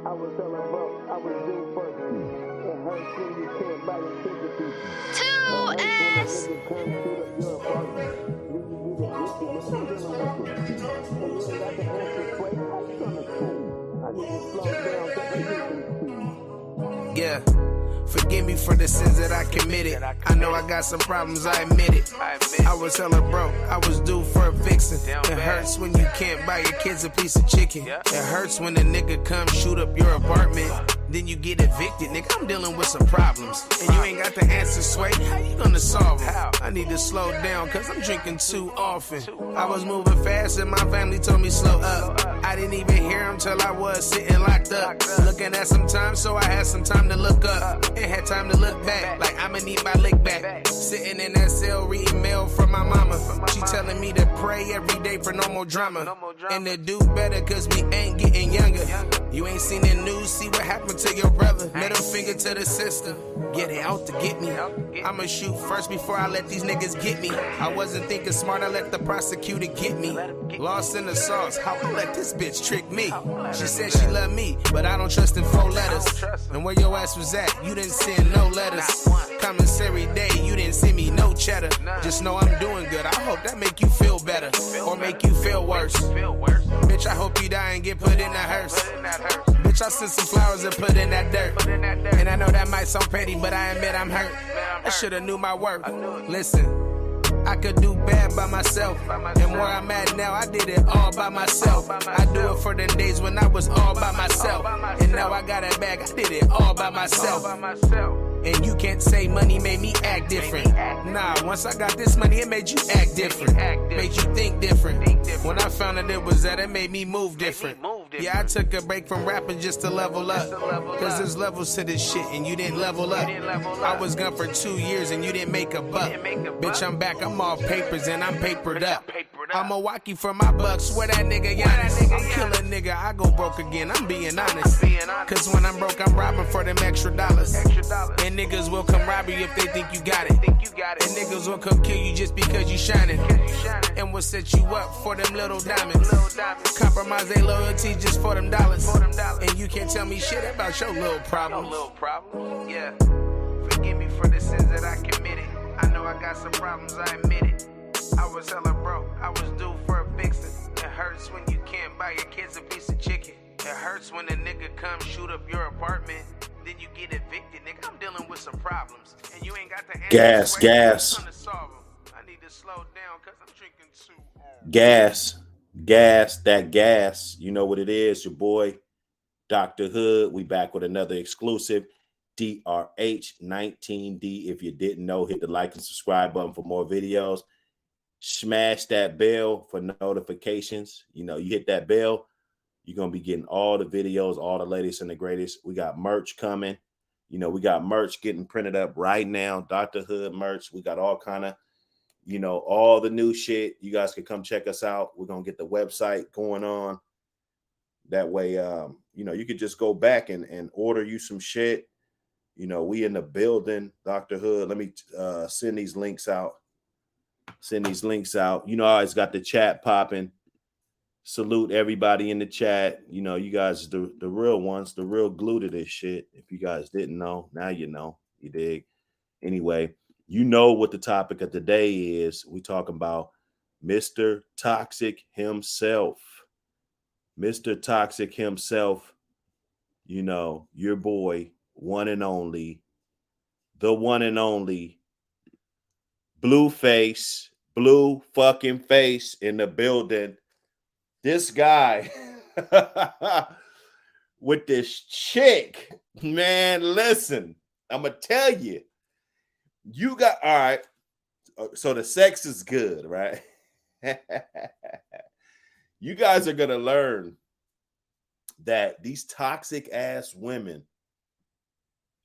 I was hella broke, I was due for a piece. It hurts when you can't buy your ticket piece. It hurts when a nigga come shoot up your apartment. Then you get evicted, nigga, I'm dealing with some shit. And you ain't got the answer straight, how you gonna school? I need to slow down, cause I'm drinking tea. Yeah. Forgive me for the sins that I committed. I know I got some problems, I admit it. I was hella broke, I was due for a fixin'. It hurts when you can't buy your kids a piece of chicken. It hurts when a nigga come shoot up your apartment. Then you get evicted, nigga, I'm dealing with some problems. And you ain't got the answers, Sway, how you gonna solve them? I need to slow down, cause I'm drinking too often. I was moving fast and my family told me slow up. I didn't even hear them till I was sitting locked up. Looking at some time, so I had some time to look up. Ain't had time to look back, like I'ma need my lick back. Sitting in that cell reading mail from my mama. She telling me to pray every day for no more drama. And to do better cause we ain't getting younger. You ain't seen the news, see what happened to your brother. Middle finger to the system, get it out to get me. I'ma shoot first before I let these niggas get me. I wasn't thinking smart, I let the prosecutor get me. Lost in the sauce, how I let this bitch trick me. She said she love me, but I don't trust in 4 letters. And where your ass was at, you didn't send no letters. Commissary day, you didn't send me no cheddar. Just know I'm doing good, I hope that make you feel better. Or make you feel worse. Bitch, I hope you die and get put in that hearse. Bitch, I sent some flowers and put in that dirt. And I know that might sound petty, but I admit I'm hurt. I should've knew my worth. Listen, I could do bad by myself. And where I'm at now, I did it all by myself. I do it for them days when I was all by myself. And now I got it back, I did it all by myself. And you can't say money made me act different. Nah, once I got this money, it made you act different. Made you think different. When I found out it was that, it made me move different. Yeah, I took a break from rapping just to level up. Cause there's levels to this shit and you didn't level up. I was gone for 2 years and you didn't make a buck. Bitch, I'm back, I'm all papers and I'm papered up. I'm a Wacky for my bucks, where that nigga Giannis. I'm killing nigga, I go broke again, I'm being honest. Cause when I'm broke, I'm robbing for them extra dollars. And niggas will come rob you if they think you got it. And niggas will come kill you just because you shining. And will set you up for them little diamonds. Compromise their loyalty just for them dollars. And you can't tell me shit about your little problems. Yeah. Forgive me for the sins that I committed. I know I got some problems, I admit it. I was hella broke, I was due for a fixin'. It hurts when you can't buy your kids a piece of chicken. It hurts when a nigga come shoot up your apartment. Then you get evicted, nigga, I'm dealing with some problems. And you ain't got the answer. Gas. I need to slow down cause I'm drinking too hard. That gas. You know what it is, your boy, Dr. Hood. We back with another exclusive DRH19D. If you didn't know, hit the like and subscribe button for more videos. Smash that bell for notifications. You know, you hit that bell, you're going to be getting all the videos, all the latest and the greatest. We got merch coming. You know, we got merch getting printed up right now. Dr. Hood merch. We got all kind of, you know, all the new shit. You guys can come check us out. We're going to get the website going on. That way, you know, you could just go back and order you some shit. You know, we in the building, Dr. Hood. Let me send these links out. You know, I always got the chat popping. Salute everybody in the chat. You know, you guys the real ones, the real glue to this shit. If you guys didn't know, now you know. You dig? Anyway, you know what the topic of the day is. We talking about Mr. Toxic himself. Mr. Toxic himself, you know, your boy, one and only, the one and only Blueface, blue fucking face in the building. This guy with this chick, man, listen, I'm going to tell you, you got, all right, so the sex is good, right? You guys are going to learn that these toxic ass women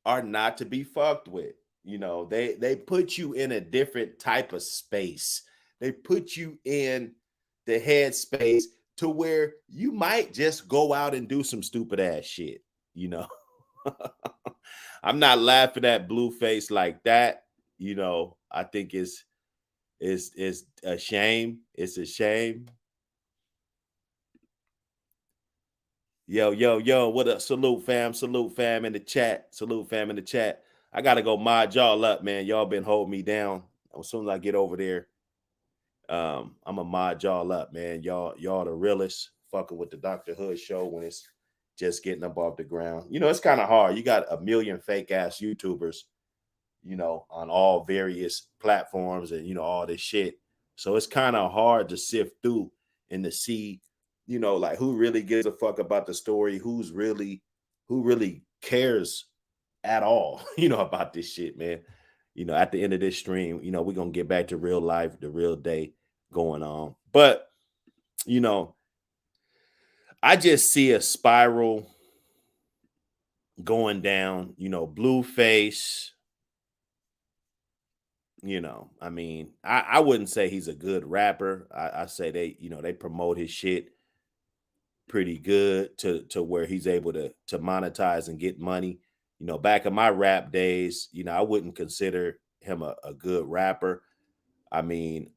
are not to be fucked with. You know, they put you in a different type of space. They put you in the head space to where you might just go out and do some stupid ass shit, you know. I'm not laughing at Blueface like that. You know, I think it's a shame. It's a shame. Yo, what up? Salute fam in the chat. Salute fam in the chat. I gotta go mod y'all up, man. Y'all been holding me down. As soon as I get over there, I'm gonna mod y'all up, man. Y'all the realest fucking with the Dr. Hood show when it's just getting up off the ground. You know, it's kind of hard. You got a million fake ass YouTubers, you know, on all various platforms and, you know, all this shit. So it's kind of hard to sift through and to see, you know, like who really gives a fuck about the story, who really cares at all, you know, about this shit, man. You know, at the end of this stream, you know, we're gonna get back to real life, the real day going on. But, you know, I just see a spiral going down, you know, Blueface. You know, I mean, I wouldn't say he's a good rapper. I say they, you know, they promote his shit pretty good to where he's able to monetize and get money. You know, back in my rap days, you know, I wouldn't consider him a good rapper. I mean,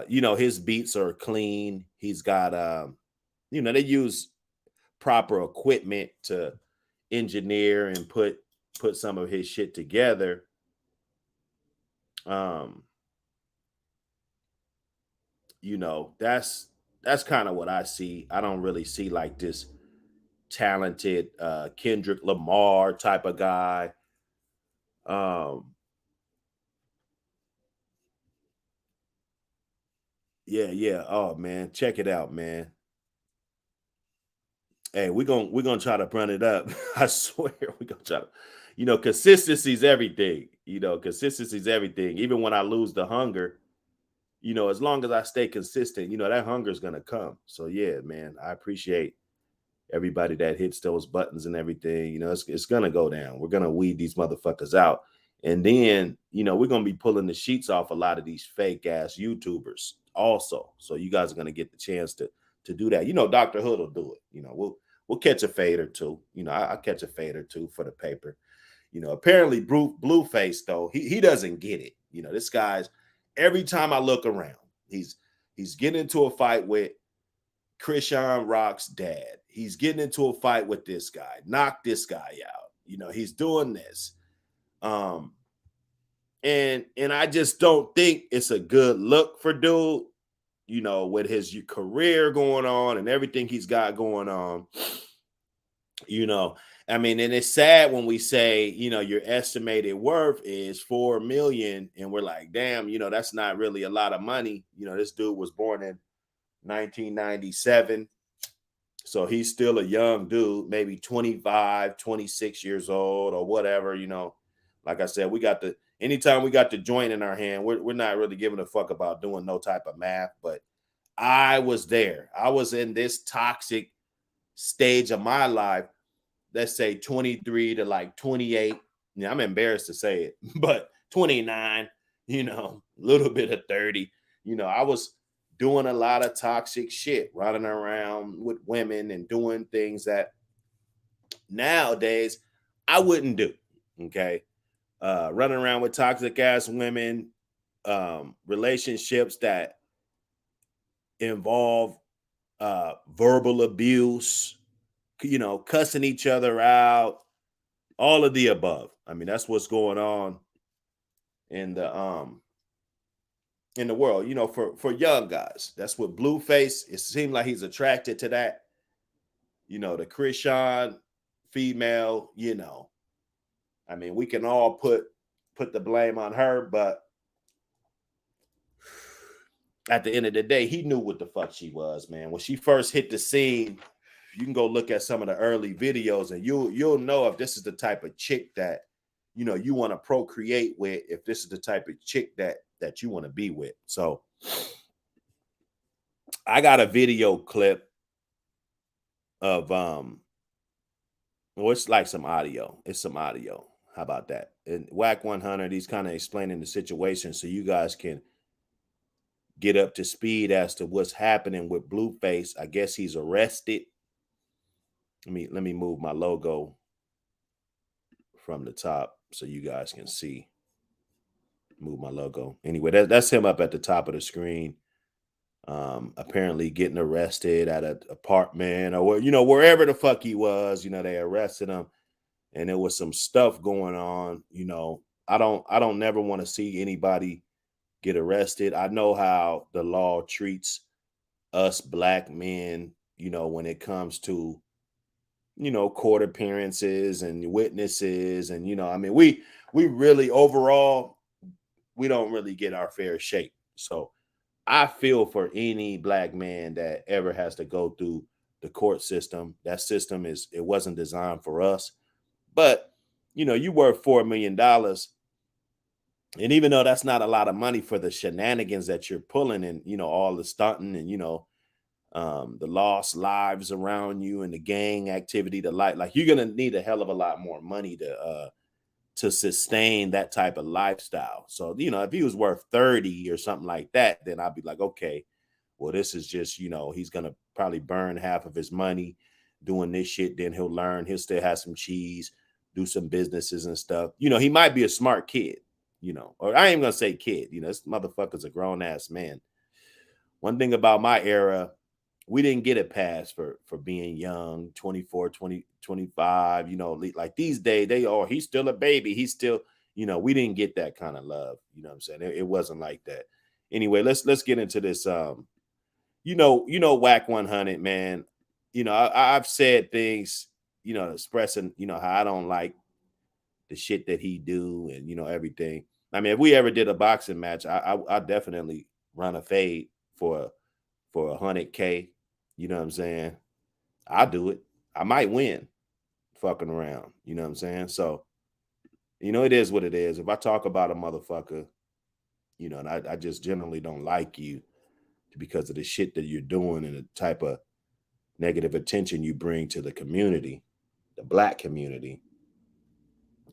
you know, his beats are clean. He's got you know, they use proper equipment to engineer and put some of his shit together. You know, that's kind of what I see. I don't really see like this talented Kendrick Lamar type of guy. Yeah. Oh man, check it out, man. Hey, we're gonna try to run it up. I swear we're gonna try to, you know, consistency's everything. You know, consistency's everything. Even when I lose the hunger, you know, as long as I stay consistent, you know, that hunger is gonna come. So yeah, man, I appreciate everybody that hits those buttons and everything. You know, it's gonna go down. We're gonna weed these motherfuckers out. And then, you know, we're gonna be pulling the sheets off a lot of these fake ass YouTubers also. So you guys are gonna get the chance to do that. You know, Dr. Hood will do it. You know, we'll catch a fade or two. You know, I catch a fade or two for the paper. You know, apparently Blueface though, he doesn't get it. You know, this guy's every time I look around, he's getting into a fight with Krishan Rock's dad. He's getting into a fight with this guy. Knock this guy out. You know, he's doing this. And I just don't think it's a good look for dude, you know, with his career going on and everything he's got going on. You know, I mean, and it's sad when we say, you know, your estimated worth is 4 million, and we're like, damn, you know, that's not really a lot of money. You know, this dude was born in 1997. So he's still a young dude, maybe 25, 26 years old or whatever, you know. Like I said, anytime we got the joint in our hand, we're not really giving a fuck about doing no type of math. But I was there. I was in this toxic stage of my life, let's say 23 to like 28. Yeah, I'm embarrassed to say it, but 29, you know, a little bit of 30. You know, I was doing a lot of toxic shit, running around with women and doing things that nowadays I wouldn't do. Okay. Running around with toxic ass women, relationships that involve verbal abuse, you know, cussing each other out, all of the above. I mean, that's what's going on in the world, you know, for young guys. That's what Blueface, it seemed like he's attracted to that. You know, the Krishan female, you know. I mean, we can all put the blame on her, but at the end of the day, he knew what the fuck she was, man. When she first hit the scene, you can go look at some of the early videos and you'll know if this is the type of chick that, you know, you want to procreate with, if this is the type of chick that you want to be with. So I got a video clip of well, it's like some audio. It's some audio. How about that? And Wack 100, he's kind of explaining the situation so you guys can get up to speed as to what's happening with Blueface. I guess he's arrested. Let me move my logo from the top so you guys can see. Move my logo. Anyway, that's him up at the top of the screen. apparently getting arrested at an apartment or wherever the fuck he was. They arrested him, and there was some stuff going on. I don't never want to see anybody get arrested. I know how the law treats us black men, when it comes to court appearances and witnesses, and we really overall we don't really get our fair shake. So I feel for any black man that ever has to go through the court system. That system it wasn't designed for us. But you worth $4 million. And even though that's not a lot of money for the shenanigans that you're pulling and all the stunting and the lost lives around you and the gang activity, like you're gonna need a hell of a lot more money to sustain that type of lifestyle. So if he was worth 30 or something like that, then I'd be like, okay, well, this is just he's gonna probably burn half of his money doing this shit. Then he'll learn. He'll still have some cheese, do some businesses and stuff. He might be a smart kid. Or I ain't gonna say kid. This motherfucker's a grown ass man. One thing about my era, we didn't get a pass for being young, 24, 20, 25, like these days, he's still a baby. He's still, we didn't get that kind of love. You know what I'm saying? It wasn't like that. Anyway, let's get into this. Wack 100, man. I've said things, expressing, how I don't like the shit that he do and, everything. I mean, if we ever did a boxing match, I definitely run a fade for 100K. You know what I'm saying? I'll do it. I might win fucking around. You know what I'm saying? So, it is what it is. If I talk about a motherfucker, and I just generally don't like you because of the shit that you're doing and the type of negative attention you bring to the community, the black community.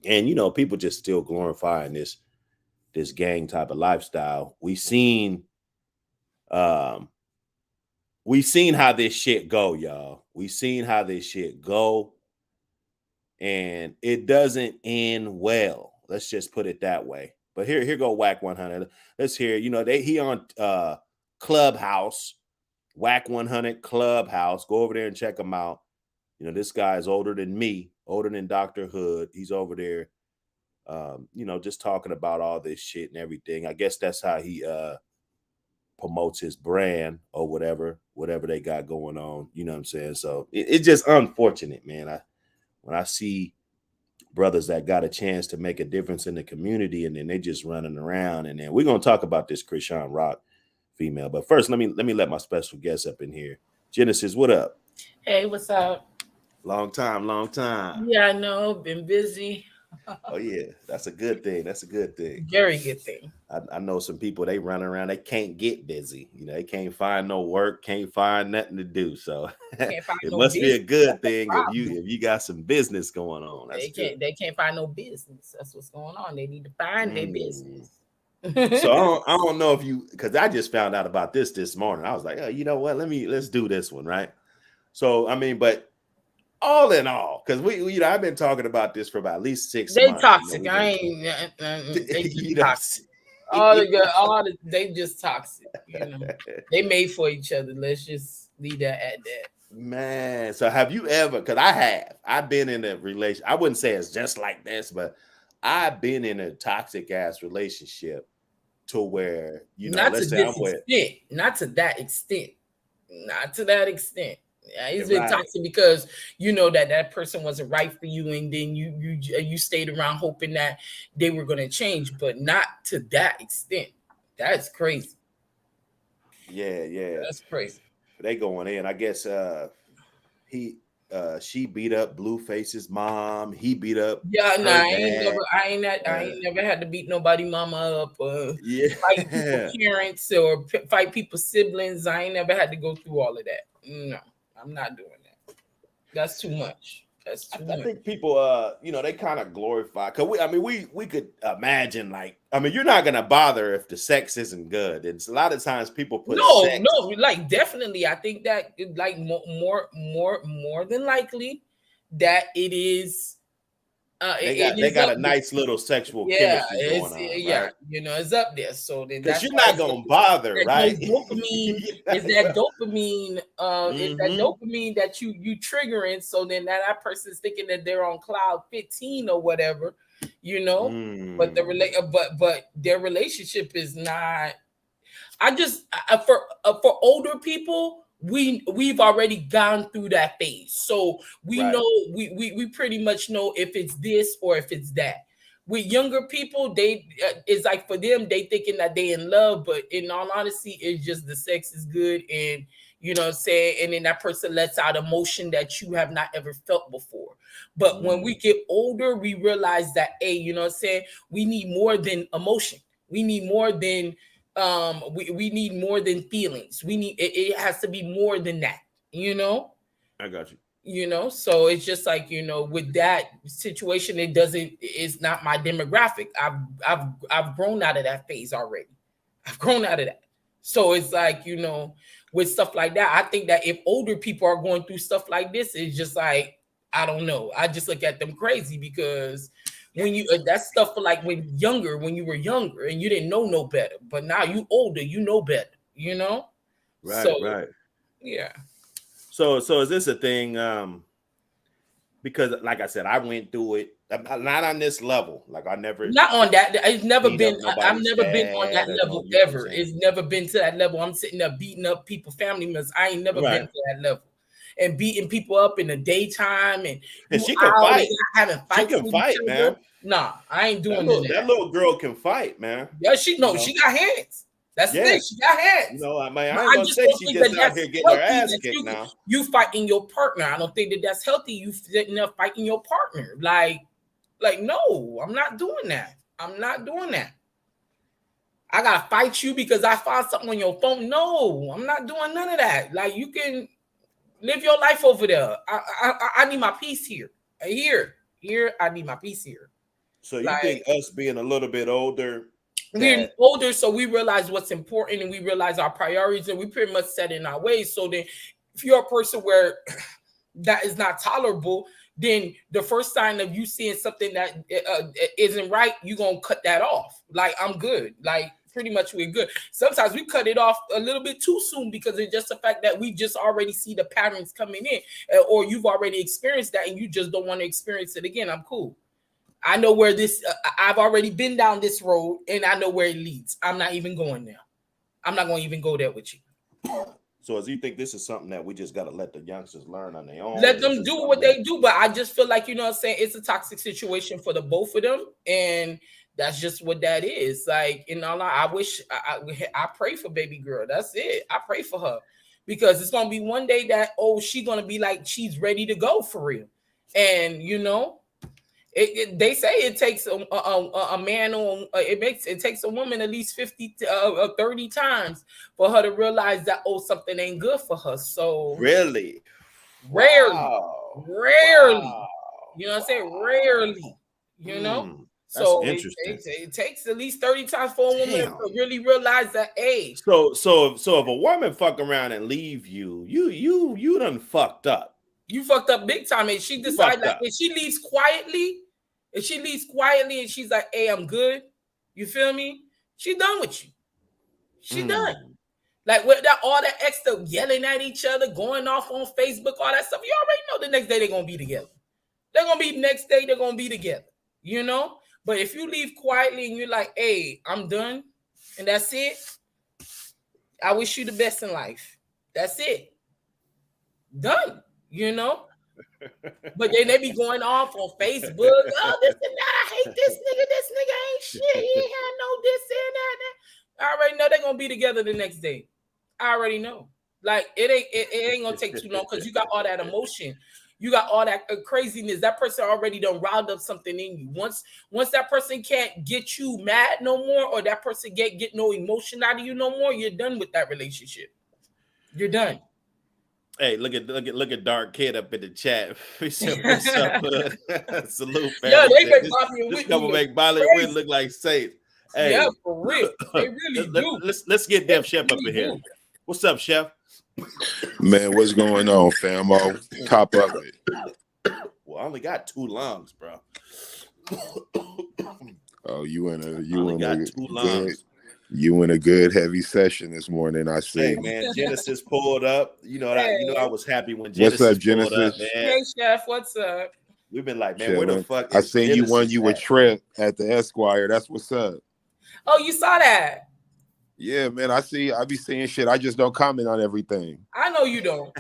And, people just still glorifying this gang type of lifestyle. We've seen how this shit go, y'all. We've seen how this shit go, and it doesn't end well. Let's just put it that way. But here go Wack 100. Let's hear. He on Clubhouse, Wack 100 Clubhouse. Go over there and check him out. This guy is older than me, older than Dr. Hood. He's over there, just talking about all this shit and everything. I guess that's how he promotes his brand or whatever they got going on. You know what I'm saying? So it's just unfortunate, man. When I see brothers that got a chance to make a difference in the community and then they just running around. And then we're going to talk about this Krishan Rock female. But first, let me let my special guest up in here. Genesis, what up? Hey, what's up? Long time. Yeah, I know. Been busy. Oh, yeah. That's a good thing. Very good thing. I know some people, they run around, they can't get busy. They can't find no work, can't find nothing to do. So it must be a good thing if you got some business going on. They can't find no business. That's what's going on. They need to find their business. So I don't know if because I just found out about this morning. I was like, oh, you know what? Let's do this one, right? So but all in all, because we I've been talking about this for about at least 6 months. Toxic. They toxic. They just toxic. They made for each other. Let's just leave that at that. Man, so have you ever? Because I've been in a relation. I wouldn't say it's just like this, but I've been in a toxic ass relationship to where not to that extent. Yeah, he's been toxic because that person wasn't right for you, and then you stayed around hoping that they were going to change, but not to that extent. That's crazy. Yeah, that's crazy. They going in. I guess she beat up Blueface's mom. He beat up. Yeah, no, I ain't never had to beat nobody mama up or fight people's parents or fight people's siblings. I ain't never had to go through all of that. No. I'm not doing that. That's too much. I think people, they kind of glorify. Cause we could imagine you're not gonna bother if the sex isn't good. It's a lot of times people put definitely. I think that more than likely that it is They got a nice little sexual chemistry going on, right? It's up there. So then because you're not gonna bother, right? Dopamine is that dopamine. Is that dopamine that you triggering? So then that person's thinking that they're on cloud 15 or whatever, But but their relationship is not. I just for older people. We've already gone through that phase, so we know we pretty much know if it's this or if it's that. With younger people, they it's like for them they thinking that they in love, but in all honesty, it's just the sex is good, and what I'm saying, and then that person lets out emotion that you have not ever felt before. But when we get older, we realize that what I'm saying, we need more than emotion. We need more than we need more than feelings. We need it has to be more than that, I got you. So it's just like, with that situation, it's not my demographic. I've grown out of that phase already. I've grown out of that. So it's like, with stuff like that, I think that if older people are going through stuff like this, it's just like, I don't know. I just look at them crazy because when you that's stuff for like when you were younger and you didn't know no better, but now you older, you know better, Right. Yeah. So is this a thing? Because like I said, I went through it. Not on this level. Like I never. Not on that. It's never been. I've never been on that level ever. It's never been to that level. I'm sitting there beating up people, family members. I ain't never been to that level. And beating people up in the daytime and she can fight. Having fights. She can fight, man. Nah, I ain't doing that. That little girl can fight, man. Yeah, she got hands. That's the thing. She got hands. I ain't gonna say she just out here getting her ass kicked now. You fighting your partner. I don't think that's healthy. You sitting there fighting your partner. Like, no, I'm not doing that. I'm not doing that. I gotta fight you because I found something on your phone. No, I'm not doing none of that. Like, you can live your life over there. I need my peace here. Here, I need my peace here. So you think us being a little bit older? We're older, so we realize what's important and we realize our priorities and we pretty much set in our ways. So then if you're a person where that is not tolerable, then the first sign of you seeing something that isn't right, you're going to cut that off. Like, I'm good. Like, pretty much we're good. Sometimes we cut it off a little bit too soon because it's just the fact that we just already see the patterns coming in, or you've already experienced that and you just don't want to experience it again. I'm cool. I know where this, I've already been down this road and I know where it leads. I'm not even going there. I'm not going to even go there with you. So as you think this is something that we just got to let the youngsters learn on their own? Let them do what they do. But I just feel like, what I'm saying, it's a toxic situation for the both of them. And that's just what that is. Like, I wish, I pray for baby girl. That's it. I pray for her. Because it's going to be one day that, she's going to be like, she's ready to go for real. And, they say it takes a man it takes a woman at least 30 times for her to realize that something ain't good for her. So rarely. Wow. You know what I'm saying? Rarely. So it takes at least 30 times for a woman to really realize that. So if a woman fuck around and leave you done fucked up. You fucked up big time. And she decides like if she leaves quietly and she's like, hey, I'm good. You feel me? She done with you. She done. Like with that, all that extra yelling at each other, going off on Facebook, all that stuff. You already know the next day they're gonna be together. They're gonna be together, But if you leave quietly and you're like, hey, I'm done, and that's it, I wish you the best in life. That's it. Done, But then they be going off on Facebook. Oh, this and that. I hate this nigga. This nigga ain't shit. He ain't had no this and that. I already know they're gonna be together the next day. I already know. Like it ain't gonna take too long because you got all that emotion. You got all that craziness. That person already done riled up something in you. Once that person can't get you mad no more, or that person get no emotion out of you no more, you're done with that relationship. You're done. Hey, look at Dark Kid up in the chat. Salute, family. Yeah, they make Bobby this couple make Bobby and Whitney look like saints. Hey, yeah, for real. They really do. Let's get Def Chef up in here. What's up, Chef? Man, what's going on, fam? I'll top of it. I only got 2 lungs, bro. Oh, you in a good heavy session this morning. I see. Hey man, Genesis pulled up. I was happy when What's Genesis up, Genesis? pulled up, man. Hey, Chef, what's up? We've been like, man, where the fuck I is seen Genesis you won you a at? trip at the Esquire. That's what's up. Oh, you saw that? Yeah, man. I be seeing shit. I just don't comment on everything. I know you don't.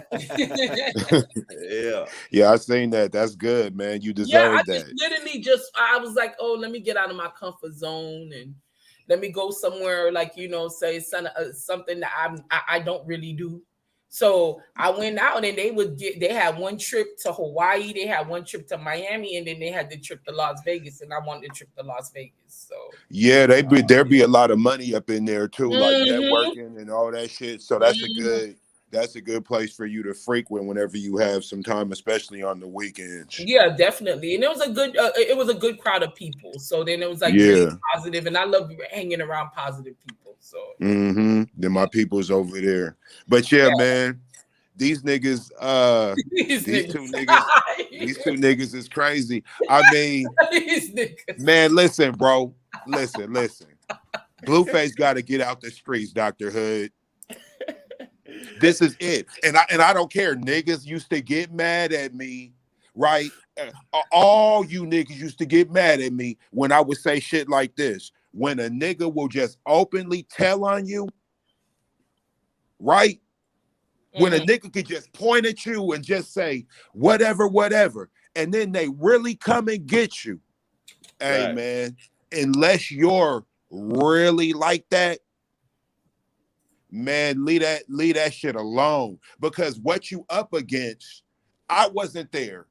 Yeah, I seen that. That's good, man. You deserve that. I was like, oh, let me get out of my comfort zone and let me go somewhere like, say something that I don't really do. So I went out and they had one trip to Hawaii, they had one trip to Miami, and then they had the trip to Las Vegas, and I wanted the trip to Las Vegas. So yeah, there be a lot of money up in there too, like networking and all that shit. So that's a good place for you to frequent whenever you have some time, especially on the weekends. Yeah, definitely. And it was a good crowd of people. So then it was like really positive, and I love hanging around positive people. So then my people's over there. But yeah, man, these niggas, these two niggas is crazy. I mean, man, listen, bro. Listen. Blueface got to get out the streets, Dr. Hood. This is it. And I don't care. Niggas used to get mad at me, right? All you niggas used to get mad at me when I would say shit like this. When a nigga will just openly tell on you, right? When a nigga could just point at you and just say, whatever, and then they really come and get you. Hey, man, unless you're really like that, man, leave that shit alone. Because what you up against, I wasn't there,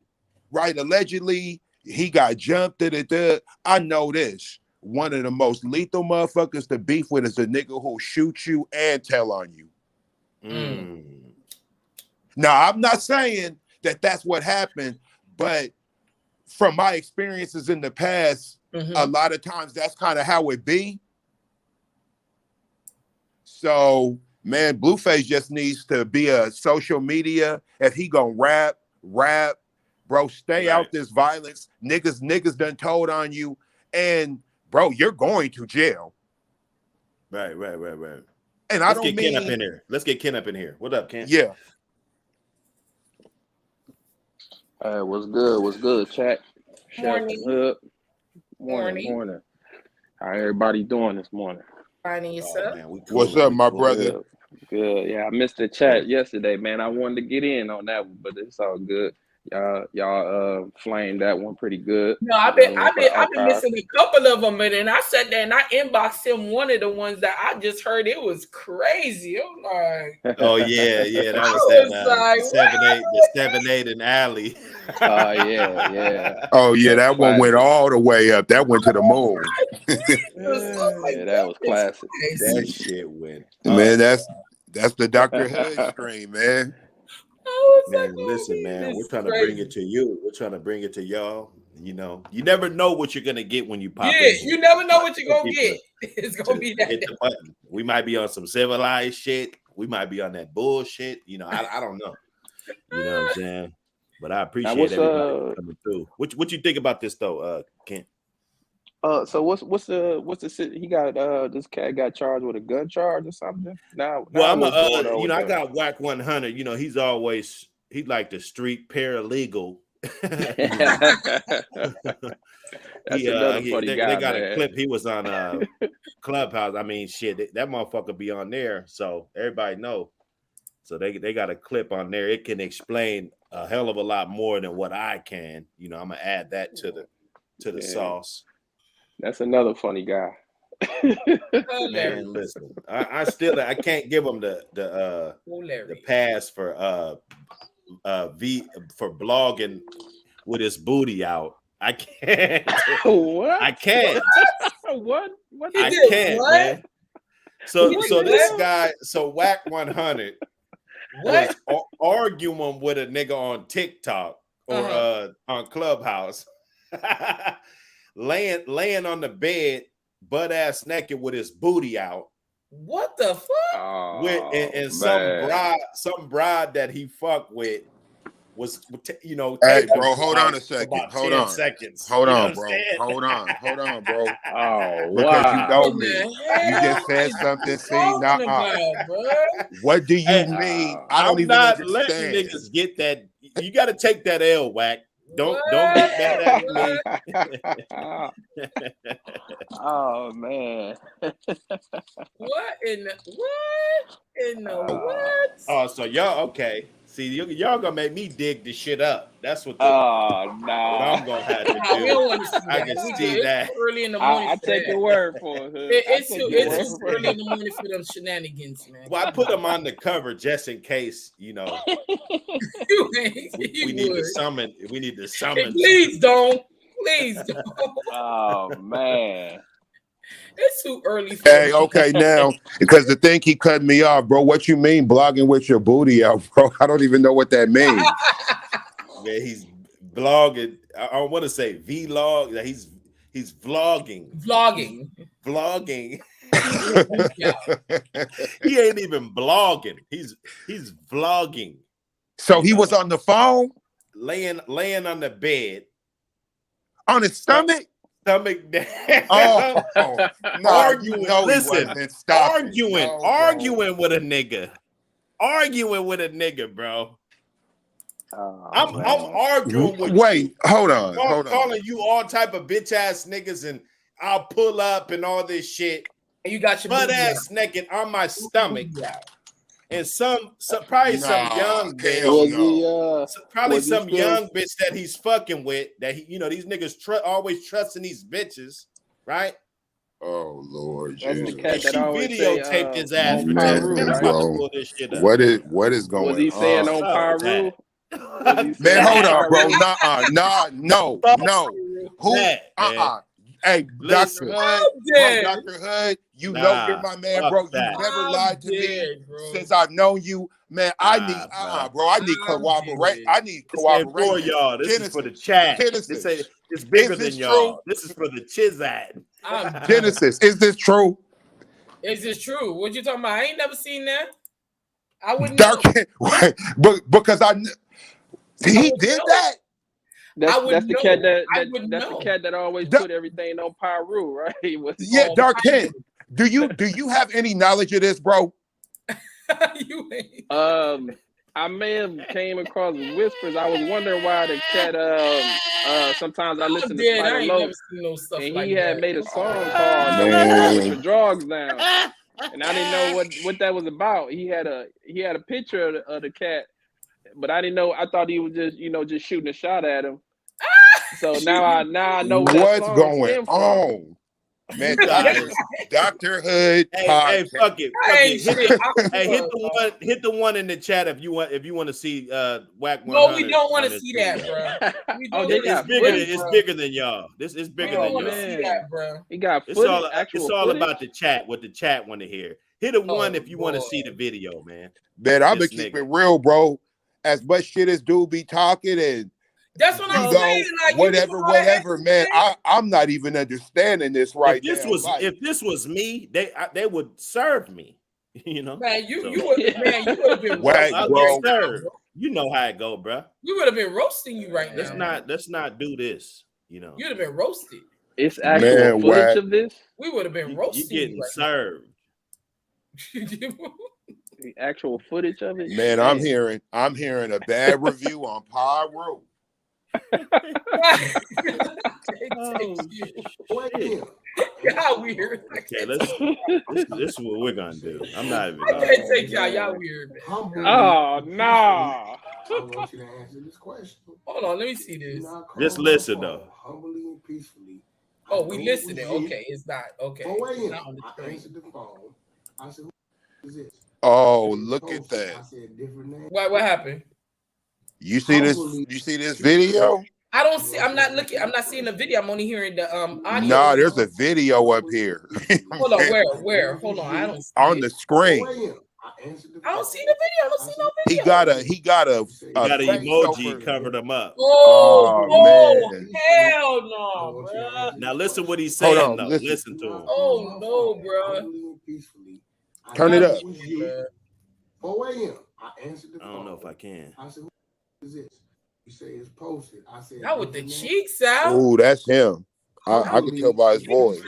right? Allegedly, he got jumped. I know this. One of the most lethal motherfuckers to beef with is a nigga who'll shoot you and tell on you. Now, I'm not saying that that's what happened, but from my experiences in the past, a lot of times that's kind of how it be. So, man, Blueface just needs to be a social media. If he gonna rap, bro, stay out this violence. Niggas done told on you, and bro, you're going to jail. Right. And Let's get Ken up in here. Let's get Ken up in here. What up, Ken? Yeah. What's good, chat? Morning. Morning. How everybody doing this morning? Finding yourself. What's up, my brother? Good. Yeah, I missed the chat yesterday, man. I wanted to get in on that one, but it's all good. Y'all flamed that one pretty good. No, I've been missing a couple of them, and then I sat there and I inboxed him one of the ones that I just heard. It was crazy. I'm like, oh yeah, that was that 7-8 in Alley. Oh yeah. Oh yeah, that one went all the way up. That went to the moon. That was classic. That shit went. Man, that's the Dr. Hood stream, man. Listen, man, we're trying to bring it to you. We're trying to bring it to y'all. You never know what you're gonna get when you pop in. Yeah, you never know what you're gonna get. It's gonna be that. Hit the button. We might be on some civilized shit. We might be on that bullshit. I don't know. You know what I'm saying? But I appreciate everybody coming through. What you think about this though, Kent? So what's the he got this cat got charged with a gun charge or something? Now I'm I got Wack 100. He's like the street paralegal. That's another funny guy. They got a clip. He was on Clubhouse. I mean, shit, that motherfucker be on there, so everybody know. So they got a clip on there. It can explain a hell of a lot more than what I can. I'm gonna add that to the sauce. That's another funny guy. Man, listen, I can't give him the pass for blogging with his booty out. I can't. What? I can't. What? I can't, man. So this guy, Wack 100 was arguing with a nigga on TikTok or on Clubhouse. laying on the bed, butt ass naked with his booty out. What the fuck? With some bride that he fucked with was, Hey, bro, hold on a second. About Hold 10 on. seconds. Hold on, bro. Hold on, bro. Oh, Because you wow. know me. You just said something. See, what do you mean? I don't even not letting understand. niggas get that. You got to take that L, Wack. Don't get mad at me. Oh man. What in the what? Oh, so y'all okay? See, y'all gonna make me dig this shit up. That's what. No. What I'm gonna have to do. We don't want to see I that. can see that. It's early in the morning. I take your word for it. It's too early in the morning for them shenanigans, man. Well, I put them on the cover just in case, we need to summon. We need to summon. Please don't. Oh man. It's too early for Hey, okay, now, because the thing keep cutting me off, bro. What you mean blogging with your booty out, bro? I don't even know what that means. Yeah, he's blogging. I don't want to say vlog. He's vlogging. Vlogging. He ain't even blogging. He's vlogging. So he was on the phone, laying on the bed, on his stomach. Stomach down. No, arguing. Listen, arguing with a nigga. Arguing with a nigga, bro. I'm arguing with you. Hold on. Calling you all type of bitch ass niggas, and I'll pull up and all this shit. And you got your butt ass naked on my stomach. And probably some young bitch. Probably some young bitch that he's fucking with. That these niggas always trusting these bitches, right? Oh Lord, Jesus. And she videotaped his ass for bro. This shit up. What is going on? Was he saying on Pyru? Man, hold on, bro. No. Who? Hey, Dr. Hood, you know you're my man, bro. You never lied to me since I've known you. Man, I need bro. I need cooperation. I need cooperation. For y'all. This is for the chat. It's bigger than y'all. This is for the Chizad. Genesis, is this true? Is this true? What you talking about? I ain't never seen that. I wouldn't know. Because he did that. That's the cat the cat that always put everything on Pyru, right? Yeah, Dark Ken. Do you have any knowledge of this, bro? I may have came across whispers. I was wondering why the cat. Sometimes I listen to Spider Low, and he had made a song called "Put Your Drugs Down," and I didn't know what that was about. He had a picture of the cat, but I didn't know. I thought he was just shooting a shot at him. So now I know what's going on. Man, Dr. Hood. Hey, fuck it. Hit the one in the chat if you want to see Wack 100. No, we don't want to see that, bro. It's bigger than y'all. This is bigger than y'all. See that, bro. He got it's all about the chat. What the chat want to hear. Hit a one if you want to see the video, man. Man, I've been keeping real, bro. As much shit as dude be talking and that's what I'm saying. Like, whatever, man. I'm not even understanding this right now. If this was me, they would serve me. Man, you would have been served. You know how it go, bro. We would have been roasting you right now. Let's not do this. You'd have been roasted. It's actual footage of this. We would have been roasting. You getting served. The actual footage of it. Man, I'm hearing a bad review on Pyru. Y'all weird. Okay, this is what we're gonna do. I'm not even. I can't take y'all weird. Man. Oh no! I want you to answer this question. Hold on, let me see this. Just listen though. Humbly and peacefully. Oh, we listening. Okay, it's not okay. Oh wait, not on the I answered the phone. I said, "Who is this?" Oh, look at that. I said, different name. What happened? You see this? You see this video? I don't see. I'm not looking. I'm not seeing the video. I'm only hearing the audio. Nah, there's a video up here. Hold on. Where? Hold on. I don't see on the screen. I don't see the video. I don't see no video. He got an emoji covered him up. Oh man. Hell no, bro. Now listen what he's saying. Hold on, listen to him. Oh no, bro. Turn it up. 4 a.m. I answered the phone. I don't know if I can. I said, is this? You say it's posted. I said, not with the cheeks out. Oh, that's him. I can tell by his voice.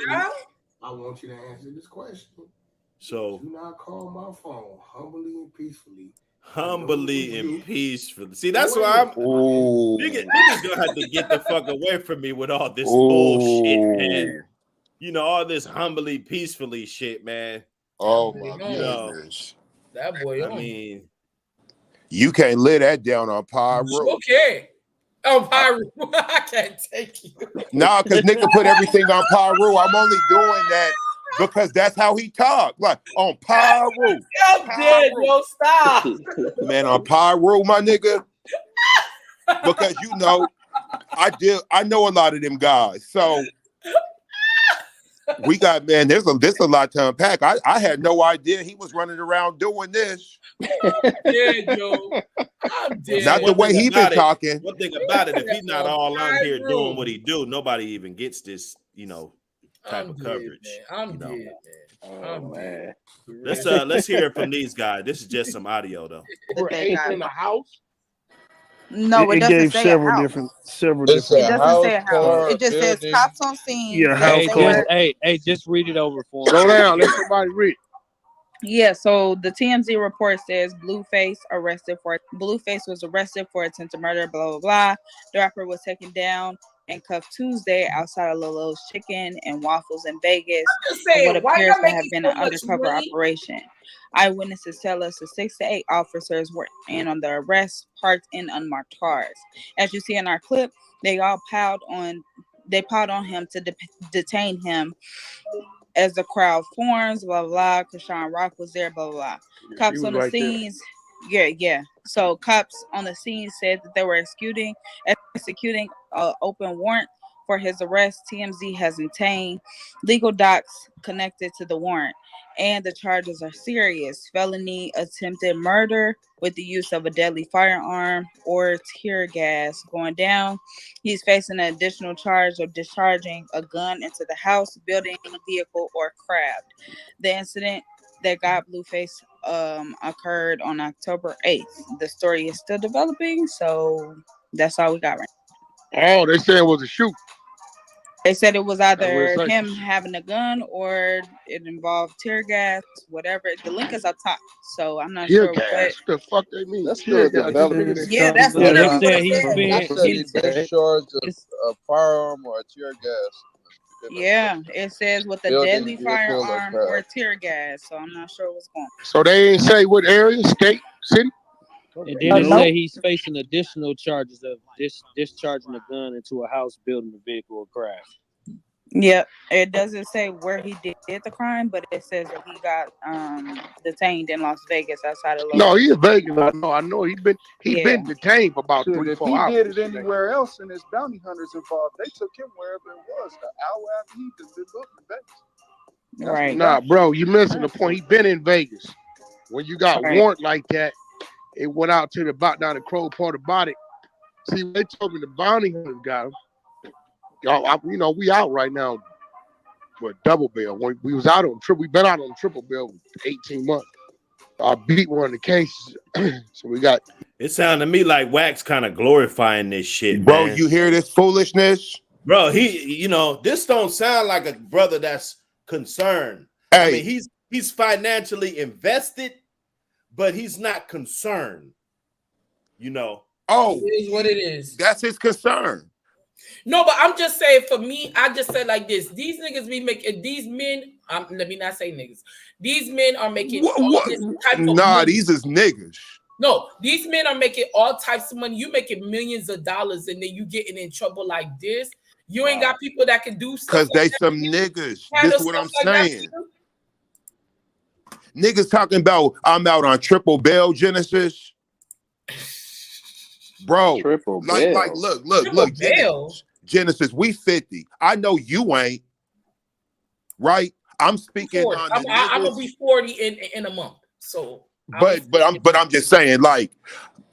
I want you to answer this question. So, do not call my phone humbly and peacefully. Humbly and peacefully. See, that's why I'm. Niggas gonna have to get the fuck away from me with all this bullshit, man. You know, all this humbly, peacefully shit, man. Oh my goodness. That boy. I mean, you can't lay that down on Pyro. Okay. Oh, Pyro. I can't take you. Nah, because nigga put everything on Pyro. I'm only doing that because that's how he talk. Like on Pyro. I'm dead, yo. Stop. Man, on Pyro, my nigga. Because you know, I know a lot of them guys. So we got, man, there's a lot to unpack. I had no idea he was running around doing this. I'm dead, Joe. I'm dead. Not the way he been talking. One thing about it, if he's not all out here doing what he do, nobody even gets this, type of coverage. I'm dead, man. Oh man. Let's hear it from these guys. This is just some audio though. In the house. No, it doesn't say several a different. It doesn't say a house. It just says cops on scene. Yeah, house call. Hey, just read it over for me. Go down. Let somebody read. Yeah, so the TMZ report says Blueface was arrested for attempted murder, blah, blah, blah. The rapper was taken down and cuffed Tuesday outside of Lolo's Chicken and Waffles in Vegas. What appears to have been an undercover operation. Eyewitnesses tell us the 6 to 8 officers were in on the arrest, parked in unmarked cars. As you see in our clip, they piled on him to detain him. As the crowd forms, blah, blah, Krishan Rock was there, blah, blah. Cops on the scenes. Yeah. So cops on the scene said that they were executing an open warrant for his arrest. TMZ has obtained legal docs connected to the warrant, and the charges are serious: felony attempted murder with the use of a deadly firearm or tear gas. Going down, he's facing an additional charge of discharging a gun into the house, building, vehicle, or craft. The incident that got Blueface occurred on October 8th. The story is still developing, so that's all we got right now. Oh, they said it was a shoot. They said it was either him having a gun or it involved tear gas, whatever. The link is up top, so I'm not sure what the fuck they mean. That's still developing. Yeah, that's what they said. He's discharged a firearm or a tear gas. Yeah, it says with a deadly firearm or tear gas, so I'm not sure what's going on. So they ain't say what area, state, city? And then they say he's facing additional charges of discharging a gun into a house, building a vehicle, or craft. Yep, it doesn't say where he did the crime, but it says that he got detained in Las Vegas outside of. No, he in Vegas. I know he's been detained for about 3-4 hours. If he did it anywhere else and there's bounty hunters involved, they took him wherever it was. An hour after he did in Vegas. Right. Nah, bro, you missing the point. He been in Vegas. When you got warrant like that, it went out to down the Crow part about it. See, they told me the bounty hunters got him. Y'all, we out right now for double bail. When we was out on triple, we've been out on triple bail for 18 months. I beat one of the cases, so we got. It sounded to me like Wack's kind of glorifying this shit, bro. Man. You hear this foolishness, bro? This don't sound like a brother that's concerned. Hey. I mean, he's financially invested, but he's not concerned. Oh, it is what it is. That's his concern. No, but I'm just saying, for me, I just said like this. These niggas be making, these men, let me not say niggas. These men are making all this type of money. These is niggas. No, these men are making all types of money. You making millions of dollars and then you getting in trouble like this. You ain't got people that can do stuff. Because they some niggas. This is what I'm saying. Niggas talking about I'm out on triple bail, Genesis. Bro, like, look, Genesis, we 50. I know you ain't, right? I'm speaking 40. on I'm gonna be 40 in a month. So, but I'm just saying, like,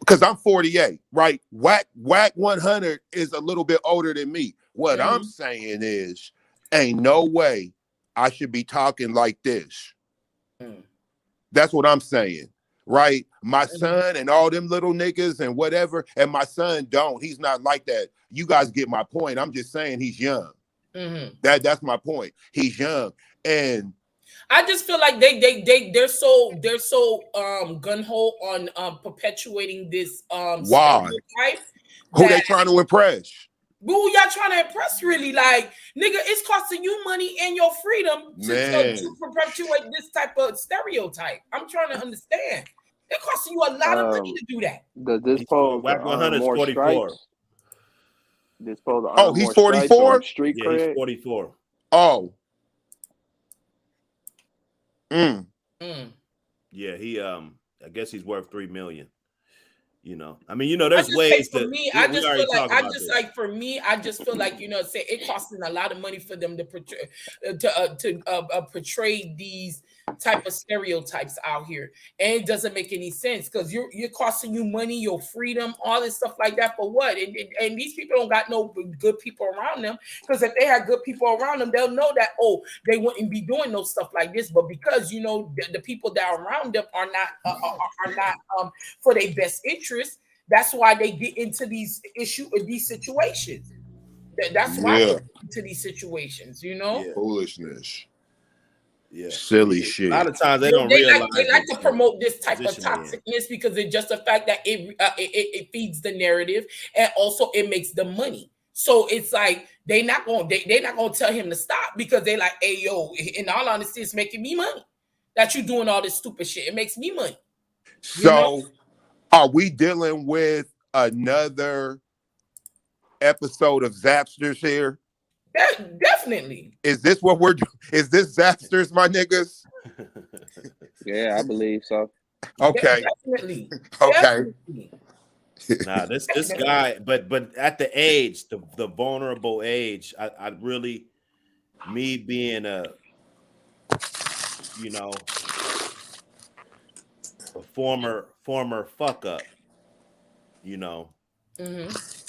because I'm 48, right? Wack 100 is a little bit older than me. What I'm saying is, ain't no way I should be talking like this. That's what I'm saying. right? My son and all them little niggas and whatever, and my son don't. He's not like that. You guys get my point. I'm just saying he's young. That's my point. He's young, and I just feel like they're so gun ho on perpetuating this stereotype. Who they trying to impress? Who y'all trying to impress? Really, like, nigga, it's costing you money and your freedom to perpetuate this type of stereotype. I'm trying to understand. It costing you a lot of money to do that. Does this pose Wack 100 is more 44? Stripes? This pose he's 44. Street yeah, cred? he's 44. Oh. Yeah, he I guess he's worth $3 million. You know, I mean, you know, there's ways to. I just feel like, you know, say it costing a lot of money for them to portray these type of stereotypes out here, and it doesn't make any sense because you're costing you money, your freedom, all this stuff like that for what? And these people don't got no good people around them, because if they had good people around them, they'll know that they wouldn't be doing no stuff like this. But because, you know, the people that are around them are not for their best interest, that's why they get into these situations. That's why they get into these situations, you know? Foolishness. Yeah, silly shit. A lot of times they don't realize they like to promote this type of toxicness because it's just the fact that it feeds the narrative, and also it makes the money. So it's like they're not gonna tell him to stop, because they like, hey yo, in all honesty, it's making me money that you doing all this stupid shit. It makes me money. So are we dealing with another episode of Zapsters here? Definitely. Is this what we're doing? Is this Zapsters, my niggas? Yeah, I believe so. Okay. Definitely. Okay. Definitely. Nah, this guy, but at the age, the vulnerable age, I really, me being a former fuck up, you know,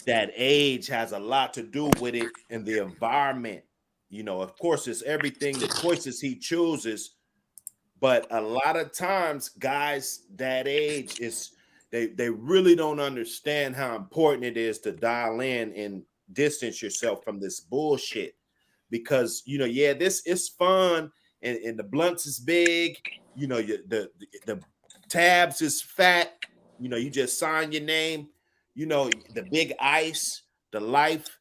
that age has a lot to do with it, and the environment, you know, of course, it's everything, the choices he chooses, but a lot of times guys that age they really don't understand how important it is to dial in and distance yourself from this bullshit, because, you know, yeah, this is fun, and the blunts is big, you know, the tabs is fat, you know, you just sign your name, you know, the big ice, the life,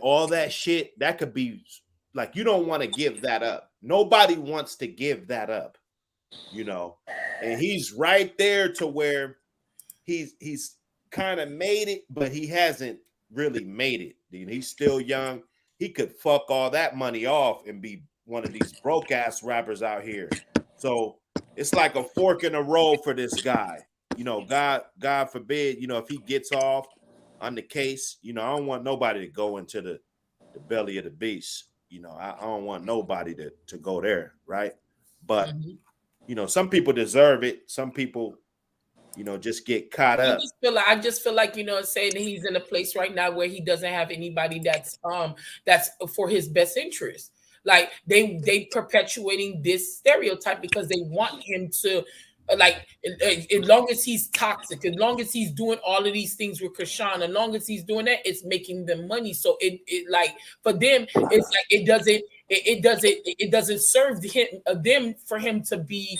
all that shit, that could be like, you don't want to give that up. Nobody wants to give that up, you know, and he's right there to where he's kind of made it, but he hasn't really made it. He's still young. He could fuck all that money off and be one of these broke ass rappers out here. So it's like a fork in the road for this guy. You know, God forbid, you know, if he gets off on the case, you know, I don't want nobody to go into the belly of the beast. You know, I don't want nobody to go there, right? But, you know, some people deserve it. Some people, you know, just get caught up. I just feel like, you know, saying that he's in a place right now where he doesn't have anybody that's for his best interest. Like they perpetuating this stereotype because they want him to, like, as long as he's toxic, as long as he's doing all of these things with Krishan, as long as he's doing that, it's making them money. So it like, for them, it's like it doesn't serve them for him to be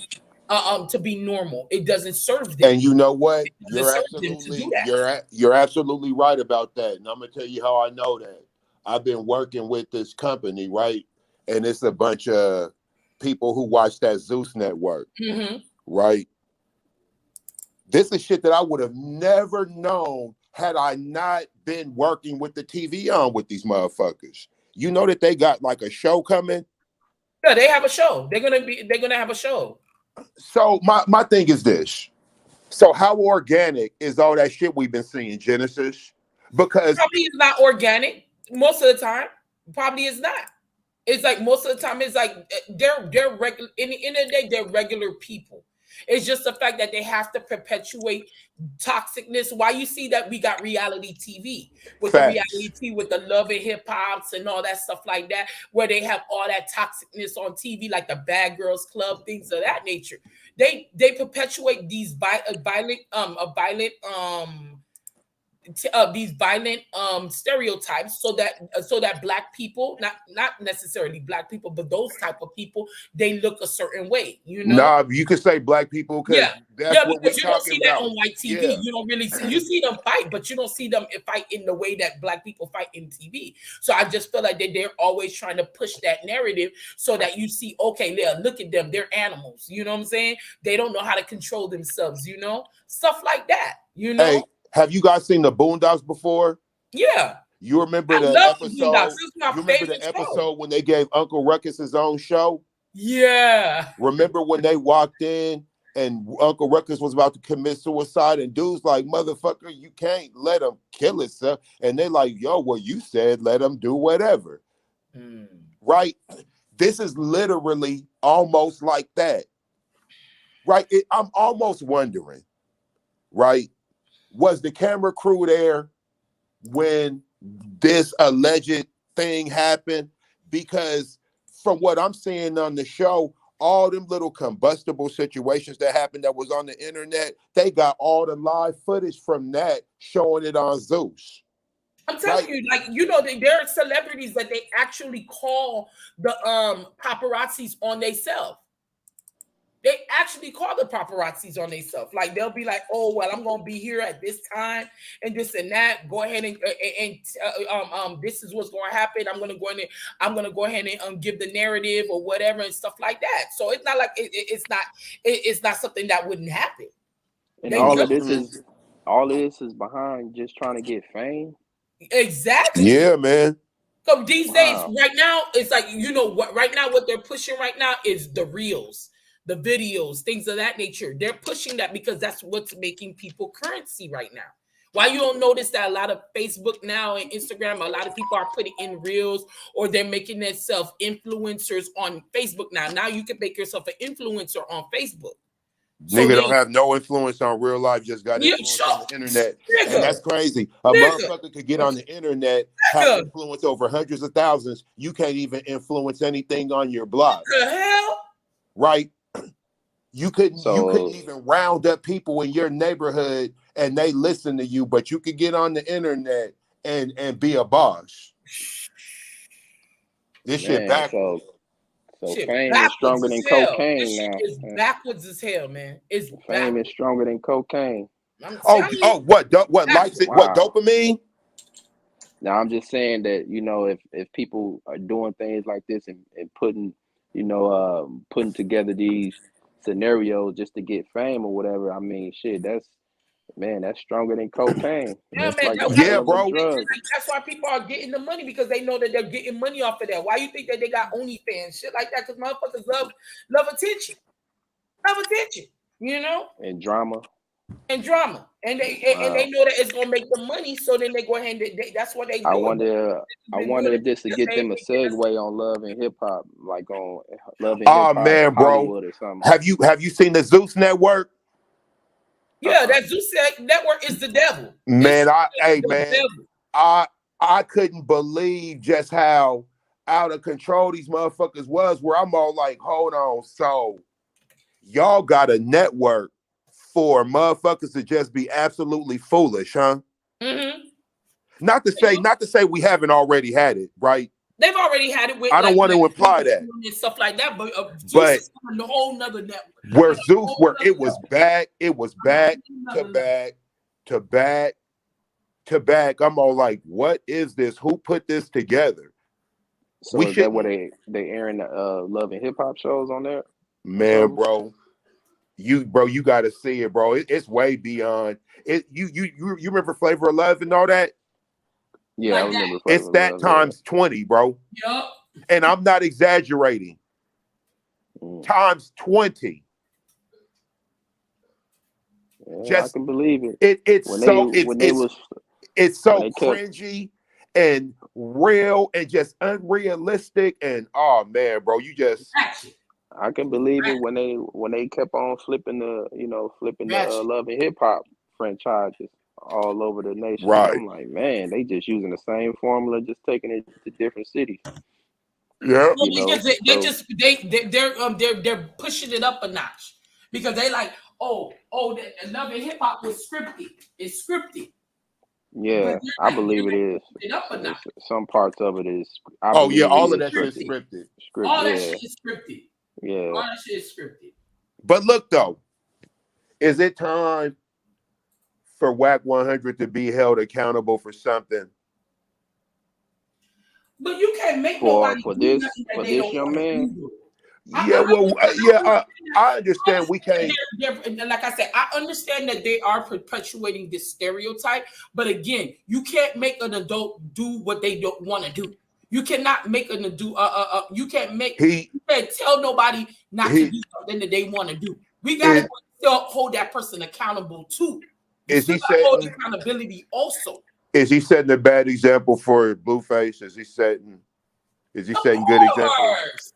normal. It doesn't serve them. And you know what? You're absolutely right about that. And I'm gonna tell you how I know that. I've been working with this company, right? And it's a bunch of people who watch that Zeus network, right? This is shit that I would have never known had I not been working with the TV on with these motherfuckers. You know that they got like a show coming? Yeah, they have a show. They're gonna have a show. So my thing is this. So how organic is all that shit we've been seeing, Genesis? Because probably it's not organic most of the time. Probably is not. It's like most of the time it's like they're regular. In the end of the day, they're regular people. It's just the fact that they have to perpetuate toxicness. Why you see that we got reality TV with the reality TV, with the Love and Hip Hops and all that stuff like that, where they have all that toxicness on TV, like the Bad Girls Club, things of that nature. they perpetuate these these violent stereotypes so that black people, not necessarily black people, but those type of people, they look a certain way, you know. Nah, you could say black people because that's what we're because you don't see talking about. that on white TV. You don't really see, you see them fight, but you don't see them fight in the way that black people fight in TV. So I just feel like they're always trying to push that narrative so that you see, okay, yeah, look at them, they're animals, you know what I'm saying? They don't know how to control themselves, you know, stuff like that, you know. Hey, have you guys seen the Boondocks before? Yeah. You remember the episode? You remember the episode when they gave Uncle Ruckus his own show? Yeah. Remember when they walked in and Uncle Ruckus was about to commit suicide and dude's like, motherfucker, you can't let him kill himself. And they like, yo, well, you said let him do whatever. Right? This is literally almost like that. Right? I'm almost wondering, right? Was the camera crew there when this alleged thing happened? Because from what I'm seeing on the show, all them little combustible situations that happened that was on the internet, they got all the live footage from that showing it on Zeus. I'm telling you, like, you know, there are celebrities that they actually call the paparazzis on themselves. They actually call the paparazzis on themselves. Like, they'll be like, oh, well, I'm going to be here at this time and this and that. Go ahead and this is what's going to happen. I'm going to go ahead and give the narrative or whatever and stuff like that. So it's not like it's not something that wouldn't happen. And all of this is behind just trying to get fame. Exactly. Yeah, man. So these days, right now, it's like, you know what? Right now, what they're pushing right now is the reels, the videos, things of that nature. They're pushing that because that's what's making people currency right now. Why you don't notice that a lot of Facebook now and Instagram, a lot of people are putting in reels or they're making themselves influencers on Facebook now. Now you can make yourself an influencer on Facebook. Nigga don't have no influence on real life, just got influence on the internet. And that's crazy. A motherfucker could get on the internet, have influence over hundreds of thousands. You can't even influence anything on your blog. What the hell? Right? You couldn't even round up people in your neighborhood and they listen to you, but you could get on the internet and be a boss. This shit backwards. So fame is stronger than cocaine now. It's backwards as hell, man. It's fame is stronger than cocaine. What likes it? Wow. What, dopamine? Now I'm just saying that, you know, if people are doing things like this and putting, you know, putting together these scenarios just to get fame or whatever, I mean, shit, that's stronger than cocaine. Yeah, man. Like, bro. That's why people are getting the money, because they know that they're getting money off of that. Why you think that they got OnlyFans, shit like that? Because motherfuckers love attention. Love attention, you know? And drama. And they know that it's gonna make them money, so then they go ahead and that's what they do. I wonder if this to get them a segue on Love and Hip Hop, like on Love and Hip Hop. Oh man, bro. Have you seen the Zeus Network? Yeah, that Zeus Network is the devil. Man, I couldn't believe just how out of control these motherfuckers was, where I'm all like, hold on, so y'all got a network for motherfuckers to just be absolutely foolish, huh? Mm-hmm. Not to say we haven't already had it, right? They've already had it with. I don't want to imply that and stuff like that, but Zeus is on a whole nother network. Where Zeus, where it was back to back. I'm all like, what is this? Who put this together? So is that where they airing Love and Hip Hop shows on there? Man, bro, you got to see it, bro. It's way beyond it. You remember Flavor of Love and all that? Yeah, I remember. It's that times 20, bro. Yep. And I'm not exaggerating. Times 20. Yeah, I can believe it. It's so cringy and real and just unrealistic. And oh man, bro, I can believe it when they kept on flipping the Love and Hip Hop franchises all over the nation. Right. I'm like, man, they just using the same formula, just taking it to different cities. Yeah. Well, because they're pushing it up a notch. because they like, another hip hop was scripted. It's scripted. Yeah, I believe it is. Some parts of it is. All of that shit's scripted. All that shit is scripted. Yeah. All that shit is scripted. But look though, is it time for Wack 100 to be held accountable for something? But you can't make nobody for this young man. I understand we can't. Like I said, I understand that they are perpetuating this stereotype, but again, you can't make an adult do what they don't want to do. You cannot make an adult. You can't tell nobody not to do something that they want to do. We gotta still hold that person accountable too. Is he setting accountability also? Is he setting a bad example for Blueface? Is he setting good examples?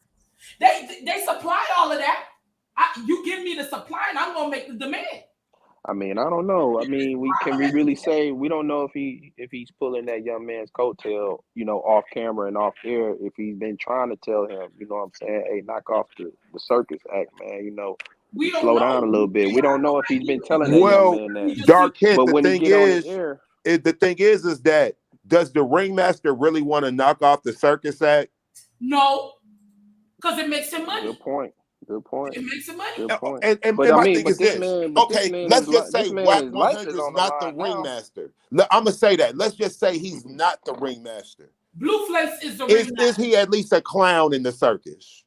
They supply all of that. You give me the supply, and I'm gonna make the demand. I mean, I don't know. I mean, we really say we don't know if he's pulling that young man's coattail, off camera and off air. If he's been trying to tell him, you know what I'm saying, hey, knock off the circus act, man. Slow down a little bit. We don't know if he's been telling that young man that. Dark Hit, but the when thing he get on the air, the thing is that does the ringmaster really want to knock off the circus act? No, because it makes him money. Good point. It makes him money. Good point. And my thing is this. Let's just say Wack 100 is not the ringmaster. I'm gonna say that. Let's just say he's not the ringmaster. Blueface is the ringmaster. Is he at least a clown in the circus?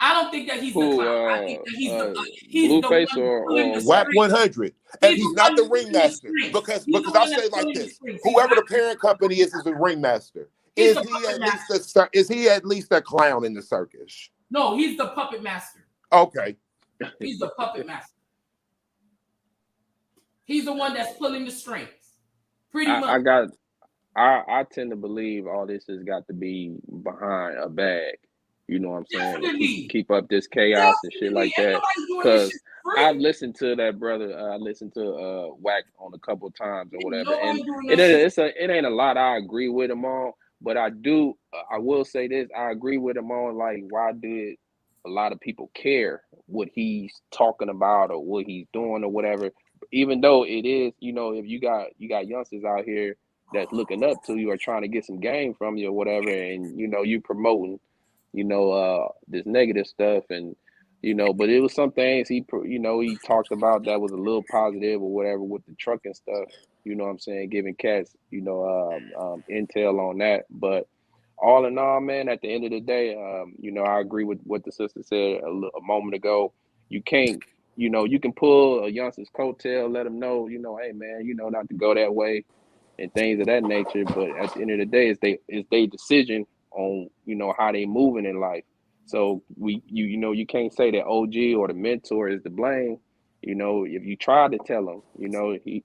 I don't think that he's the clown. I think that he's Blueface or Wack 100. And he's not the ringmaster. Because I'll say it like this. Whoever the parent company is the ringmaster. Is he at least a clown in the circus? No, he's the puppet master. Okay. He's the puppet master. He's the one that's pulling the strings. Pretty much. I tend to believe all this has got to be behind a bag. You know what I'm saying? Keep up this chaos and shit like that. Because I've listened to that brother. I listened to Wack on a couple of times or whatever. And it ain't a lot I agree with him on. But I will say this. I agree with him on, like, why did a lot of people care what he's talking about or what he's doing or whatever? Even though it is, if you got youngsters out here that's looking up to you or trying to get some game from you or whatever, and, you promoting, this negative stuff and, but it was some things he talked about that was a little positive or whatever with the trucking stuff. You know what I'm saying? Giving cats, intel on that. But all in all, man, at the end of the day, I agree with what the sister said a moment ago. You can't, you can pull a youngster's coattail, let them know, hey, man, not to go that way and things of that nature. But at the end of the day, it's their decision on, how they moving in life. So you can't say that OG or the mentor is to blame. If you try to tell him, he,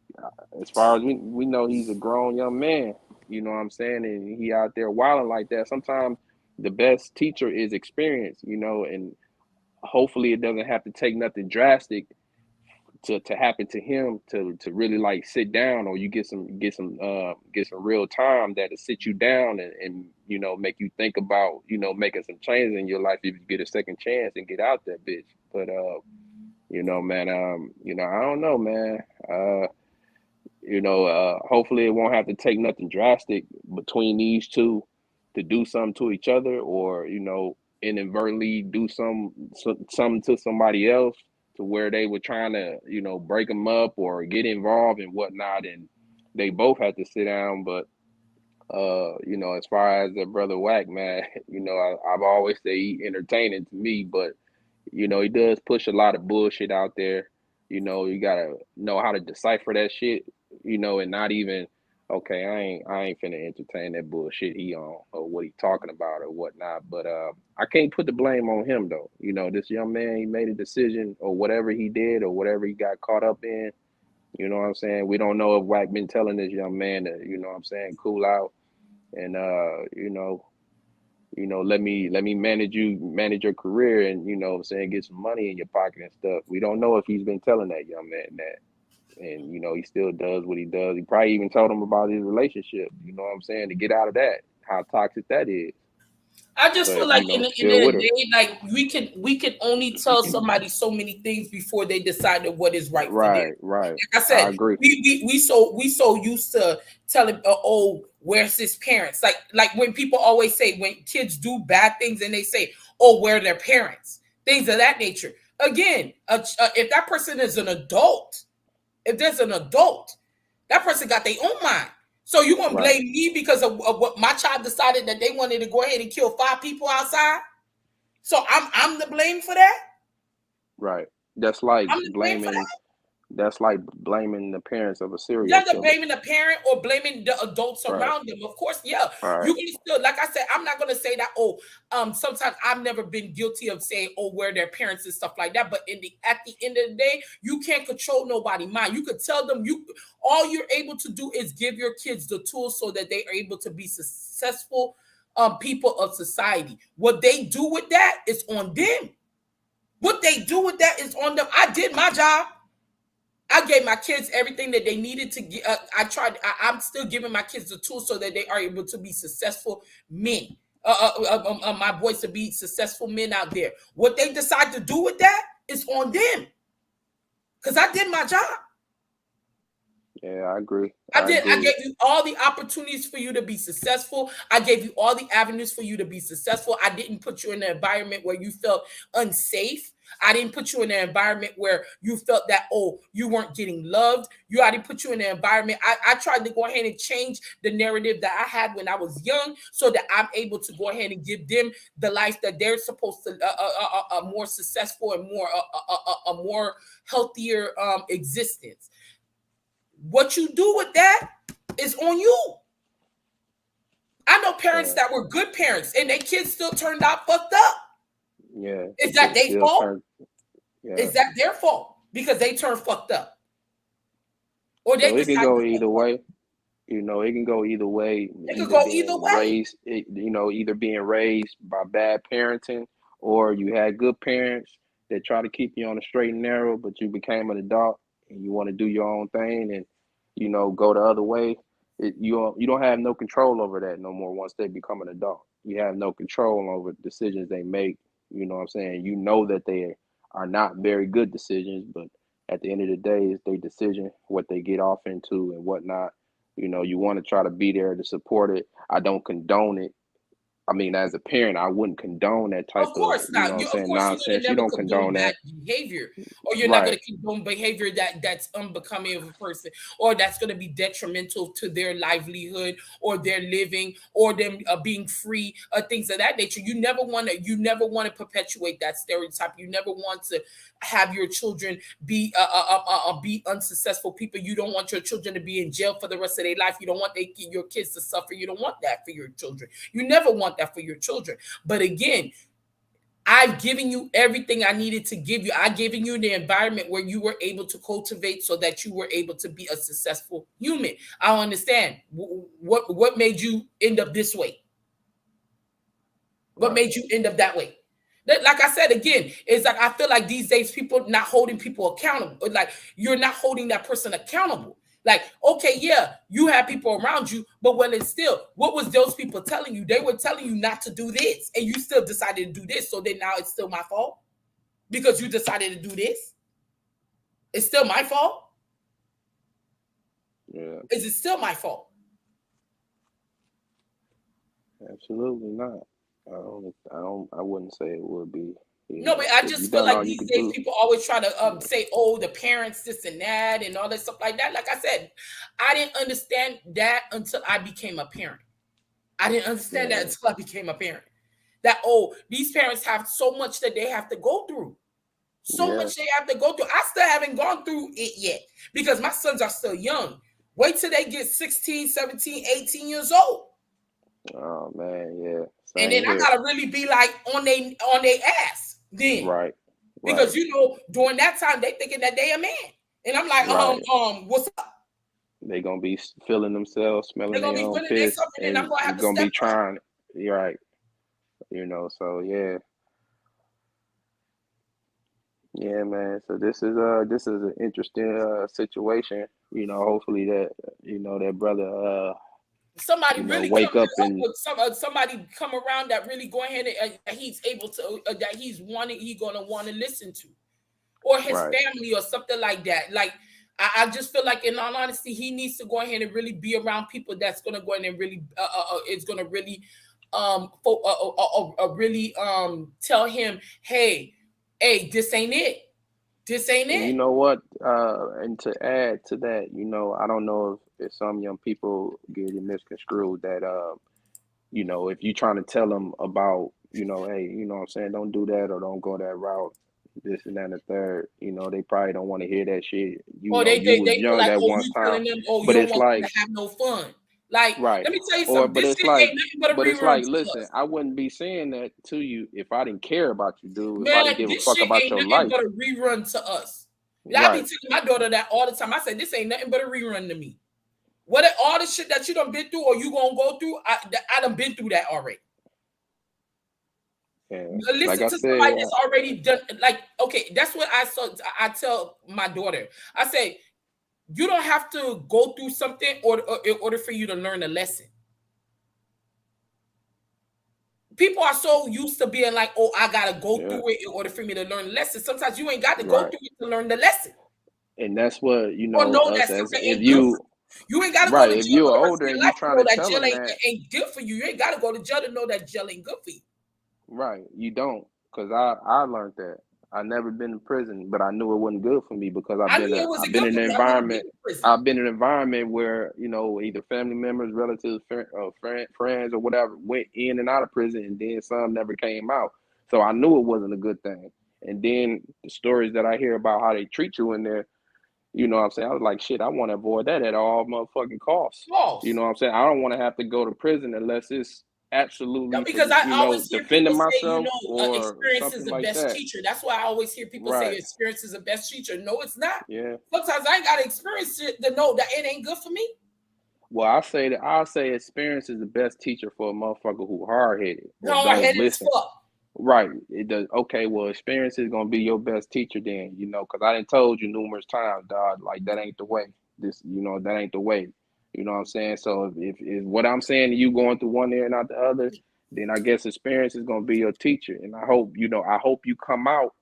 as far as we know, he's a grown young man, you know what I'm saying? And he out there wilding like that. Sometimes the best teacher is experience, and hopefully it doesn't have to take nothing drastic to happen to him to really like sit down, or you get some real time that'll sit you down and make you think about, making some changes in your life if you get a second chance and get out that bitch. But man, I don't know, man. Hopefully it won't have to take nothing drastic between these two to do something to each other, or, inadvertently do something to somebody else to where they were trying to, break them up or get involved and whatnot. And they both had to sit down. But, as far as the brother Wack, man, I've always say he entertaining to me, but he does push a lot of bullshit out there. You gotta know how to decipher that shit, and not even, okay, I ain't finna entertain that bullshit he on or what he talking about or whatnot. But I can't put the blame on him though. This young man, he made a decision or whatever he did or whatever he got caught up in. You know what I'm saying? We don't know if Wack been telling this young man to, cool out and let me manage your career and, get some money in your pocket and stuff. We don't know if he's been telling that young man that. And, he still does what he does. He probably even told him about his relationship, to get out of that, how toxic that is. I just feel like in the end of the day, like we can only tell somebody so many things before they decide what is right for them. Right. Like I said, I agree. We so used to telling, oh, where's his parents? Like when people always say when kids do bad things and they say, oh, where are their parents? Things of that nature. Again, if that person is an adult, if there's an adult, that person got their own mind. So you want to blame me because of what my child decided that they wanted to go ahead and kill 5 people outside? So I'm the blame for that? Right. That's like blaming. That's like blaming the parents of a serial killer. That's blaming the parent or blaming the adults around them. Of course, yeah. You can still, like I said, I'm not gonna say that. Sometimes I've never been guilty of saying, where their parents and stuff like that. But at the end of the day, you can't control nobody's mind. You could tell them all you're able to do is give your kids the tools so that they are able to be successful people of society. What they do with that is on them. What they do with that is on them. I did my job. I gave my kids everything that they needed to get. I'm still giving my kids the tools so that they are able to be successful men. My boys to be successful men out there. What they decide to do with that is on them. Because I did my job. Yeah, I agree. I gave you all the opportunities for you to be successful. I gave you all the avenues for you to be successful. I didn't put you in an environment where you felt unsafe. I didn't put you in an environment where you felt that, you weren't getting loved. I didn't put you in an environment. I tried to go ahead and change the narrative that I had when I was young so that I'm able to go ahead and give them the life that they're supposed to, a more successful and a more healthier existence. What you do with that is on you. I know parents that were good parents and their kids still turned out fucked up. Yeah. Is that their fault? Is that their fault? Because they turned fucked up. Or they it can go either way. You know, it can go either way. It can go either way. Either being raised by bad parenting or you had good parents that try to keep you on the straight and narrow, but you became an adult and you want to do your own thing and, go the other way. You don't have no control over that no more once they become an adult. You have no control over the decisions they make. You know what I'm saying? You know that they are not very good decisions, but at the end of the day, it's their decision, what they get off into and whatnot. You want to try to be there to support it. I don't condone it. I mean, as a parent, I wouldn't condone that type of, nonsense. You don't condone that behavior, or you're not going to condone behavior that's unbecoming of a person, or that's going to be detrimental to their livelihood, or their living, or them being free, things of that nature. You never want to perpetuate that stereotype. You never want to have your children be unsuccessful people. You don't want your children to be in jail for the rest of their life. You don't want your kids to suffer. You don't want that for your children. You never want that for your children. But again, I've given you everything I needed to give you. I've given you the environment where you were able to cultivate so that you were able to be a successful human. I don't understand. What made you end up this way? What made you end up that way? Like I said, again, it's like I feel like these days people not holding people accountable. Like you're not holding that person accountable. Like, okay, yeah, you have people around you, but when it's still, what was those people telling you? They were telling you not to do this, and you still decided to do this. So then now it's still my fault because you decided to do this. It's still my fault. Yeah. Is it still my fault? Absolutely not. I wouldn't say it would be. No, but I just feel like these days people always try to say, the parents, this and that, and all that stuff like that. Like I said, I didn't understand that until I became a parent. I didn't understand that until I became a parent. That, these parents have so much that they have to go through. Much they have to go through. I still haven't gone through it yet because my sons are still young. Wait till they get 16, 17, 18 years old. Oh, man, yeah. And then I gotta really be like on they ass then. Right. Because during that time they thinking that they a man. And I'm like, what's up? They gonna be feeling themselves, smelling their own piss, and I'm gonna be trying. You're right. So yeah. Yeah, man. So this is an interesting situation. Hopefully that that brother somebody really wake up and somebody come around that really go ahead and he's able to that he's gonna want to listen to, or his family or something like that. Like I just feel like, in all honesty, he needs to go ahead and really be around people that's gonna go ahead and really it's gonna really really tell him, hey, this ain't it. This ain't it. You know what? And to add to that, you know, I don't know if some young people get it misconstrued that, you know, if you're trying to tell them about, you know, hey, you know what I'm saying, don't do that or don't go that route, this and that and the third, you know, they probably don't want to hear that shit. You know, you was young like, at one time, them, but you it's don't like want to have no fun. Like, right. Let me tell you something. But This it's shit like, ain't nothing but a but it's rerun like, to listen, us. I wouldn't be saying that to you if I didn't care about you, dude. If I Man, didn't give a this fuck shit about ain't your nothing life. but a rerun to us. I Right. be telling my daughter that all the time. I said, this ain't nothing but a rerun to me. All the shit that you done been through or you gonna go through, I done been through that already. Yeah. Listen like to somebody that's already done. Like, okay, that's what I tell my daughter. I say, you don't have to go through something in order for you to learn a lesson. People are so used to being like, oh, I gotta go through it in order for me to learn a lesson. Sometimes you ain't got to go through it to learn the lesson. And that's what, you know, or know us that as if you ain't got to right, go to if jail you're for the rest older of your and life you to trying know to that tell jail them that ain't good for you. You ain't got to go to jail to know that jail ain't good for you. Right, you don't, because I learned that. I never been in prison, but I knew it wasn't good for me because I've been in an environment. I've been in an environment where, you know, either family members, relatives, friends, or whatever went in and out of prison, and then some never came out. So I knew it wasn't a good thing. And then the stories that I hear about how they treat you in there, you know what I'm saying? I was like, shit, I want to avoid that at all motherfucking costs. You know what I'm saying? I don't want to have to go to prison unless it's absolutely because for, you I always know, hear defending people say, myself or experience is something the like best that. teacher. That's why I always hear people say experience is the best teacher. No, it's not. Yeah. Sometimes I ain't got to experience it to know that it ain't good for me. Well, I'll say experience is the best teacher for a motherfucker who hard-headed or don't listen. Right. It does. Okay, well, experience is gonna be your best teacher then, you know, because I done told you numerous times, dog, like that ain't the way. This, you know, that ain't the way. You know what I'm saying? So if what I'm saying to you going through one ear and not the other, then I guess experience is gonna be your teacher. And I hope you come out,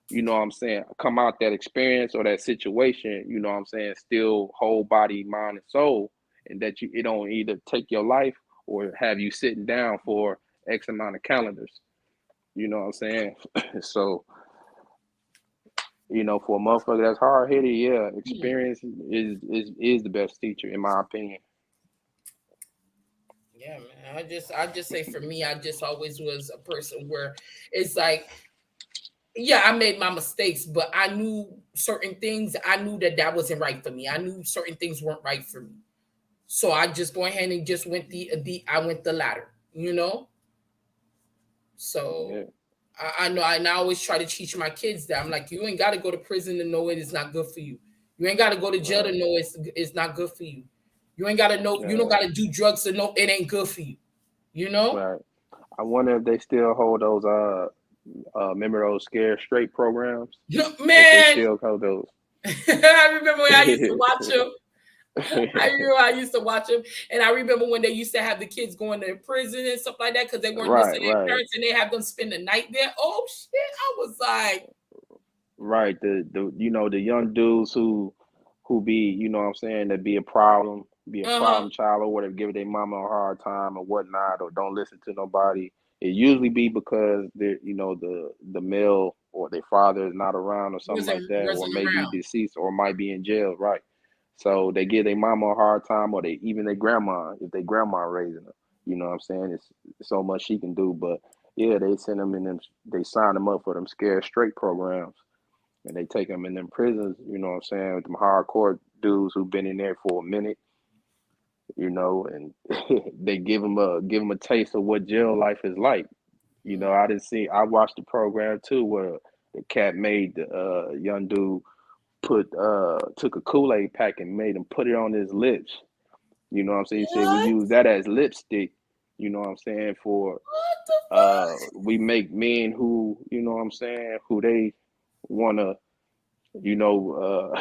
you know what I'm saying, come out that experience or that situation, you know what I'm saying, still whole body, mind, and soul, and that it don't either take your life or have you sitting down for X amount of calendars. You know what I'm saying? So, you know, for a motherfucker that's hard headed, yeah, experience is the best teacher in my opinion. Yeah, man. I just say for me, I just always was a person where it's like, yeah, I made my mistakes, but I knew certain things. I knew that wasn't right for me. I knew certain things weren't right for me. So I just go ahead and just went I went the ladder, you know? So I know, and I always try to teach my kids that. I'm like, you ain't got to go to prison to know it is not good for you. You ain't got to go to jail to know it's not good for you. You ain't got to know, you don't got to do drugs to know it ain't good for you. You know? Right. I wonder if they still hold those remember those Scared Straight programs? Man, they still hold those. I remember when I used to watch them. I used to watch them, and I remember when they used to have the kids going to prison and stuff like that because they weren't listening to their parents, and they have them spend the night there. Oh shit! I was like, right, the you know, the young dudes who be, you know what I'm saying, that be a problem child or whatever, give their mama a hard time or whatnot, or don't listen to nobody. It usually be because they're, you know, the male or their father is not around or something like that, or maybe deceased or might be in jail, right? So they give their mama a hard time, or even their grandma, if their grandma raising them. You know what I'm saying? It's so much she can do, but yeah, they send them in them. They sign them up for them Scared Straight programs, and they take them in them prisons. You know what I'm saying? With them hardcore dudes who've been in there for a minute. You know, and they give them a taste of what jail life is like. You know, I watched the program too, where the cat made the young dude took a Kool-Aid pack and made him put it on his lips. You know what I'm saying? He said we use that as lipstick, you know what I'm saying, for we make men who, you know what I'm saying, who they wanna, you know,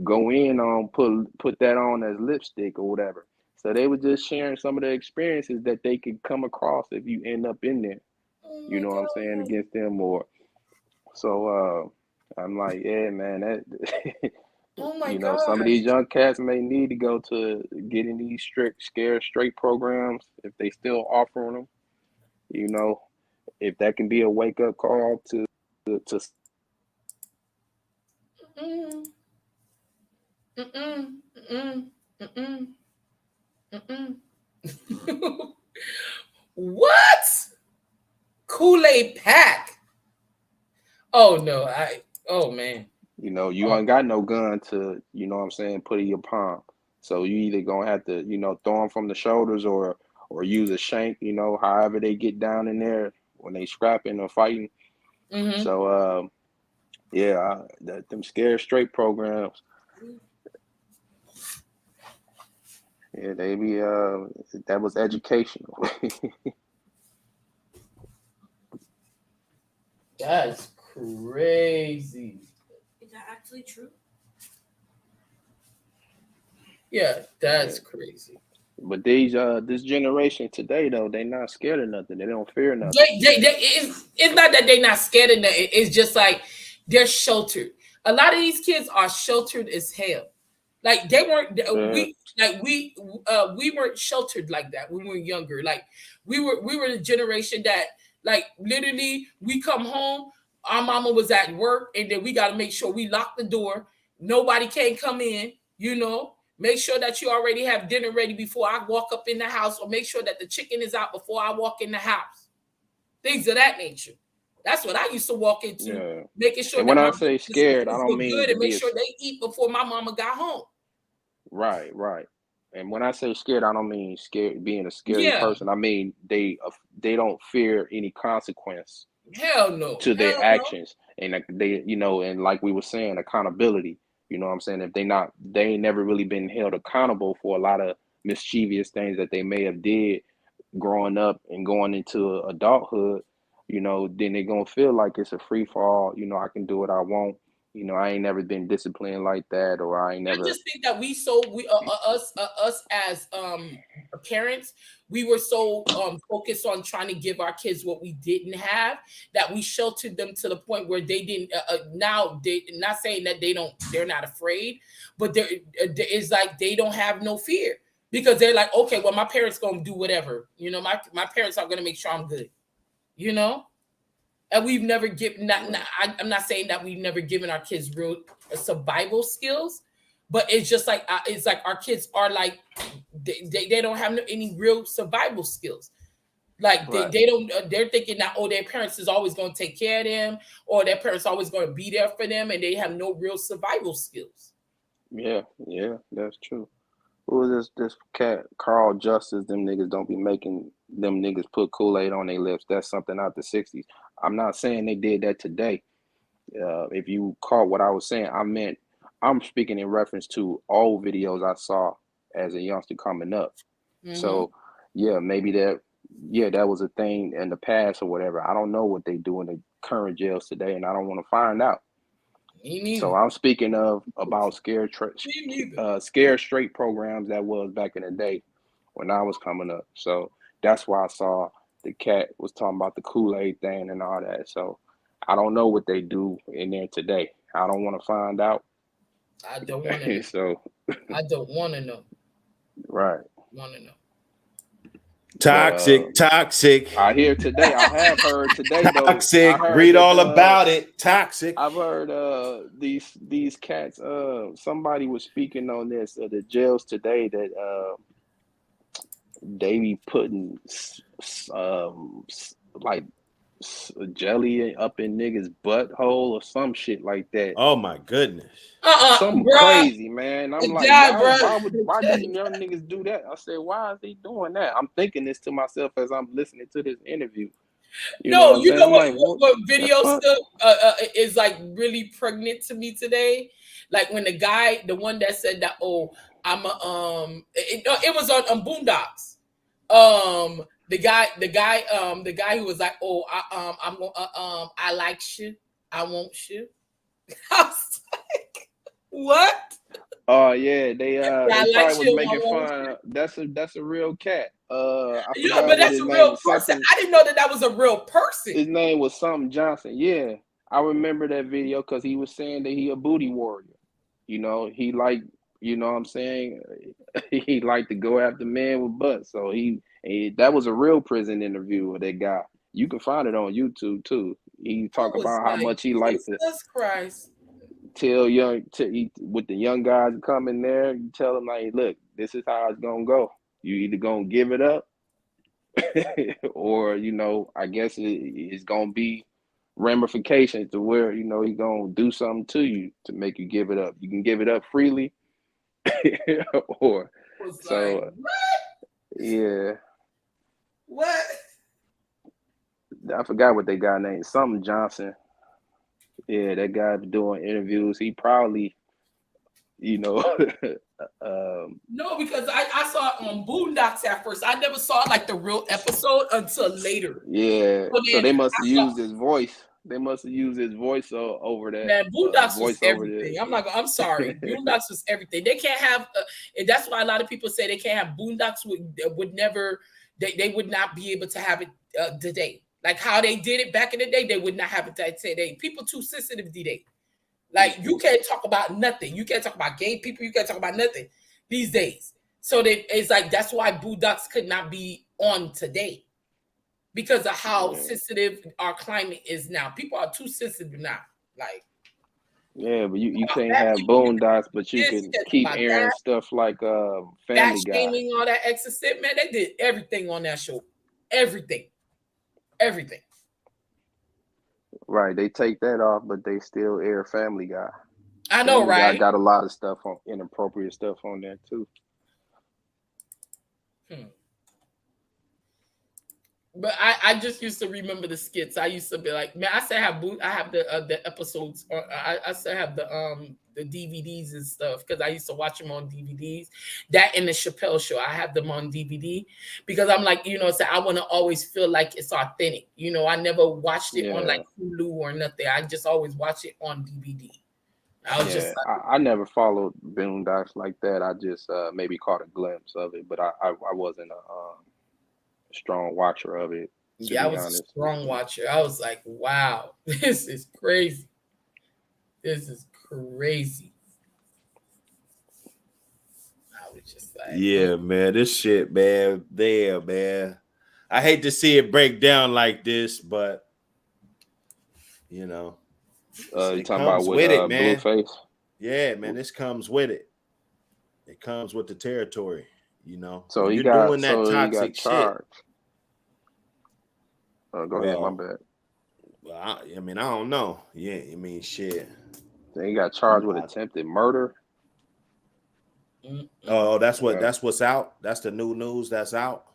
go in on, put that on as lipstick or whatever. So they were just sharing some of the experiences that they could come across if you end up in there. You know what I'm saying, against them or so I'm like, yeah, man, that you know, some of these young cats may need to go to getting these strict scare straight programs if they still offering them. You know, if that can be a wake up call to What? Kool-Aid pack? Oh no, oh man. You know, you ain't got no gun to, you know what I'm saying, put in your palm. So you either gonna have to, you know, throw them from the shoulders or use a shank, you know, however they get down in there when they scrapping or fighting. Mm-hmm. So yeah, them scared straight programs. Yeah, they be that was educational. That's crazy. Is that actually true? Yeah, that's crazy. But these this generation today though, they not scared of nothing. They don't fear nothing. It's not that they're not scared of nothing. It's just like they're sheltered. A lot of these kids are sheltered as hell. Like they weren't we weren't sheltered like that when we were younger. Like we were the generation that like literally we come home, our mama was at work, and then we got to make sure we lock the door. Nobody can come in, you know. Make sure that you already have dinner ready before I walk up in the house, or make sure that the chicken is out before I walk in the house. Things of that nature. That's what I used to walk into, making sure. And when I say scared, I don't mean good and make sure they eat before my mama got home. Right. And when I say scared, I don't mean scared being a scary person. I mean they don't fear any consequence. Hell no. To their actions, and they, you know, and like we were saying, accountability. You know what I'm saying? If they ain't never really been held accountable for a lot of mischievous things that they may have did growing up and going into adulthood, you know, then they're gonna feel like it's a free fall. You know, I can do what I want. You know, I ain't never been disciplined like that, or I ain't never. I just think that us as parents, we were so focused on trying to give our kids what we didn't have that we sheltered them to the point where they didn't. Now they not saying that they're not afraid, but it's like they don't have no fear because they're like, okay, well, my parents gonna do whatever. You know, my parents are gonna make sure I'm good. You know. And we've never given. I'm not saying that we've never given our kids real survival skills, but it's just like our kids are like they don't have any real survival skills. Like they don't. They're thinking that their parents is always going to take care of them, or their parents are always going to be there for them, and they have no real survival skills. Yeah, that's true. Who is this cat? Carl Justice. Them niggas don't be making them niggas put Kool-Aid on their lips. That's something out the 60s. I'm not saying they did that today. If you caught what I was saying, I'm speaking in reference to old videos I saw as a youngster coming up. Mm-hmm. So yeah, maybe that was a thing in the past or whatever. I don't know what they do in the current jails today, and I don't want to find out. So I'm speaking about scared straight programs that was back in the day when I was coming up. So that's why I saw the cat was talking about the Kool-Aid thing and all that. So I don't know what they do in there today. I don't want to find out. I don't want to. So I don't want to know. Right. Want to know. Toxic. I hear today. I have heard today. Toxic. Read all about it. Toxic. I've heard these cats. Somebody was speaking on this. The jails today that they be putting like jelly up in niggas' butthole or some shit like that. Oh my goodness. Something crazy, man. I'm like, why do young niggas do that? I said, why is he doing that? I'm thinking this to myself as I'm listening to this interview. You know what video stuff is like really pregnant to me today? Like when the one that said that, I'm a it was on Boondocks. The guy who was like, I like you, I want you. I was like, what? Oh yeah, they probably was making fun. That's a real cat. I forgot but that's his a real name. person. I didn't know that was a real person. His name was something Johnson. Yeah, I remember that video because he was saying that he a booty warrior. You know, he like, you know what I'm saying? He liked to go after men with butts. So that was a real prison interview with that guy. You can find it on YouTube too. He talk about how much he liked to. Jesus Christ. Tell with the young guys come in there, you tell them like, look, this is how it's gonna go. You either gonna give it up, or I guess it's gonna be ramifications to where he's gonna do something to you to make you give it up. You can give it up freely, or so. Like, what? Yeah. What? I forgot what they got named. Something Johnson. Yeah, that guy doing interviews. He probably, no, because I saw it on Boondocks at first. I never saw like the real episode until later. Yeah, so they must have used his voice. They must have used his voice over that. Man, Boondocks was everything. I'm sorry. Boondocks was everything. They can't have, and that's why a lot of people say they can't have Boondocks. Would never. They would not be able to have it today. Like how they did it back in the day, they would not have it today. People too sensitive today. Like you can't talk about nothing. You can't talk about gay people. You can't talk about nothing these days. So it's like that's why Boondocks could not be on today because of how sensitive our climate is now. People are too sensitive now. Like but you can't have Boondocks, but you can keep airing stuff like Family Guy. Shaming, all that extra shit, man. They did everything on that show. Everything. Right, they take that off, but they still air Family Guy. I know, Family right? Guy got a lot of stuff on inappropriate stuff on there too. But I just used to remember the skits. I used to be like, man, I still have the episodes. I still have the DVDs and stuff because I used to watch them on DVDs. That and the Chappelle Show, I have them on DVD because I'm like, so I want to always feel like it's authentic. I never watched it on like Hulu or nothing. I just always watch it on DVD. I never followed Boondocks like that. I just maybe caught a glimpse of it, but I wasn't a strong watcher of it. Yeah, I was a strong watcher. I was like, wow, this is crazy. This is crazy. I was just like, yeah, man, this shit, man. Damn, man. I hate to see it break down like this, but you talking about with it, man. Blueface. Yeah, man, this comes with it. It comes with the territory, So you're doing that toxic shit. Go ahead, my bad. Well, I don't know. Yeah, shit. So he got charged with attempted murder. Oh, that's what's out. That's the new news that's out.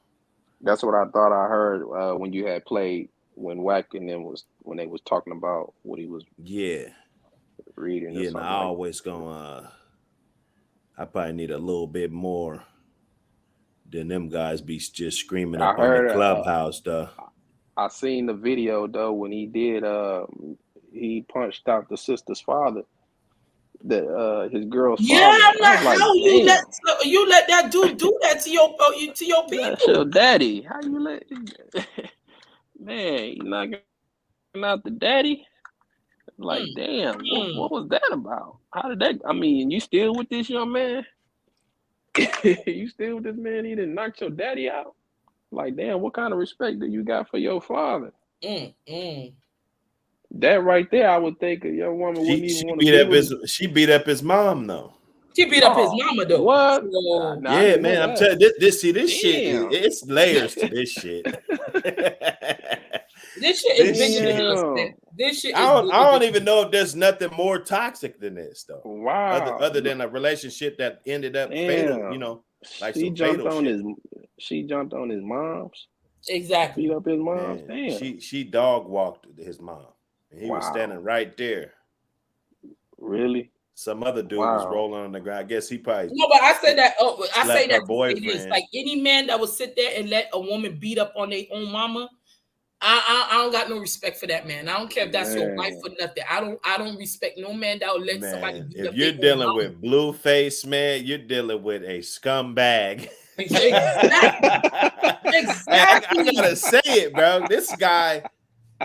That's what I thought I heard when you had played when Wack and them when they was talking about what he was. Reading. Yeah, I always gonna. I probably need a little bit more than them guys be just screaming up on the clubhouse stuff. I seen the video though when he did. He punched out the sister's father. That his girl's father. I'm like, how you let that dude do that to your people? That's your daddy. How you let man? You knocking out the daddy? Like, damn, what was that about? How did that? I mean, you still with this young man? You still with this man? He didn't knock your daddy out? Like, damn, what kind of respect do you got for your father? That right there, I would think a young woman wouldn't even want to be with. She beat up his mom, though. She beat up his mama, though. What? Yeah, man, I'm telling you, this shit, it's layers to this shit. This shit is bigger. This shit. I don't even know if there's nothing more toxic than this, though. Wow. Other than a relationship that ended up fatal, like she jumped on his. She jumped on his mom's. Exactly. Beat up his mom. Damn. She dog walked his mom, and he was standing right there. Really? Some other dude was rolling on the ground. I guess he probably but I say that. I say that boyfriend. It is like any man that would sit there and let a woman beat up on their own mama. I don't got no respect for that man. I don't care if that's your wife or nothing. I don't respect no man that will let somebody beat if up you're dealing with Blueface, man, you're dealing with a scumbag. Exactly. I gotta say it, bro. This guy,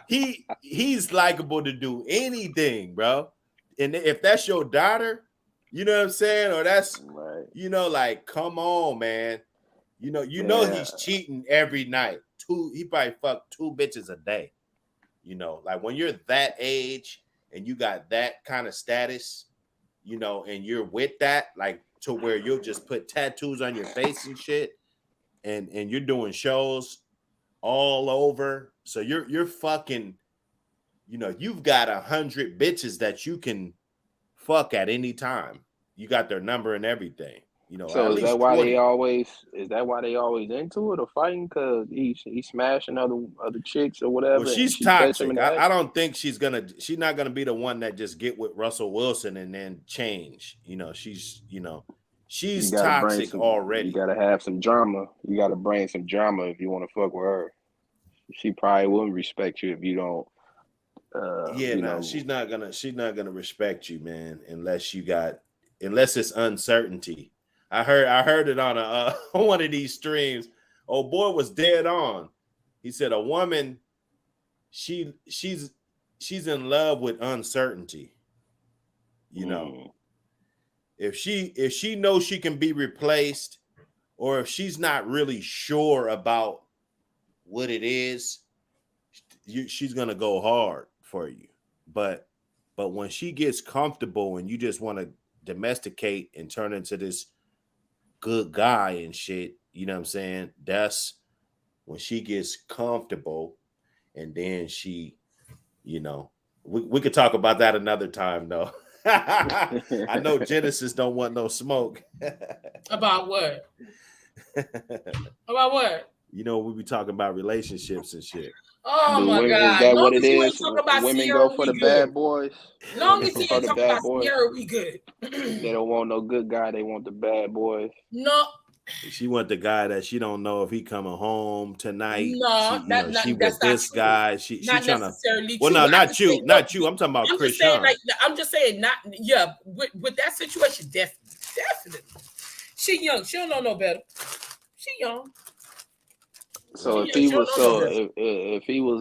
he's likable to do anything, bro. And if that's your daughter, you know what I'm saying, or that's you know, like, come on, man. You know he's cheating every night. He probably fucked 2 bitches a day. You know, like when you're that age and you got that kind of status, you know, and you're with that, like to where you'll just put tattoos on your face and shit, and you're doing shows all over. So you're fucking, you know, you've got 100 bitches that you can fuck at any time. You got their number and everything. You know, so at is least that why 20. they always into it or fighting? Because he's smashing other chicks or whatever. Well, she's toxic. I don't think she's not gonna be the one that just get with Russell Wilson and then change. You know, she's toxic already. You gotta have some drama. You gotta bring some drama if you want to fuck with her. She probably wouldn't respect you if you don't. She's not gonna respect you, man, unless it's uncertainty. I heard it on one of these streams. Oh boy was dead on. He said a woman, she's in love with uncertainty. You know, if she knows she can be replaced, or if she's not really sure about what it is, she's gonna go hard for you. But when she gets comfortable and you just want to domesticate and turn into this good guy and shit, you know what I'm saying? That's when she gets comfortable, and then she, you know, we could talk about that another time though. I know Genesis don't want no smoke. About what? About what? You know, we be talking about relationships and shit. Oh my God! Is that what it is? Women Sierra, go for the bad boys. Long as you ain't talking about Sierra, we good. They don't want no good guy. They want the bad boys. No. She want the guy that she don't know if he coming home tonight. No, she with this guy. She not trying necessarily. To. Well, no, not you. I'm talking about Chris. I'm just saying, not with that situation, definitely. She young. She don't know no better. She young. So if he was,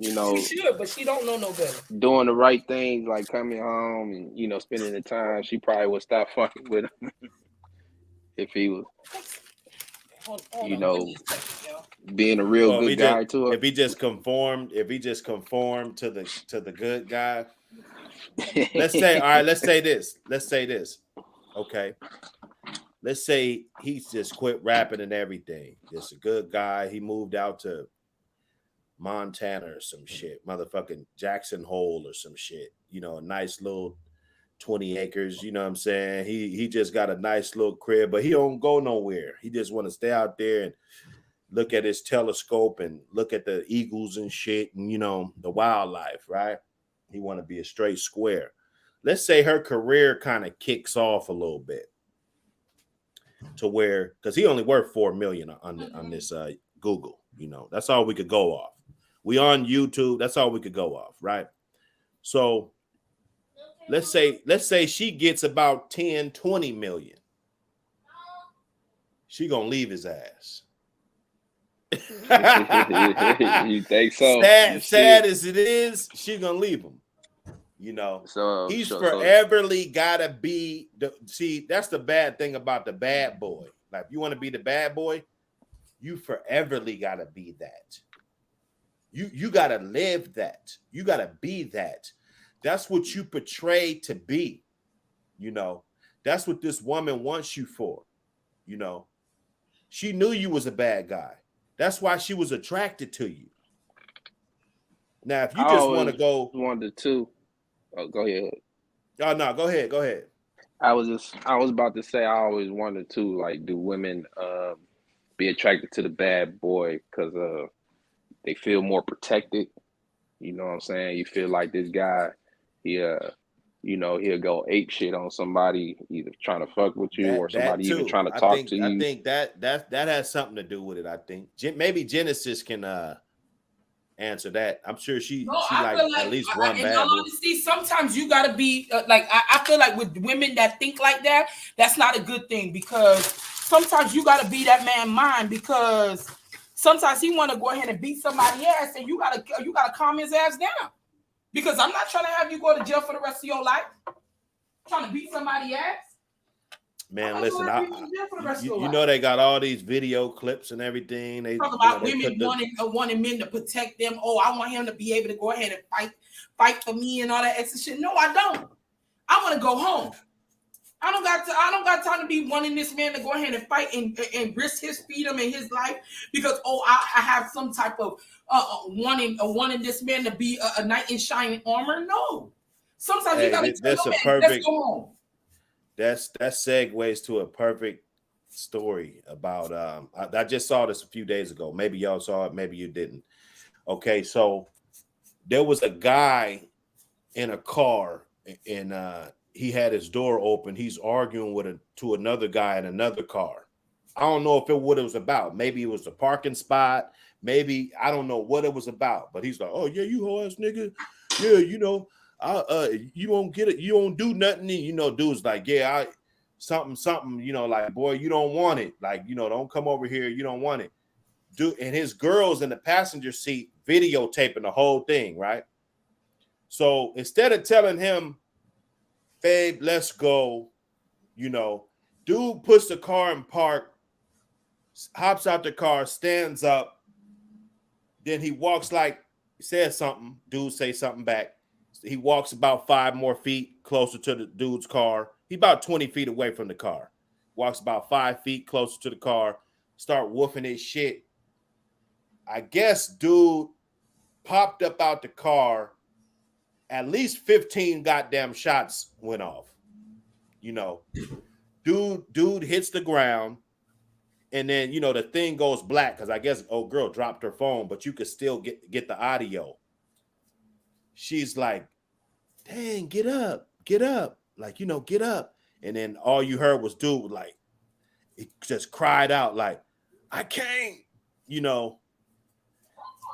you know, she should, but she don't know no better. Doing the right things, like coming home and, you know, spending the time, she probably would stop fucking with him. If he was, you know, being a real good guy to her. If he just conformed to the good guy. Let's say this. Okay. Let's say he's just quit rapping and everything. Just a good guy. He moved out to Montana or some shit. Motherfucking Jackson Hole or some shit. You know, a nice little 20 acres. You know what I'm saying? He just got a nice little crib, but he don't go nowhere. He just want to stay out there and look at his telescope and look at the eagles and shit and, you know, the wildlife, right? He want to be a straight square. Let's say her career kind of kicks off a little bit. To where, because he only worth $4 million on this Google, you know, that's all we could go off. We on YouTube, that's all we could go off, right? So let's say she gets about 10, 20 million. She gonna leave his ass. You think so? Sad as it is, she gonna leave him. You know, so he's foreverly gotta be that's the bad thing about the bad boy. Like, if you want to be the bad boy, you foreverly gotta be that. You gotta live that. You gotta be that. That's what you portray to be. You know, that's what this woman wants you for. You know, she knew you was a bad guy. That's why she was attracted to you. Now, if you just want to go 1 to 2. Oh, go ahead. Oh no, go ahead. I was about to say, I always wondered too, like, do women be attracted to the bad boy because they feel more protected? You know what I'm saying? You feel like this guy, you know, he'll go ape shit on somebody, either trying to fuck with you or somebody even trying to talk to you. I think that has something to do with it. I think maybe Genesis can answer that. I'm sure she like at least one bad. In all honesty, sometimes you gotta be I feel like with women that think like that, that's not a good thing, because sometimes you gotta be that man mind, because sometimes he want to go ahead and beat somebody ass, and you gotta calm his ass down, because I'm not trying to have you go to jail for the rest of your life. I'm trying to beat somebody ass. Man, listen, you know they got all these video clips and everything. They talk about women wanting men to protect them. Oh, I want him to be able to go ahead and fight for me and all that extra shit. No, I don't. I want to go home. I don't got time to be wanting this man to go ahead and fight and risk his freedom and his life because I have some type of wanting this man to be a knight in shining armor. No, sometimes you gotta tell your man, let's go home. That segues to a perfect story about I just saw this a few days ago. Maybe y'all saw it, maybe you didn't. Okay, so there was a guy in a car and he had his door open. He's arguing to another guy in another car. I don't know what it was about. Maybe it was a parking spot. Maybe I don't know what it was about. But he's like, "Oh yeah, you hoe ass nigga. Yeah, you know, you won't get it. You won't do nothing." You know, dude's like, "Yeah, something. You know, like, boy, you don't want it. Like, you know, don't come over here. You don't want it." Dude, and his girl's in the passenger seat videotaping the whole thing, right? So instead of telling him, "Babe, let's go," you know, dude puts the car in park, hops out the car, stands up, then he walks says something, dude say something back. He walks about 5 more feet closer to the dude's car. He about 20 feet away from the car. Walks about 5 feet closer to the car, start woofing his shit. I guess dude popped up out the car. At least 15 goddamn shots went off. You know, dude hits the ground, and then, you know, the thing goes black because I guess old girl dropped her phone, but you could still get the audio. She's like, "Dang, get up. Like, you know, get up." And then all you heard was dude, like, he just cried out, like, "I can't," you know.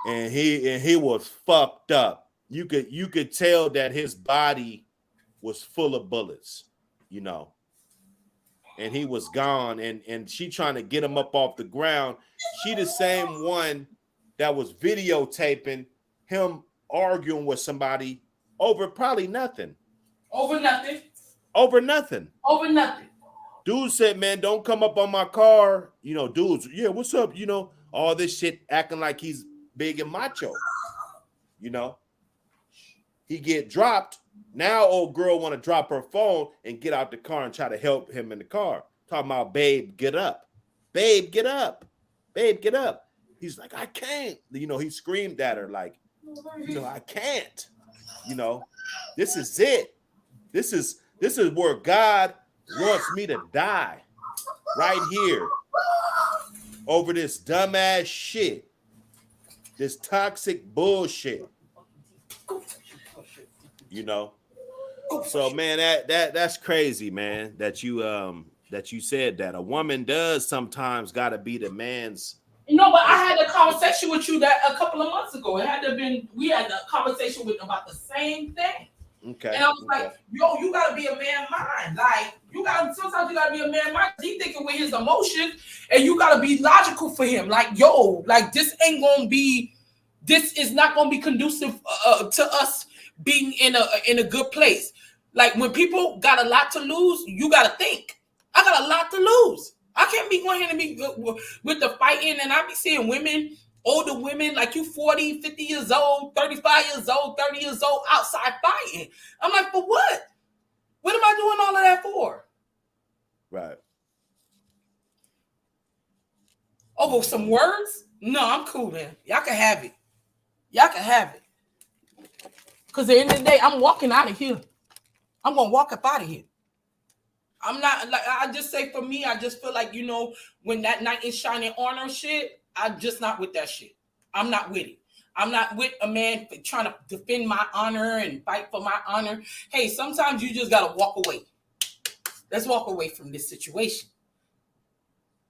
And he was fucked up. You could tell that his body was full of bullets, you know. And he was gone, and she trying to get him up off the ground. She the same one that was videotaping him arguing with somebody over probably nothing. Over nothing. Dude said, "Man, don't come up on my car." You know, dudes, "Yeah, what's up?" You know, all this shit, acting like he's big and macho. You know, he get dropped. Now old girl want to drop her phone and get out the car and try to help him in the car. Talking about, "Babe, get up. Babe, get up. Babe, get up." He's like, "I can't." You know, he screamed at her like, you know, "I can't." You know, this is it. This is where God wants me to die. Right here. Over this dumbass shit. This toxic bullshit. You know. So man, that's crazy, man, that you said that. A woman does sometimes gotta be the man's. You know, but I had a conversation with you that a couple of months ago. We had a conversation about the same thing. Okay. And I was like, yo, you gotta be a man mind. Like, sometimes you gotta be a man mind. He thinking with his emotions, and you gotta be logical for him. Like, yo, like this is not gonna be conducive to us being in a good place. Like, when people got a lot to lose, you gotta think, I got a lot to lose. I can't be going here and be with the fighting, and I be seeing women, older women, like you 40, 50 years old, 35 years old, 30 years old, outside fighting. I'm like, for what? What am I doing all of that for? Right. Over some words? No, I'm cool, man. Y'all can have it. Because at the end of the day, I'm walking out of here. I'm going to walk up out of here. I'm not, like, I just say for me, I just feel like, you know, when that knight in shining armor shit, I'm just not with that shit. I'm not with it. I'm not with a man trying to defend my honor and fight for my honor. Hey, sometimes you just got to walk away. Let's walk away from this situation.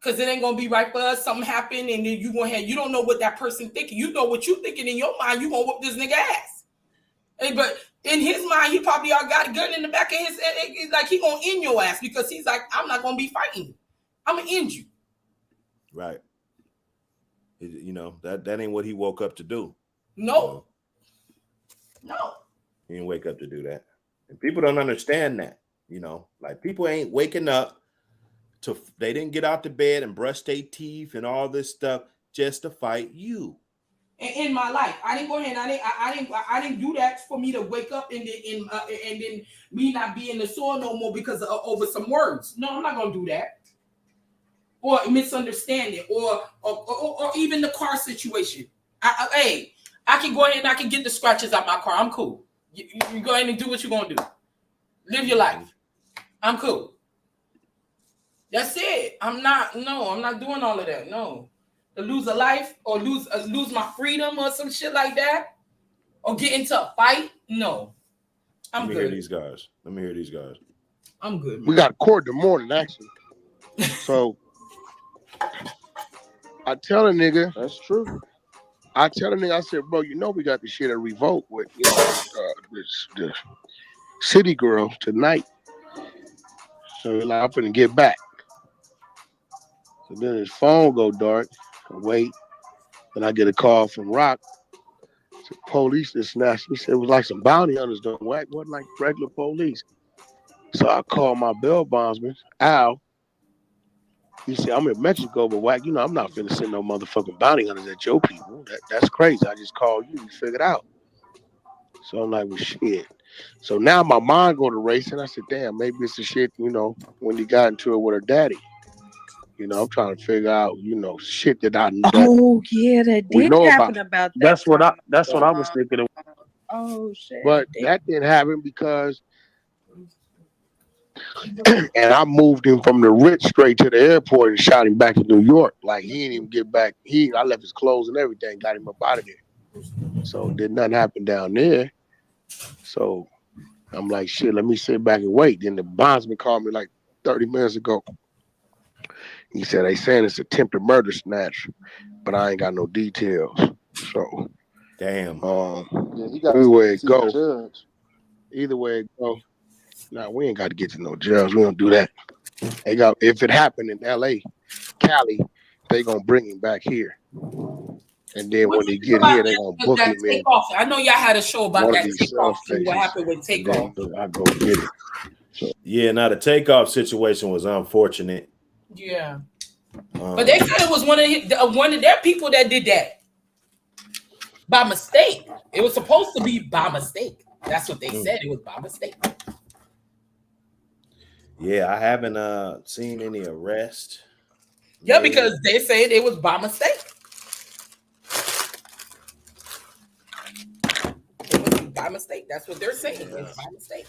Because it ain't gonna be right for us. Something happened, and then you gonna have, you don't know what that person thinking. You know what you thinking in your mind. You gonna whoop this nigga ass. But in his mind, he probably all got a gun in the back of his head. It's like he gonna end your ass because he's like, I'm not gonna be fighting. I'm gonna end you. Right. You know, that ain't what he woke up to do. No. You know? No. He didn't wake up to do that. And people don't understand that. You know, like people ain't waking up they didn't get out the bed and brush their teeth and all this stuff just to fight you. In my life, I didn't go ahead. I didn't do that for me to wake up and then me not be in the store no more because of over some words. No, I'm not gonna do that. Or misunderstanding, or even the car situation. I can go ahead and I can get the scratches out my car. I'm cool. You go ahead and do what you're gonna do. Live your life. I'm cool. That's it. I'm not doing all of that. No. To lose a life or lose my freedom or some shit like that, or get into a fight. No. I'm good. Let me hear these guys. I'm good, man. We got court in the morning, actually. So I tell a nigga. That's true. I tell a nigga, I said, bro, you know we got the shit at Revolt with the city girl tonight. So like, I'm finna get back. So then his phone go dark. I wait. Then I get a call from Rock. The police just snatched. He said it was like some bounty hunters done Wack. Wasn't like regular police. So I called my bail bondsman, Al. He said, I'm in Mexico, but Wack, you know, I'm not finna send no motherfucking bounty hunters at your people. That's crazy. I just called you. You figured out. So I'm like, well, shit. So now my mind go to racing. I said, damn, maybe it's the shit, you know, when he got into it with her daddy. You know, I'm trying to figure out, you know, shit that I know. That did happen about that. That's what I was thinking of. Oh shit. But that didn't happen because and I moved him from the Ritz straight to the airport and shot him back to New York. Like he didn't even get back. I left his clothes and everything, got him up out of there. So did nothing happen down there. So I'm like, shit, let me sit back and wait. Then the bondsman called me like 30 minutes ago. He said, they saying it's attempted murder snatch, but I ain't got no details. So damn. Either way it go. Either way it go. Nah, we ain't got to get to no judge. We don't do that. They got, if it happened in LA, Cali, they gonna bring him back here. And then when they get here, they gonna book him in. I know y'all had a show about that takeoff thing. What happened with takeoff? I go get it. So. Yeah, now the takeoff situation was unfortunate. Yeah, but they said it was one of their people that did that by mistake. It was supposed to be by mistake. That's what they said. It was by mistake. Yeah, I haven't seen any arrest. Yeah, because they said it was by mistake. It was by mistake. That's what they're saying. It's by mistake.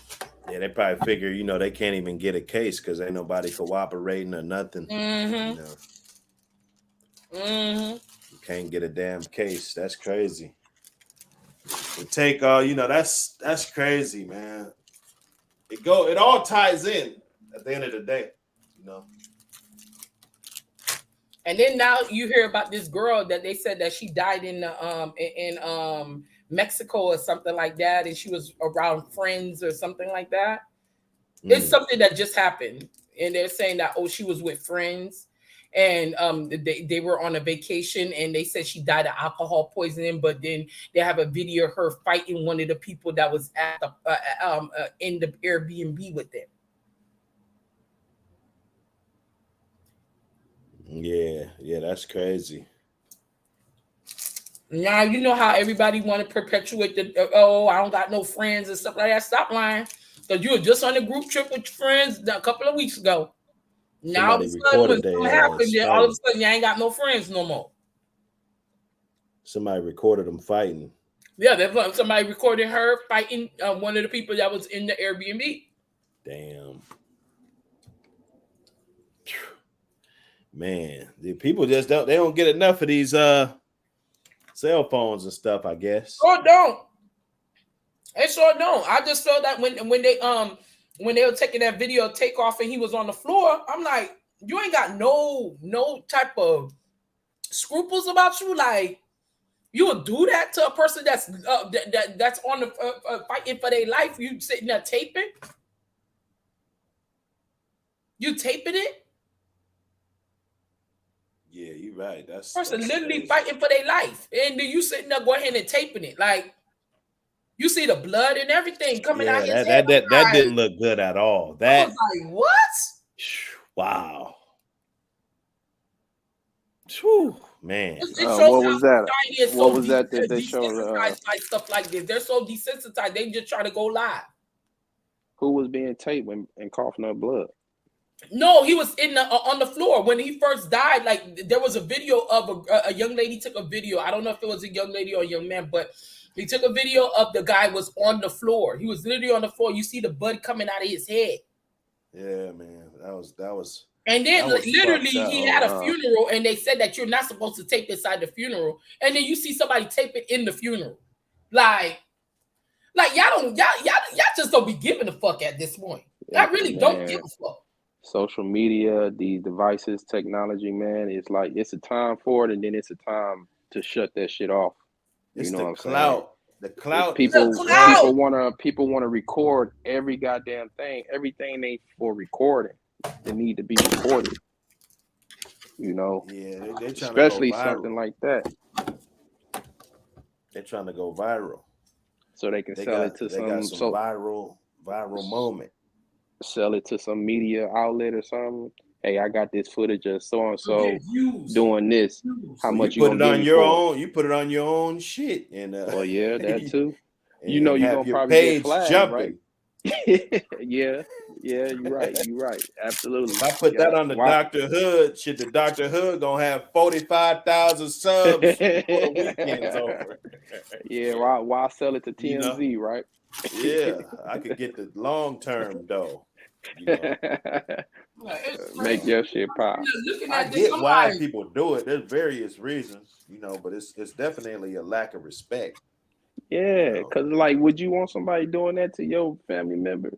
Yeah, they probably figure, you know, they can't even get a case because ain't nobody cooperating or nothing. Mm-hmm. You know, you can't get a damn case. That's crazy. The takeoff, you know, that's crazy, man. It all ties in at the end of the day, you know. And then now you hear about this girl that they said that she died in Mexico or something like that, and she was around friends or something like that. It's something that just happened, and they're saying that she was with friends, and they were on a vacation, and they said she died of alcohol poisoning. But then they have a video of her fighting one of the people that was at the in the Airbnb with them. Yeah, that's crazy. Now you know how everybody want to perpetuate the I don't got no friends and stuff like that. Stop lying, because you were just on a group trip with your friends a couple of weeks ago. Now all of a sudden when something happened, then all of a sudden you ain't got no friends no more. Somebody recorded them fighting. Yeah, somebody recorded her fighting one of the people that was in the Airbnb. Damn. Man, the people just don't get enough of these cell phones and stuff, I guess. Sure don't. They sure don't. I just felt that when they were taking that video takeoff and he was on the floor, I'm like, you ain't got no type of scruples about you. Like you would do that to a person that's that's on the fighting for their life. You sitting there taping. You taping it? Yeah, you're right. That's literally crazy. fighting for their life, and then you sitting there going ahead and taping it. Like you see the blood and everything coming out his head. That didn't look good at all. That I was like, what? Wow. Whew, man. What was that? What was that they showed? Like stuff like this. They're so desensitized. They just try to go live. Who was being taped and coughing up blood? No, he was in on the floor when he first died. Like there was a video of a young lady took a video. I don't know if it was a young lady or a young man, but he took a video of the guy was on the floor. He was literally on the floor. You see the blood coming out of his head. Yeah, man, that was. And then literally he had a funeral, and they said that you're not supposed to tape inside the funeral. And then you see somebody tape it in the funeral, like y'all just don't be giving a fuck at this point. I really don't give a fuck. Social media, these devices, technology, man, it's like it's a time for it, and then it's a time to shut that shit off. It's you know what I'm saying? The clout. People wanna record every goddamn thing. Everything ain't for recording. They need to be recorded. You know? Yeah, they're trying especially to go viral. Something like that. They're trying to go viral. So they can sell it to some viral moment. Sell it to some media outlet or something. Hey, I got this footage of so and so doing this. How much you put it on your own? You put it on your own shit, and well, yeah, that too. You know, you're gonna probably get flagged, jumping. Right? yeah, you're right. Absolutely. If I put that on the Dr. Hood, shit, the Dr. Hood gonna have 45,000 subs before the weekend's over. Yeah, why sell it to TMZ, right? Yeah, I could get the long term though. You know. Make your shit pop. I get why people do it. There's various reasons, you know, but it's definitely a lack of respect. Yeah, because like, would you want somebody doing that to your family member?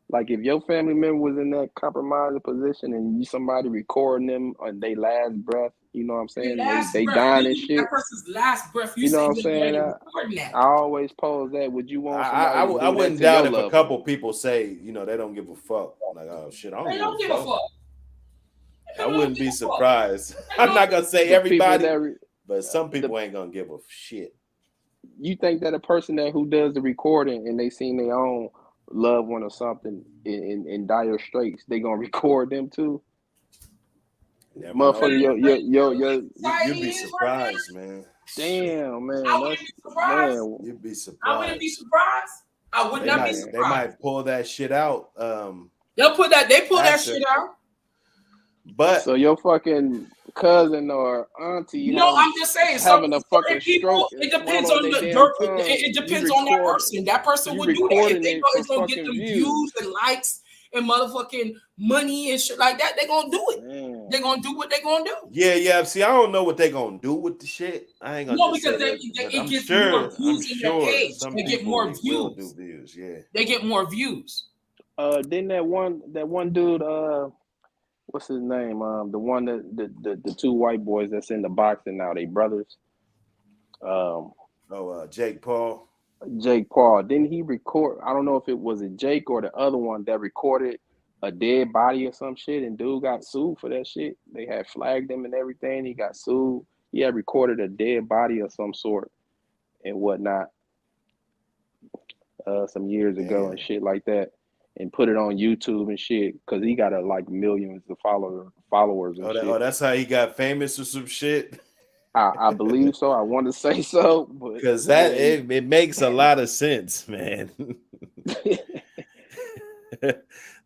Like, if your family member was in that compromising position and somebody recording them on their last breath, you know what I'm saying? They dying and shit. That person's last breath. You know what I'm saying? I always pose that. Would you want somebody I wouldn't doubt if a couple people say, you know, they don't give a fuck. Like, oh shit, I don't give a fuck. I wouldn't be surprised. I'm not gonna say everybody, but some people ain't gonna give a shit. You think that a person who does the recording and they seen their own loved one or something in dire straits, they gonna record them too? Motherfucker, you'd be surprised, man. Damn, man. I wouldn't be surprised. Man, you'd be surprised. I wouldn't be surprised. I would not be surprised. They might pull that shit out. They pull that shit out. But so your fucking cousin or auntie, I'm just saying, having a fucking stroke. It depends on it depends on that person. That person would do that. If they know it's gonna get them views and likes and motherfucking money and shit like that, they're gonna do it. Man. They're gonna do what they're gonna do. Yeah. See, I don't know what they're gonna do with the shit. I ain't gonna. No, because it gets more views in their page. They get more views. Yeah, they get more views. Then that one dude, what's his name? The one the two white boys that's in the boxing now, they brothers. Jake Paul. Jake Paul. Didn't he record? I don't know if it was a Jake or the other one that recorded a dead body or some shit, and dude got sued for that shit. They had flagged him and everything. He got sued. He had recorded a dead body of some sort and whatnot some years ago and shit like that, and put it on YouTube and shit because he got like millions of followers and shit. That's how he got famous or some shit. I believe so. I want to say so, because it makes a lot of sense, man.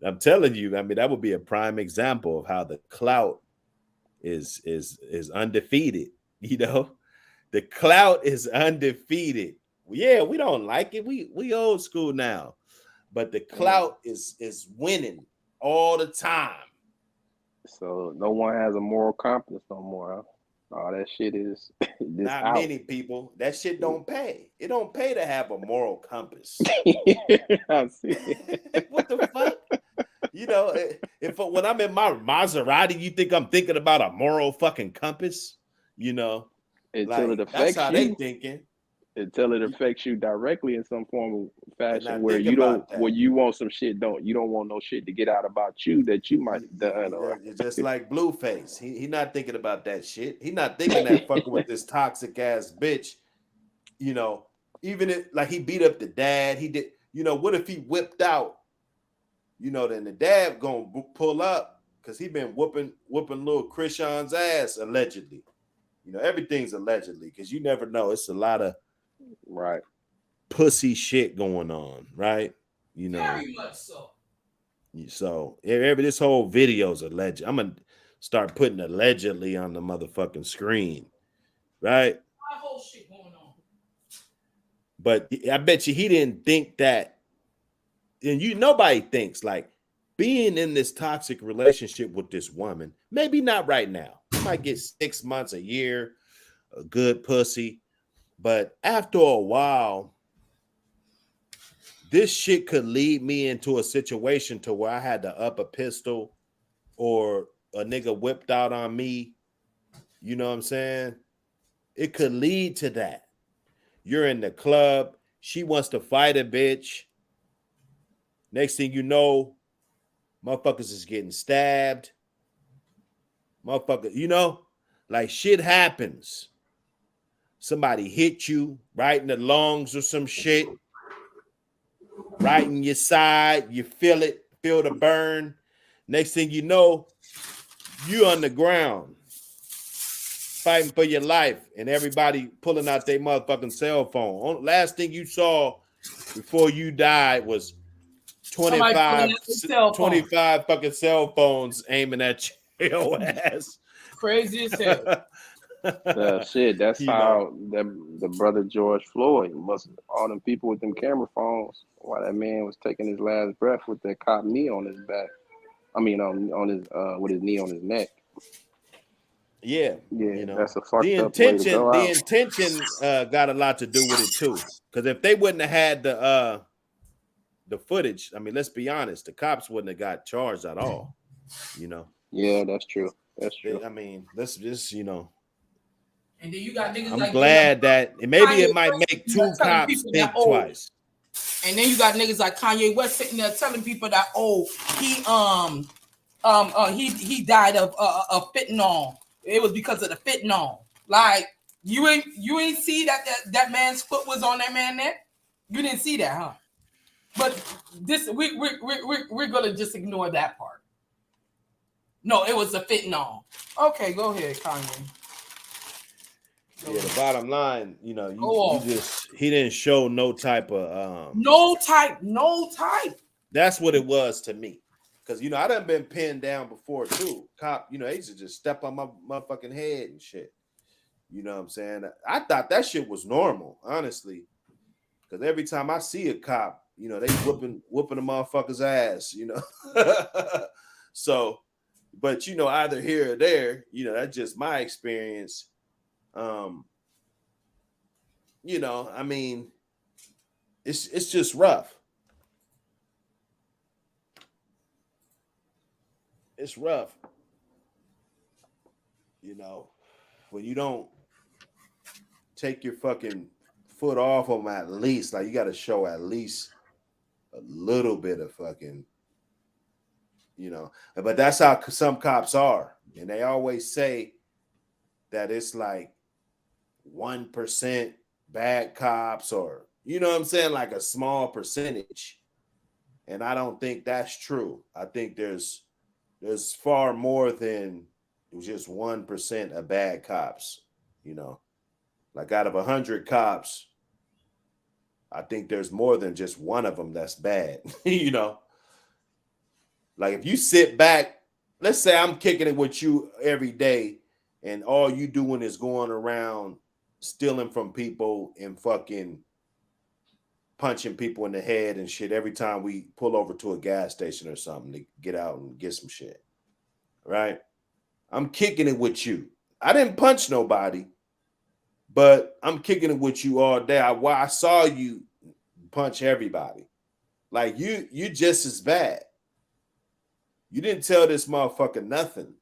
I'm telling you, I mean, that would be a prime example of how the clout is undefeated. You know, the clout is undefeated. Yeah, we don't like it. We old school now, but the clout is winning all the time. So no one has a moral compass no more, huh? Oh, that shit is not out. Many people. That shit don't pay. It don't pay to have a moral compass. I see. What the fuck? You know, when I'm in my Maserati, you think I'm thinking about a moral fucking compass? You know, until like, it affects that's how you. they thinking. Until it affects you directly in some form of fashion, where you want some shit, you don't want no shit to get out about you that you might have done. It's just like Blueface. He not thinking about that shit. He not thinking that fucking with this toxic ass bitch. You know, even if like he beat up the dad, he did. You know, what if he whipped out? You know, then the dad gonna pull up because he been whooping little Krishan's ass allegedly. You know, everything's allegedly because you never know. It's a lot of right pussy shit going on, right? You know, very much so. So this whole video's alleged. I'm gonna start putting allegedly on the motherfucking screen, right? My whole shit going on. But I bet you he didn't think that, and nobody thinks like being in this toxic relationship with this woman. Maybe not right now. You might get 6 months, a year, a good pussy, but after a while, this shit could lead me into a situation to where I had to up a pistol or a nigga whipped out on me. You know what I'm saying? It could lead to that. You're in the club. She wants to fight a bitch. Next thing you know, motherfuckers is getting stabbed. Motherfucker, you know, like shit happens. Somebody hit you right in the lungs or some shit. Right in your side. You feel it. Feel the burn. Next thing you know, you on the ground fighting for your life and everybody pulling out their motherfucking cell phone. Last thing you saw before you died was 25 fucking cell phones aiming at your ass. Crazy as hell. Shit, that's how the brother George Floyd all them people with them camera phones while that man was taking his last breath with that cop knee on his back. I mean on his with his knee on his neck. Yeah, you know, that's a fucked up way to go out. The intention got a lot to do with it too. Because if they wouldn't have had the footage, I mean, let's be honest, the cops wouldn't have got charged at all. You know. Yeah, that's true. That's true. I mean, let's just And then you got niggas. I'm glad that maybe it might make two cops think twice. And then you got niggas like Kanye West sitting there telling people that he died of fentanyl. It was because of the fentanyl. Like you ain't see that man's foot was on that man neck. You didn't see that, huh? But this we're gonna just ignore that part. No, it was the fentanyl. Okay, go ahead, Kanye. Yeah, the bottom line, he didn't show no type of no type. That's what it was to me. Because I done been pinned down before too. Cop, they used to just step on my motherfucking head and shit. You know what I'm saying? I thought that shit was normal, honestly. Because every time I see a cop, they whooping a motherfucker's ass, So, but either here or there, that's just my experience. I mean, it's just rough. It's rough. When you don't take your fucking foot off them at least, like you got to show at least a little bit of fucking, but that's how some cops are. And they always say that it's like 1% bad cops or, what I'm saying? Like a small percentage. And I don't think that's true. I think there's far more than just 1% of bad cops, Like out of 100 cops, I think there's more than just one of them that's bad, Like if you sit back, let's say I'm kicking it with you every day and all you doing is going around stealing from people and fucking punching people in the head and shit every time we pull over to a gas station or something to get out and get some shit. Right? I'm kicking it with you. I didn't punch nobody, but I'm kicking it with you all day. I saw you punch everybody. Like you just as bad. You didn't tell this motherfucker nothing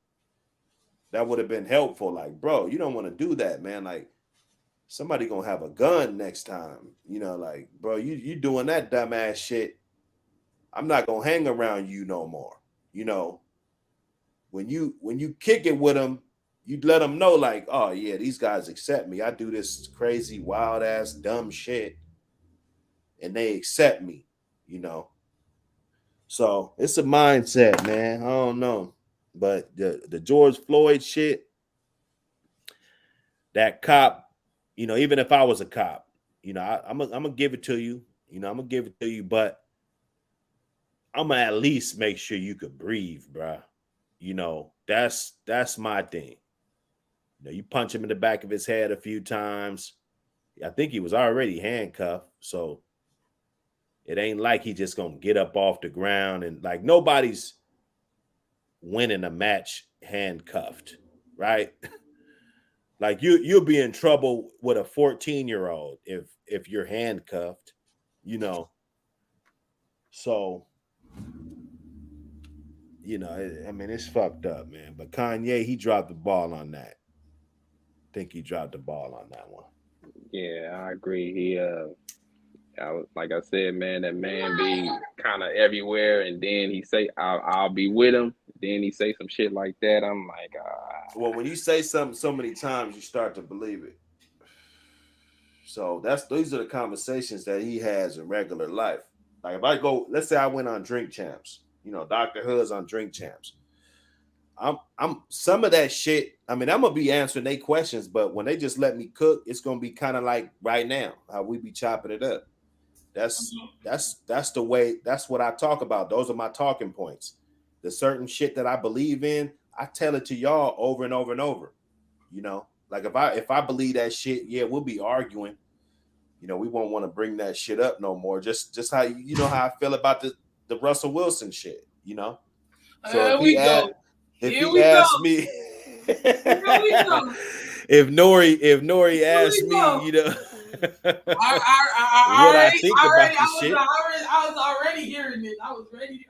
that would have been helpful. Like, bro, you don't want to do that, man. Like, somebody gonna have a gun next time. You know, like, bro, you doing that dumbass shit. I'm not gonna hang around you no more. You know, when you kick it with them, you'd let them know, like, oh yeah, these guys accept me. I do this crazy, wild ass, dumb shit, and they accept me. You know, so it's a mindset, man. I don't know, but the George Floyd shit, that cop, you know, even if I was a cop, you know, I'm gonna give it to you. You know, I'm gonna give it to you, but I'm gonna at least make sure you could breathe, bro. You know, that's my thing. You know, you punch him in the back of his head a few times. I think he was already handcuffed, so it ain't like he just gonna get up off the ground, and like nobody's winning a match handcuffed, right? Like you'll be in trouble with a 14-year-old if you're handcuffed, you know. So, you know, I mean, it's fucked up, man. But Kanye, he dropped the ball on that. I think he dropped the ball on that one. Yeah, I agree. He like I said, man, that man be kind of everywhere, and then he say, "I'll be with him." Then he say some shit like that. I'm like, well, when you say something so many times, you start to believe it. So these are the conversations that he has in regular life. Like if I go, let's say I went on Drink Champs, you know, Dr. Hood's on Drink Champs. I'm some of that shit. I mean, I'm gonna be answering their questions, but when they just let me cook, it's gonna be kind of like right now how we be chopping it up. That's the way. That's what I talk about. Those are my talking points. The certain shit that I believe in, I tell it to y'all over and over and over. You know, like if I believe that shit, yeah, we'll be arguing. You know, we won't want to bring that shit up no more. Just how you know how I feel about the Russell Wilson shit. You know, so if he asked me, if Nori asked me, you know. I was already hearing it. I was ready.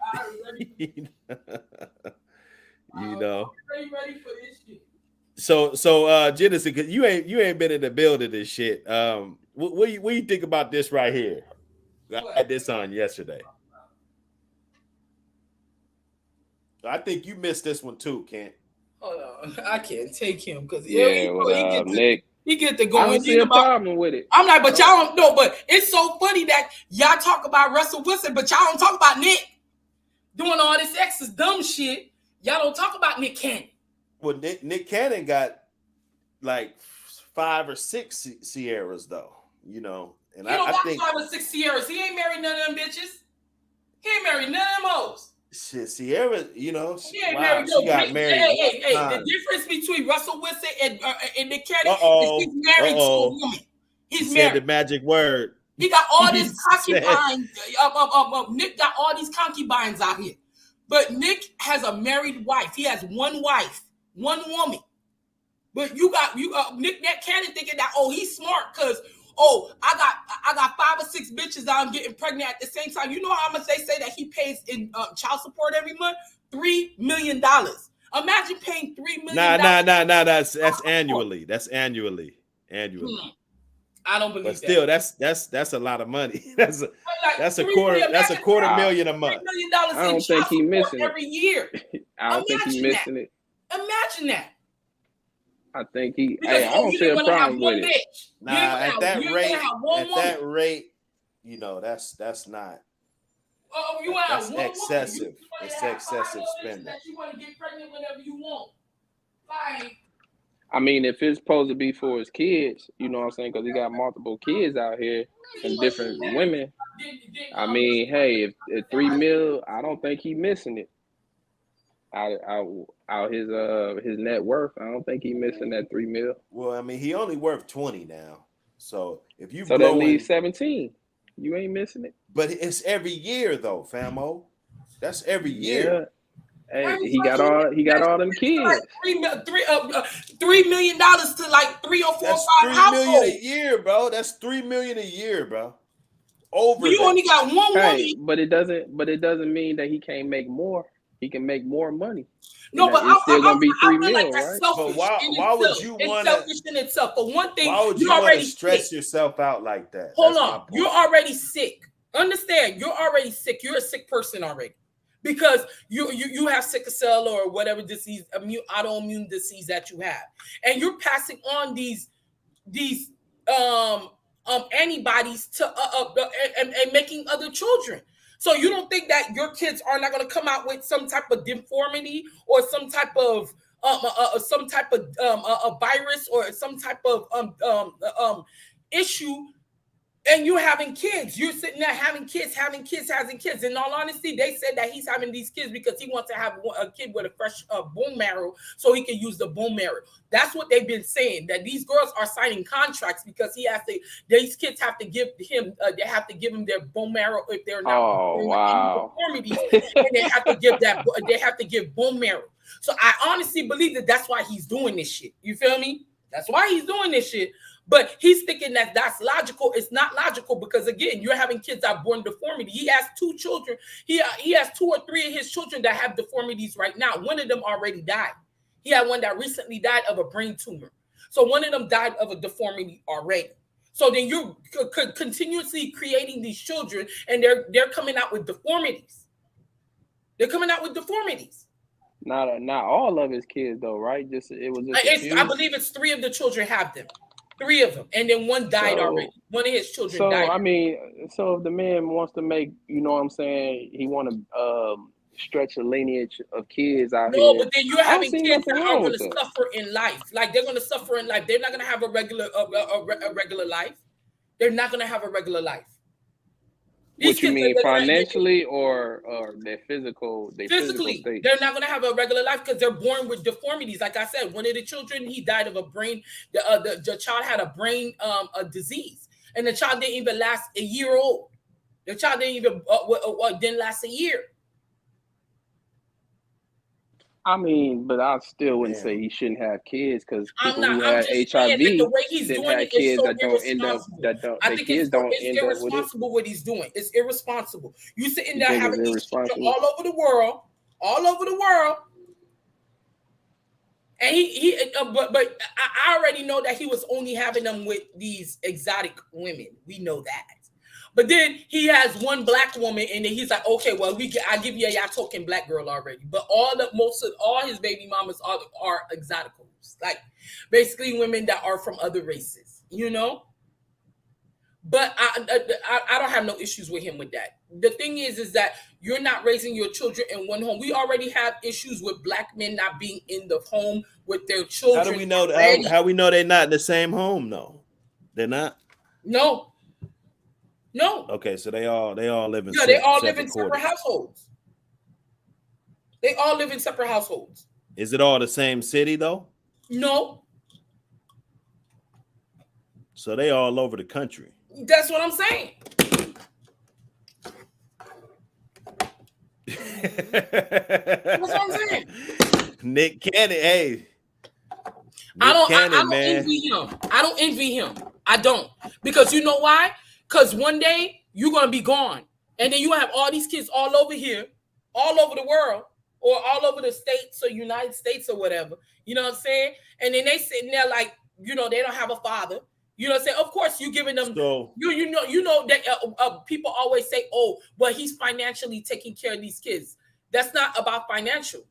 You know. Ready for this shit. So Genesis, cause you ain't been in the building this shit. What do you think about this right here? I had this on yesterday. I think you missed this one too, Kent. Hold on, I can't take him because Nick. He get to go. I don't see a problem with it. I'm like, but y'all don't know. But it's so funny that y'all talk about Russell Wilson, but y'all don't talk about Nick doing all this extra dumb shit. Y'all don't talk about Nick Cannon. Well, Nick Cannon got like 5 or 6 Sierras though, you know. And I think 5 or 6 Sierras. He ain't married none of them bitches. He ain't married none of them hoes. Shit, Sierra, you know, she got married. Hey, the difference between Russell Wilson and Nick Cannon is he's married to a woman. He's married. Said the magic word. He got all these concubines. Nick got all these concubines out here. But Nick has a married wife. He has one wife, one woman. But Nick Cannon thinking that, oh, he's smart because I got 5 or 6 bitches that I'm getting pregnant at the same time. You know how much they say that he pays in child support every month? $3 million. Imagine paying $3 million. Nah. That's annually. That's annually. I don't believe that. But still, that's a lot of money. That's a quarter. That's $250,000 a month. $3 million I don't think he's missing every year. I don't think he's missing it. Imagine that. I think he. I don't see a problem with it. Nah, at that rate, you know, that's not. Oh, you want that's excessive. It's excessive spending. That you want to get pregnant whenever you want. Like. I mean, if it's supposed to be for his kids, you know what I'm saying? Because he got multiple kids out here and different women. I mean, hey, if $3 million, I don't think he's missing it. Out his net worth, I don't think he's missing that $3 million. Well, I mean, he only worth 20 now. So if you that leaves 17, you ain't missing it. But it's every year though, famo. That's every year. Hey, he got all them kids. Like $3 million to like 3 or 4 or 5 households. $3 million a year, bro. That's $3 million a year, bro. Over. You only got one woman. But it doesn't mean that he can't make more. he can make more money. No, but it's still gonna be $3 million, like that's right? selfish. But why would you want to? Selfish in itself. For one thing, why would you already stress yourself out like that? Hold on, you're already sick. Understand? You're already sick. You're a sick person already because you have sickle cell or whatever disease, autoimmune disease that you have, and you're passing on these antibodies to and making other children. So you don't think that your kids are not going to come out with some type of deformity or some type of a virus or some type of issue, and you're having kids. You're sitting there having kids. In all honesty, they said that he's having these kids because he wants to have a kid with a fresh bone marrow so he can use the bone marrow. That's what they've been saying, that these girls are signing contracts because these kids have to give him, they have to give him their bone marrow if they're not deformities, and they have to give bone marrow. So I honestly believe that that's why he's doing this shit. You feel me? That's why he's doing this shit. But he's thinking that that's logical. It's not logical because, again, you're having kids that are born deformity. He has 2 children. He has 2 or 3 of his children that have deformities right now. One of them already died. He had one that recently died of a brain tumor. So one of them died of a deformity already. So then you're continuously creating these children, and they're coming out with deformities. Not all of his kids though, right? I believe it's 3 of the children have them. 3 of them, and then one died already. One of his children died. I mean, so if the man wants to make, you know what I'm saying, he want to stretch a lineage of kids out here. No, but then you're having kids that are going to suffer in life. Like they're going to suffer in life. They're not going to have a regular life. They're not going to have a regular life. What you mean, financially or their physical? Physically, they're not going to have a regular life because they're born with deformities. Like I said, one of the children, he died of a brain. The child had a brain disease, and the child didn't even last a year old. The child didn't even didn't last a year. I mean, but I still wouldn't say he shouldn't have kids because people who had HIV the way he's didn't doing have it kids is so that don't end up I think it's irresponsible what he's doing. It's irresponsible. You sitting there having these children all over the world, and but I already know that he was only having them with these exotic women. We know that. But then he has one black woman, and then he's like, okay, well, I give you a y'all token black girl already. But most of his baby mamas are exoticals, like basically women that are from other races, you know. But I don't have no issues with him with that. The thing is that you're not raising your children in one home. We already have issues with black men not being in the home with their children. How do we know? How we know they're not in the same home? No, they're not. No. Okay, so they all live in they all live in separate households. They all live in separate households. Is it all the same city though? No. So they all over the country. That's what I'm saying. That's what I'm saying. Nick Cannon, hey. I don't envy him. I don't envy him. I don't. Because you know why? Because one day you're going to be gone. And then you have all these kids all over here, all over the world, or all over the States or United States or whatever. You know what I'm saying? And then they sitting there like, you know, they don't have a father. You know what I'm saying? Of course, you're giving them, you know that people always say, oh, well, he's financially taking care of these kids. That's not about financial.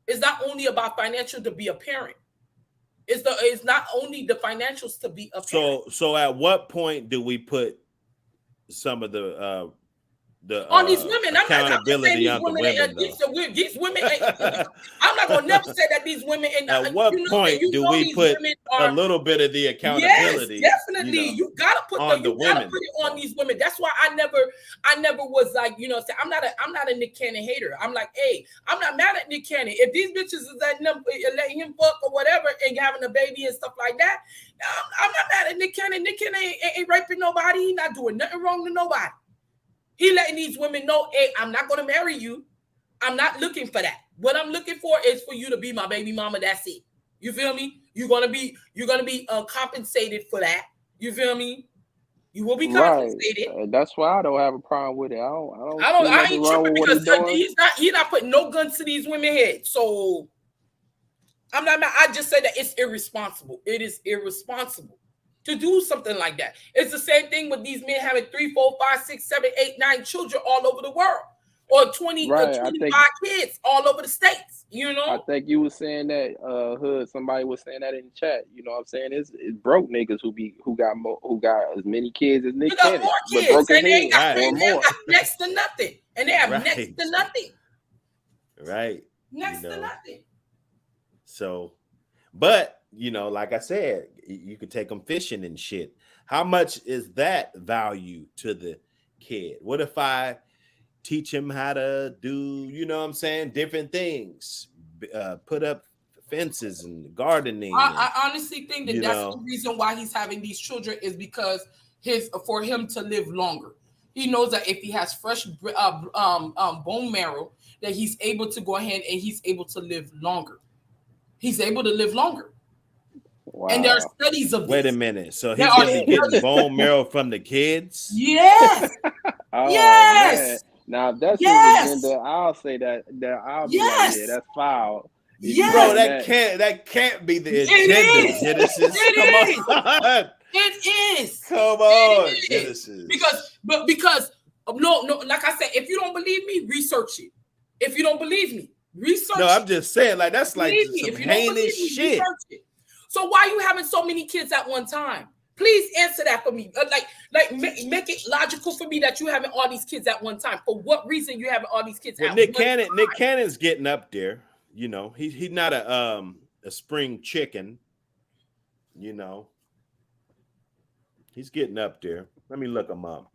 It's not only about financial to be a parent. It's not only the financials to be a parent. So at what point do we put some of the on these women? Accountability on the women. These women. I'm not gonna never say that these women. At what point do we put a little bit of the accountability? Yes, definitely. You gotta put on the women. Put it on these women. That's why I never was like, you know, say I'm not a Nick Cannon hater. I'm like, hey, I'm not mad at Nick Cannon. If these bitches is letting him fuck or whatever and having a baby and stuff like that, I'm not mad at Nick Cannon. Nick Cannon ain't raping nobody. He's not doing nothing wrong to nobody. He letting these women know, hey, I'm not going to marry you. I'm not looking for that. What I'm looking for is for you to be my baby mama. That's it. You feel me? You're gonna be compensated for that. You feel me? You will be compensated. That's why I don't have a problem with it. I ain't tripping because he's not putting no guns to these women heads. So I'm not. I just say that it's irresponsible. It is irresponsible to do something like that. It's the same thing with these men having 3, 4, 5, 6, 7, 8, 9 children all over the world, or 20, or 25 kids all over the states. You know, I think you were saying that, Hood. Somebody was saying that in the chat. You know what I'm saying? It's broke niggas who got as many kids as Nick Cannon, but broke and they ain't got more. Next to nothing, and they have next to nothing. Right. Next to nothing. So, but like I said, you could take them fishing and shit. How much is that value to the kid? What if I teach him how to do, different things, put up fences and gardening? I honestly think that that's the reason why he's having these children is because for him to live longer. He knows that if he has fresh bone marrow, that he's able to go ahead and he's able to live longer. He's able to live longer. Wow. And there are studies of this. Wait a minute. So he's really getting bone marrow from the kids? Yes. Yes. Man. Now, if that's his agenda, I'll say that I'll be like, yeah, that's foul. Yes. Bro, that can't be the agenda, Genesis. Come on. It is. Come on, Genesis. Because no, like I said, if you don't believe me, research it. If you don't believe me, research it. No, I'm just saying, like, that's like some heinous shit. So why are you having so many kids at one time? Please answer that for me. Make it logical for me that you having all these kids at one time. For what reason you having all these kids at one time? Nick Cannon's getting up there. He's not a spring chicken. He's getting up there. Let me look him up.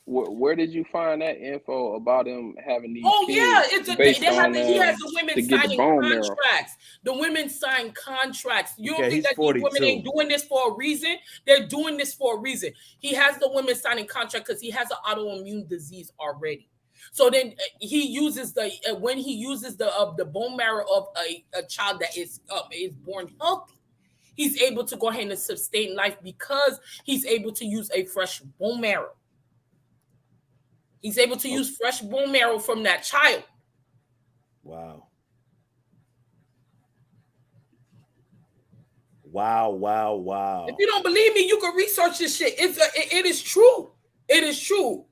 Where did you find that info about him having these? Oh, kids yeah, he has the women signing contracts. The women sign contracts. You don't think that these women ain't doing this for a reason? They're doing this for a reason. He has the women signing contracts because he has an autoimmune disease already. So then he uses when he uses the bone marrow of a child that is born healthy, he's able to go ahead and sustain life because he's able to use a fresh bone marrow. He's able to use fresh bone marrow from that child. Wow. Wow. If you don't believe me, you can research this shit. It is true. It is true.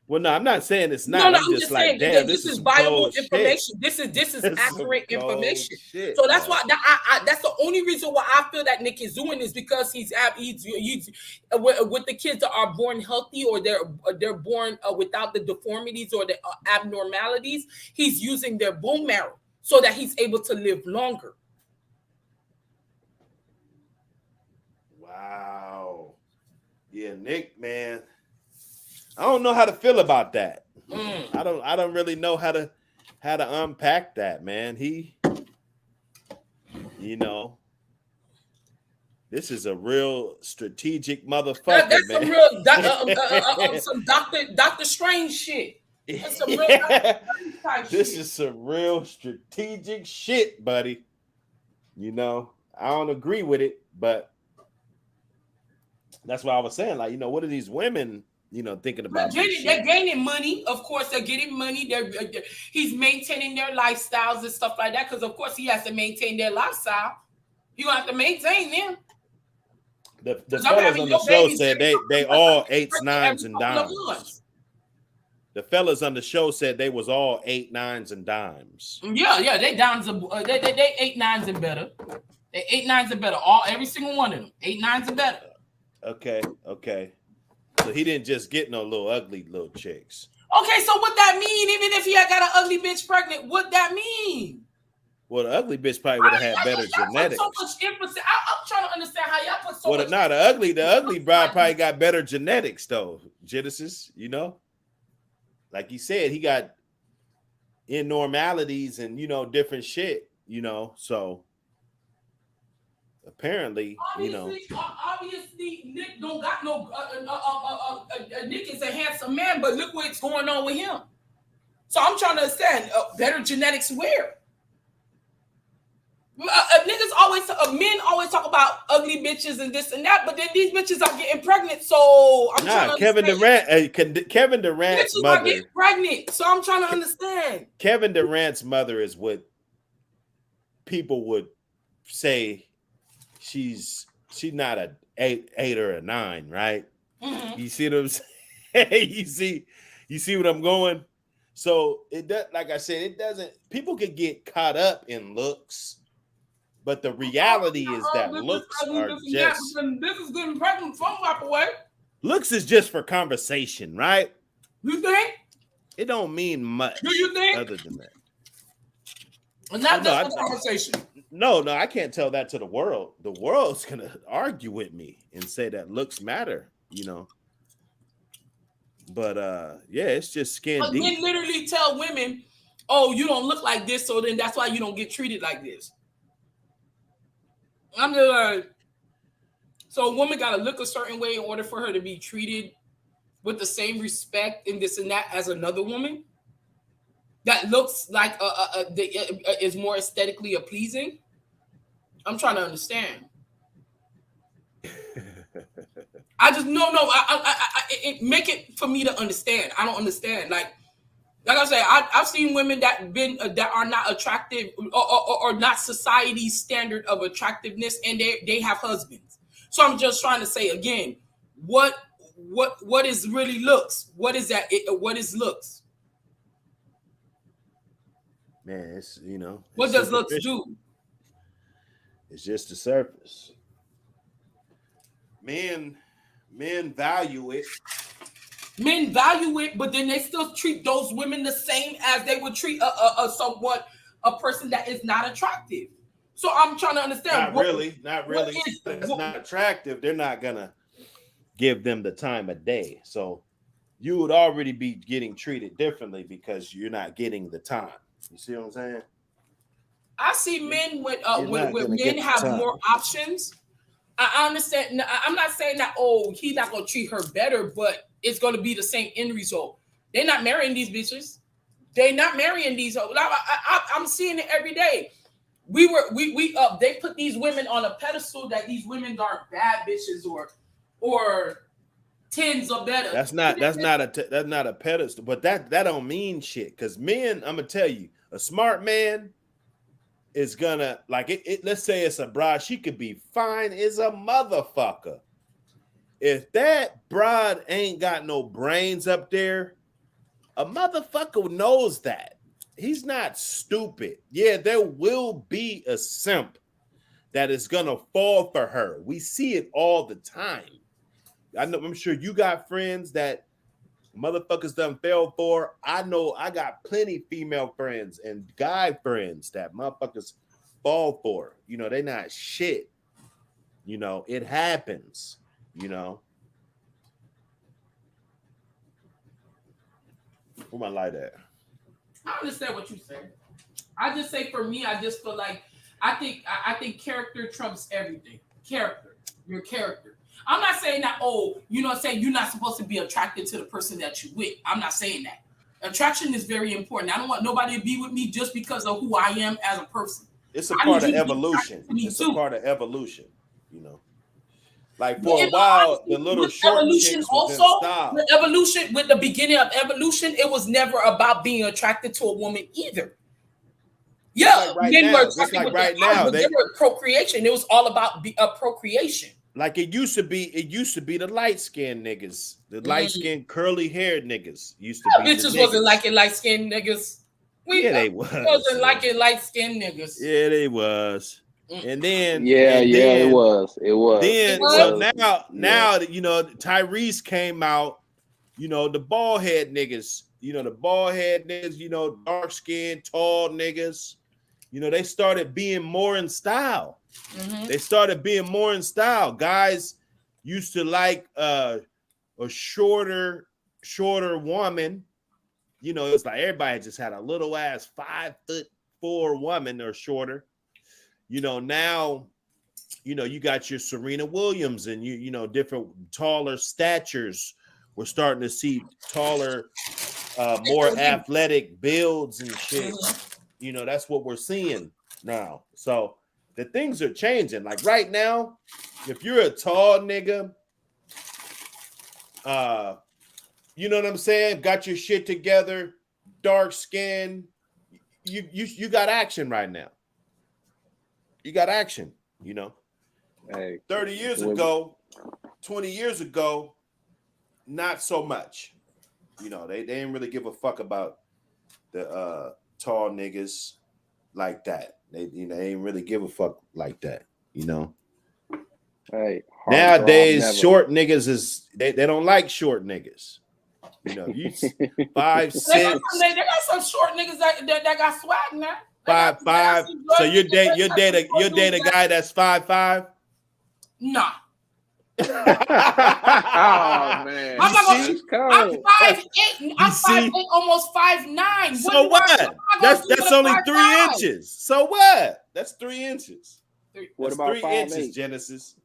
Well, no, I'm not saying it's not. No, I'm just saying this is viable information. This is accurate information. Shit, so that's why that's the only reason why I feel that Nick is doing this, because he's with the kids that are born healthy or they're born without the deformities or the abnormalities. He's using their bone marrow so that he's able to live longer. Wow. Yeah, Nick, man. I don't know how to feel about that. I don't really know how to unpack that, man. This is a real strategic motherfucker, that's man. Some Dr. Strange shit. That's some real This is some real strategic shit, buddy. I don't agree with it, but that's what I was saying. Like, what are these women thinking about? They're gaining money. Of course, they're getting money. He's maintaining their lifestyles and stuff like that, because of course he has to maintain their lifestyle. You have to maintain them. The fellas on the show said they all 8s, 9s, and dimes. The fellas on the show said they was all 8, 9s, and dimes. Yeah, they dimes. They 8, 9s and better. They 8, 9s and better. Every single one of them 8, 9s and better. Okay. So he didn't just get no ugly little chicks. Okay, so what that mean? Even if he had got an ugly bitch pregnant, what that mean? Well, the ugly bitch probably would have had better genetics. So much emphasis. I'm trying to understand how y'all put so much. Well, the ugly bride probably got better genetics though. Genesis, like he said, he got abnormalities and different shit. So apparently, obviously, Nick don't got no. Nick is a handsome man, but look what's going on with him. So I'm trying to understand better genetics where. Niggas always, men always talk about ugly bitches and this and that, but then these bitches are getting pregnant. So I'm trying to Kevin understand. Kevin Durant's bitches mother are getting pregnant. So I'm trying to understand. Kevin Durant's mother is what people would say she's not a 8 or a 9, right? Mm-hmm. You see what I'm saying? you see what I'm going? So it does, like I said, it doesn't. People can get caught up in looks, but the reality is that looks are just. This is getting pregnant some type of way. Looks is just for conversation, right? You think? It don't mean much. Do you think? Other than that, not just for conversation. No, I can't tell that to the world. The world's gonna argue with me and say that looks matter, you know. But yeah, it's just skin deep. Men literally tell women, "Oh, you don't look like this, so then that's why you don't get treated like this." I'm just like, so a woman got to look a certain way in order for her to be treated with the same respect and this and that as another woman that looks like is more aesthetically pleasing. I'm trying to understand. I just I make it for me to understand. I don't understand. Like I say, I've seen women that are not attractive or not society's standard of attractiveness, and they have husbands. So I'm just trying to say again, what is really looks? What is that? What is looks? Man, it's what does looks do? It's just the surface. Men value it. Men value it, but then they still treat those women the same as they would treat a person that is not attractive. So I'm trying to understand. Not really. It's not attractive. They're not gonna give them the time of day. So you would already be getting treated differently because you're not getting the time. You see what I'm saying? I see men when men have more options. I understand. I'm not saying that, he's not going to treat her better, but it's going to be the same end result. They're not marrying these bitches. They're not marrying these. I'm seeing it every day. They put these women on a pedestal that these women aren't bad bitches or tens or better. That's not a pedestal, but that don't mean shit. Because men, I'm gonna tell you, a smart man is gonna let's say it's a bride, she could be fine as a motherfucker. If that bride ain't got no brains up there, a motherfucker knows that. He's not stupid. Yeah, there will be a simp that is gonna fall for her. We see it all the time. I'm sure you got friends that motherfuckers done fell for. I know I got plenty female friends and guy friends that motherfuckers fall for. They not shit. It happens. Where my light at? I understand what you say. I just say for me, I just feel like I think character trumps everything. Character, your character. I'm not saying that, saying you're not supposed to be attracted to the person that you're with. I'm not saying that. Attraction is very important. I don't want nobody to be with me just because of who I am as a person. It's a part of evolution. It's a part of evolution, Like for a while, the little short evolution also, the evolution with the beginning of evolution, it was never about being attracted to a woman either. Yeah, like right now, they were procreation. It was all about procreation. Like it used to be the light-skinned niggas, the light-skinned curly-haired niggas used to be. Bitches wasn't liking light-skinned niggas. They was. Wasn't liking light-skinned niggas. Yeah, they was. And then it was. Then so now Tyrese came out, the bald head niggas, dark skinned, tall niggas, they started being more in style. Mm-hmm. They started being more in style. Guys used to like a shorter woman. It's like everybody just had a little ass 5'4" woman or shorter. Now, you got your Serena Williams and different taller statures. We're starting to see taller, more athletic builds and shit. That's what we're seeing now. So the things are changing. Like right now, if you're a tall nigga, you know what I'm saying? Got your shit together, dark skin, you got action right now. You got action, you know. Hey, 30 years ago, 20 years ago, not so much. You know, they didn't really give a fuck about the tall niggas like that. They ain't really give a fuck like that, you know. Hey, nowadays short niggas is they don't like short niggas. You know, you 5'6". They got some short niggas that got swag now. 5'5". So you date a guy that's 5'5". Nah. Oh man, I'm 5'8". I'm 5'8", almost 5'9". So what? That's only 3 inches. So what? That's 3 inches. What about 3 inches, Genesis?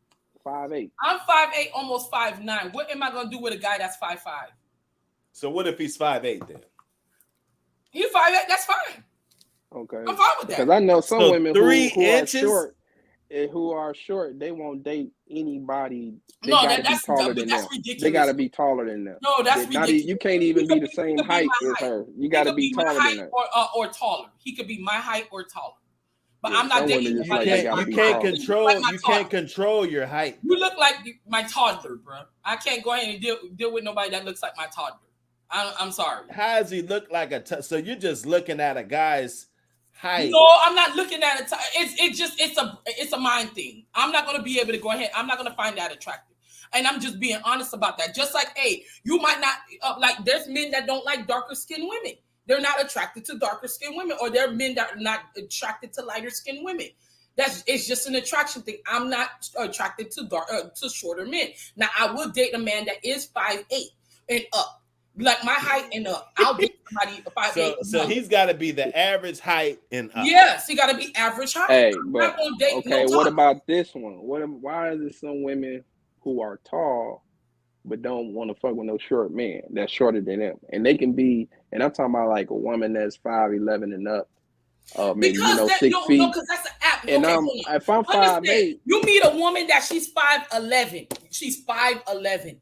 5'8". I'm 5'8", almost 5'9". What am I gonna do with a guy that's 5'5"? So what if he's 5'8" then? He's 5'8". That's fine. Okay. I'm fine with that. Because I know some women who are short, they won't date anybody. That's ridiculous. They gotta be taller than them. No, that's ridiculous. You can't even be the same height as her. You gotta be taller than her. Or taller. He could be my height or taller. But yeah, I'm not dating anybody. You can't control your height. You look like my toddler, bro. I can't go ahead and deal with nobody that looks like my toddler. I'm sorry. How does he look like so you're just looking at a guy's height? No, I'm not looking at it. It's a mind thing. I'm not gonna be able to go ahead. I'm not gonna find that attractive, and I'm just being honest about that. Just like, hey, you might not like. There's men that don't like darker skinned women. They're not attracted to darker skinned women, or there are men that are not attracted to lighter skinned women. It's just an attraction thing. I'm not attracted to shorter men. Now, I would date a man that is 5'8" and up, like my height and up. I'll date somebody 5'8". So he's got to be the average height and up. Yes, he got to be average height. Hey, but what about this one? Why is it some women who are tall but don't want to fuck with no short man that's shorter than them? And they can be, and I'm talking about like a woman that's 5'11" and up, maybe 6 feet. No, because that's an app. And if I'm 5'8", you meet a woman that she's 5'11". She's 5'11".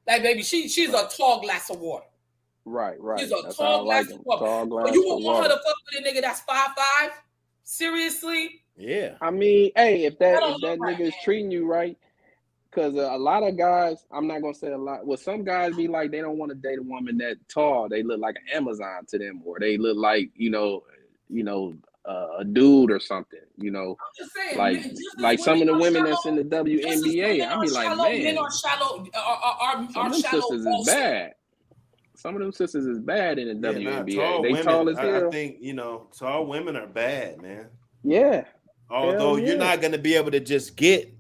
Like, baby, she's a tall glass of water. Right. She's a tall glass of water. But you would want her to fuck with a nigga that's 5'5"? Seriously? Yeah. I mean, hey, if that nigga is treating you right. Because a lot of guys, I'm not gonna say a lot. Well, some guys be like, they don't want to date a woman that tall. They look like an Amazon to them, or they look like a dude or something. You know, I'm just saying, like some of the women that's in the WNBA. I be like, man, men are shallow. Some of them sisters is bad. Some of them sisters is bad in the WNBA. They tall as hell. I think tall women are bad, man. Yeah. Although you're not gonna be able to just get.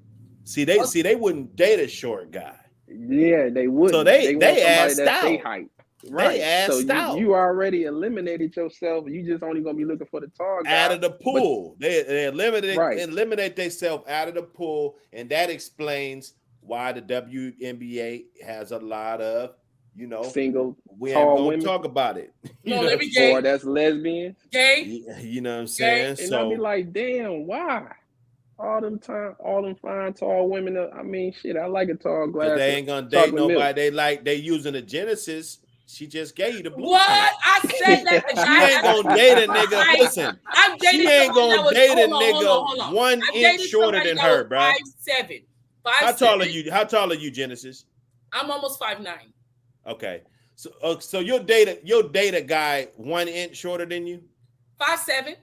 See, they wouldn't date a short guy. Yeah, they would. So they asked out. They height. Right. They asked out. You already eliminated yourself. You just only gonna be looking for the tall guy. Out of the pool. They eliminate themselves out of the pool, and that explains why the WNBA has a lot of single we ain't gonna women. Talk about it. Or that's lesbian. Gay. You know what I'm saying? And I'll be like, damn, why? All them fine tall women. I mean, shit. I like a tall glass. They ain't gonna date nobody. They using a Genesis. She just gave you the Blueface. What? I said that. She ain't gonna date a nigga. Listen, she ain't gonna date a nigga 1 inch shorter than her, bro. 5'7". How tall are you? How tall are you, Genesis? I'm almost 5'9". Okay, so you'll date a guy 1 inch shorter than you. 5'7".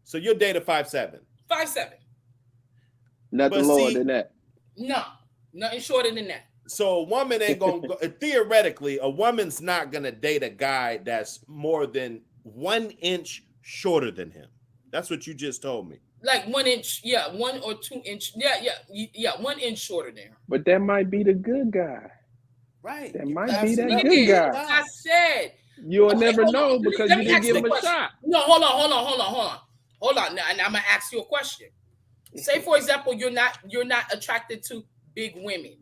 So you'll date a 5'7". 5'7". Nothing lower than that. No, nothing shorter than that. So a woman ain't gonna go, theoretically, a woman's not gonna date a guy that's more than 1 inch shorter than him. That's what you just told me. Like 1 inch, 1 or 2 inch, 1 inch shorter than her. But that might be the good guy. Right. That might be that good guy. I said you'll never know because you didn't give him a shot. No, hold on. Now I'm gonna ask you a question. Say, for example, you're not attracted to big women,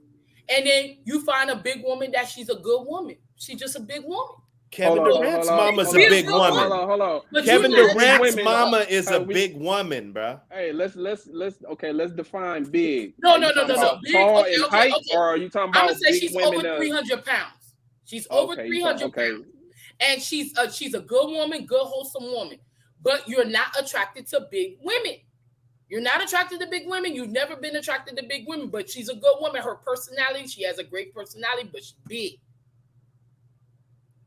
and then you find a big woman that she's a good woman. She's just a big woman. Kevin Durant's mama's a big woman. Hold on. Kevin Durant's mama is a big woman, bro. Hey, let's define big. No. Big, tall in height, or are you talking about? I'm gonna say she's over 300 pounds. She's over 300 pounds, and she's a good woman, good wholesome woman. But you're not attracted to big women. You're not attracted to big women. You've never been attracted to big women, but she's a good woman. Her personality, she has a great personality, but she's big.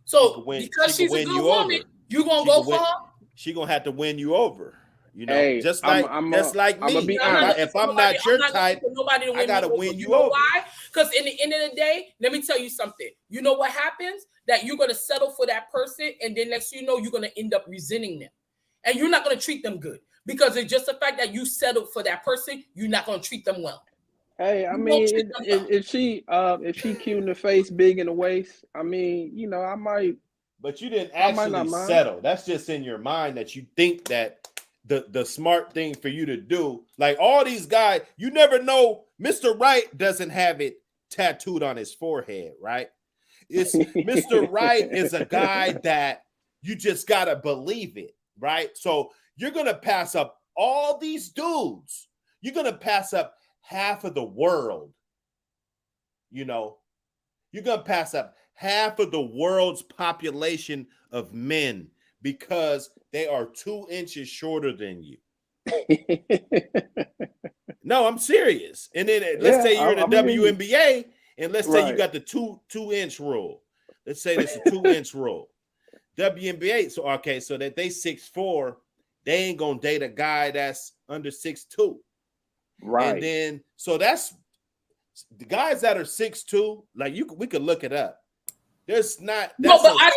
So because she's a good woman, you gonna go for her? She gonna have to win you over. You know, just like me. If I'm not your type, I gotta win you over. Why? Because in the end of the day, let me tell you something. You know what happens? That you're gonna settle for that person, and then next thing you know, you're gonna end up resenting them, and you're not gonna treat them good because it's just the fact that you settled for that person. You're not gonna treat them well. Hey, I mean, if she cute in the face, big in the waist, I mean, you know, I might. But you didn't actually settle. That's just in your mind that you think that the smart thing for you to do. Like all these guys, you never know. Mr. Right doesn't have it tattooed on his forehead, right? It's Mr. Right is a guy that you just gotta believe it, right? So you're gonna pass up all these dudes. You're gonna pass up half of the world. You know, you're gonna pass up half of the world's population of men because they are 2 inches shorter than you. No, I'm serious. And then let's say you're in the WNBA, and let's say you got the 2-inch rule. Let's say it's a 2-inch rule. WNBA, so that they 6'4", they ain't gonna date a guy that's under 6'2". Right. And then that's the guys that are 6'2", like we could look it up. There's not. No, but I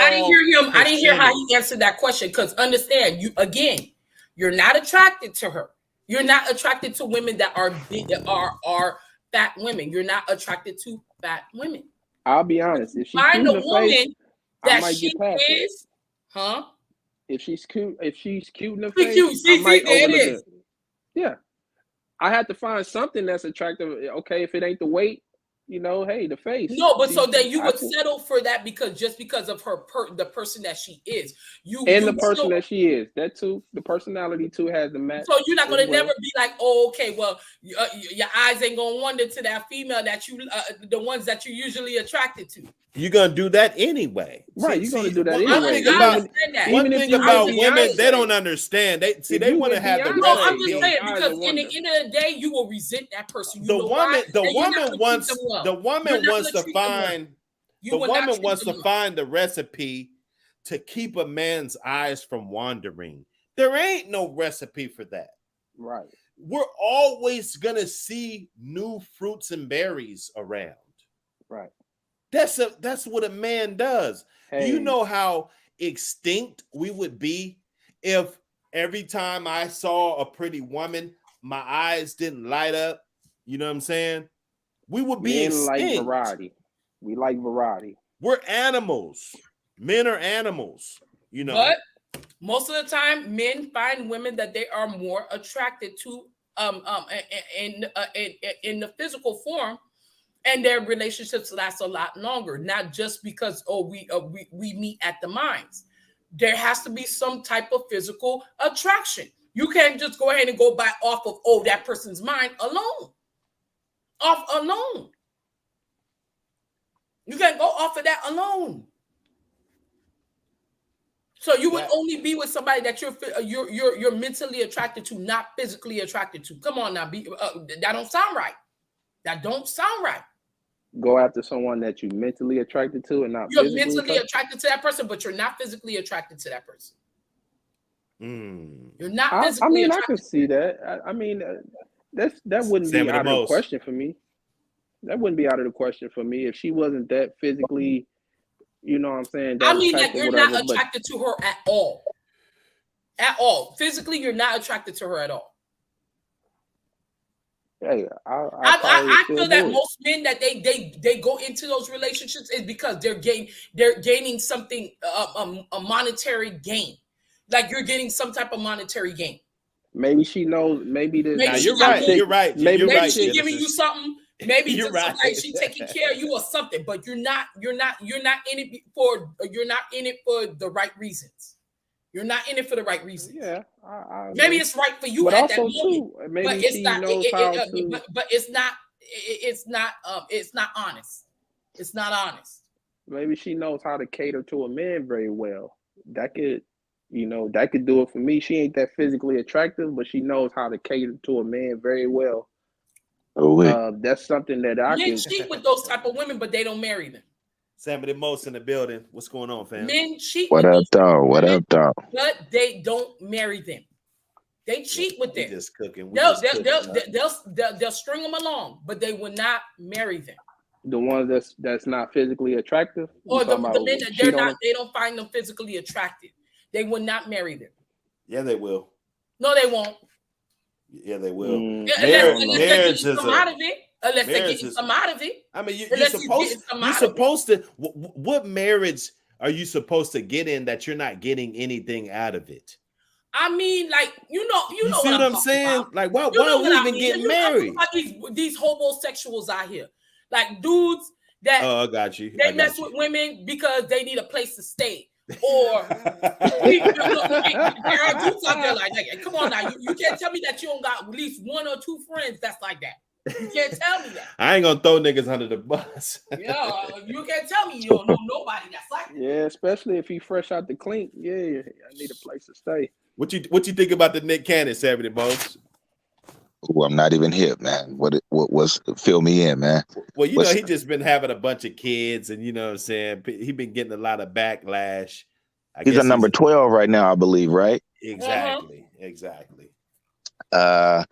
didn't hear him. I didn't hear how he answered that question. Because understand, you're not attracted to her. You're not attracted to women that are big, are fat women. You're not attracted to fat women. I'll be honest. If she find a woman that she is, huh? If she's cute in the face, I might overlook it. Yeah, I had to find something that's attractive. Okay, if it ain't the weight. You know, hey, the face. No, but so then you would settle for that because of her the person that she is. The person that she is. That too. The personality too has the match. So you're not gonna never be like, oh, okay, well, your eyes ain't gonna wander to that female that you, the ones that you're usually attracted to. You're gonna do that anyway, right? You're gonna do that anyway. One thing about women, they don't understand. They want to have the. No, I'm just saying because in the end of the day, you will resent that person. The woman wants to find the recipe to keep a man's eyes from wandering. There ain't no recipe for that. Right. We're always gonna see new fruits and berries around. Right. That's what a man does. Hey. Do you know how extinct we would be if every time I saw a pretty woman, my eyes didn't light up? You know what I'm saying? We would be extinct. Like variety. We like variety. We're animals. Men are animals. You know. But most of the time, men find women that they are more attracted to in the physical form. And their relationships last a lot longer, not just because we meet at the mines. There has to be some type of physical attraction. You can't just go ahead and go by off of that person's mind alone. You can't go off of that alone. So you would only be with somebody that you're mentally attracted to, not physically attracted to. Come on now, that don't sound right. That don't sound right. Go after someone that you're mentally attracted to and not you're mentally attracted to that person, but you're not physically attracted to that person. You're not physically attracted. I can see that. I mean, that wouldn't be out of the question for me. That wouldn't be out of the question for me if she wasn't that physically, you know what I'm saying? I mean, like you're not attracted to her at all. At all. Physically, you're not attracted to her at all. Hey, I feel that most men that they go into those relationships is because they're gaining something, a monetary gain. Like you're getting some type of monetary gain. Maybe she knows. Maybe this. You're right. Maybe she's giving you something Maybe just somebody she taking care of you or something, but you're not in it for the right reasons. You're not in it for the right reasons. Yeah, maybe it's right for you but at also that moment, too, maybe but it's she not. knows how to. But it's not. It's not honest. It's not honest. Maybe she knows how to cater to a man very well. That could do it for me. She ain't that physically attractive, but she knows how to cater to a man very well. That's something that I Men cheat with those type of women, but they don't marry them. Sammy the most in the building. What's going on, fam? Men cheat. What up, dog? What up, dog? But they don't marry them. They cheat with them. Just cooking. They'll string them along, but they will not marry them. The ones that's not physically attractive, or the men that they don't find them physically attractive, they will not marry them. Yeah, they will. No, they won't. Yeah, they will. Unless they come out of it. Unless they get some out of it. I mean, you're supposed to. What marriage are you supposed to get in that you're not getting anything out of it? I mean, like you know see what I'm saying? About. Like, why are we even getting married? These homosexuals out here, like dudes that I got you. They mess with women because they need a place to stay. Or there are dudes out there like that. Come on now, you can't tell me that you don't got at least one or two friends that's like that. You can't tell me that. I ain't gonna throw niggas under the bus. Yeah, you can't tell me you don't know nobody that's like that. Yeah, especially if he fresh out the clink. Yeah, I need a place to stay. What you think about the Nick Cannon, Savvy the Boss? Ooh, I'm not even hip, man. What was fill me in, man? Well, you know, he just been having a bunch of kids, and you know what I'm saying? He been getting a lot of backlash. He's on number 12 right now, I believe, right? Exactly. I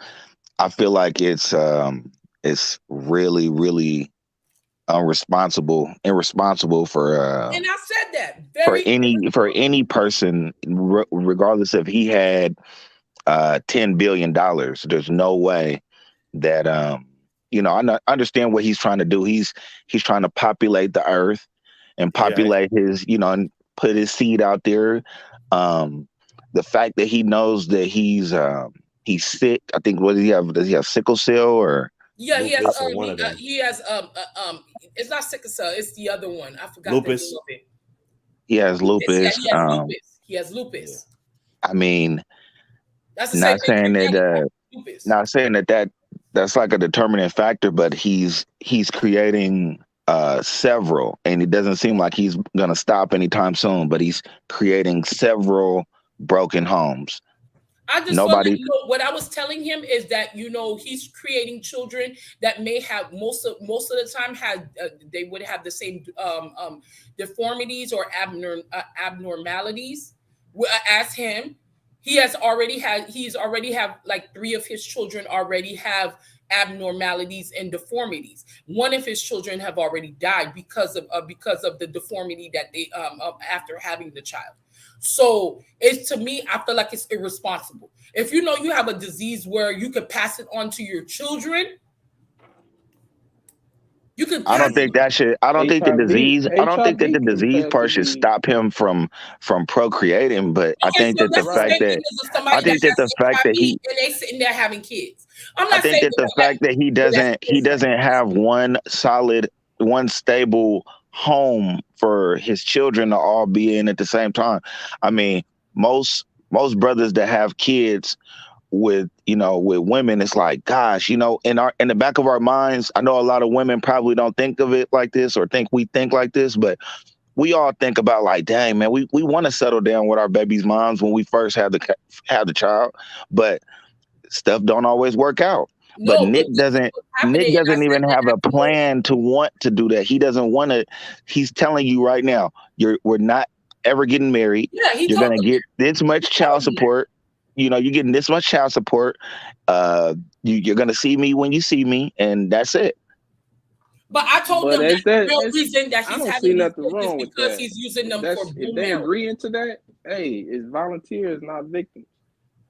feel like it's really, really irresponsible for and I said that for any person, regardless if he had $10 billion. There's no way that I understand what he's trying to do. He's trying to populate the earth and populate his, and put his seed out there. The fact that he knows that he's sick. I think does he have sickle cell or? Yeah, he has. It's not sickle cell. It's the other one. I forgot lupus. the name of it. He has lupus. He has lupus. I mean, that's not saying that's like a determining factor, but he's creating several, and it doesn't seem like he's gonna stop anytime soon. But he's creating several broken homes. I just what I was telling him is that he's creating children that may have most of the time they would have the same deformities or abnormalities as him. He's already have like 3 of his children already have abnormalities and deformities. One of his children have already died because of the deformity that they after having the child. So to me, I feel like it's irresponsible. If you have a disease where you could pass it on to your children, you could. I don't think the disease part should stop him from procreating. But I think that the fact that he and they sitting there having kids. I think that the fact that he doesn't have one stable home for his children to all be in at the same time. I mean, most brothers that have kids with women, it's like, gosh, in the back of our minds, I know a lot of women probably don't think of it like this or think we think like this, but we all think about like, dang, man, we want to settle down with our baby's moms when we first have the child, but stuff don't always work out. But Nick doesn't even have a plan to want to do that. He doesn't want to. He's telling you right now, we're not ever getting married. Yeah, you're going to get this much child support. You're getting this much child support. You're going to see me when you see me, and that's it. But I told them that's the real reason that he's having nothing wrong with because that. He's using them for if they agreeing to that, hey, it's volunteers, not victims.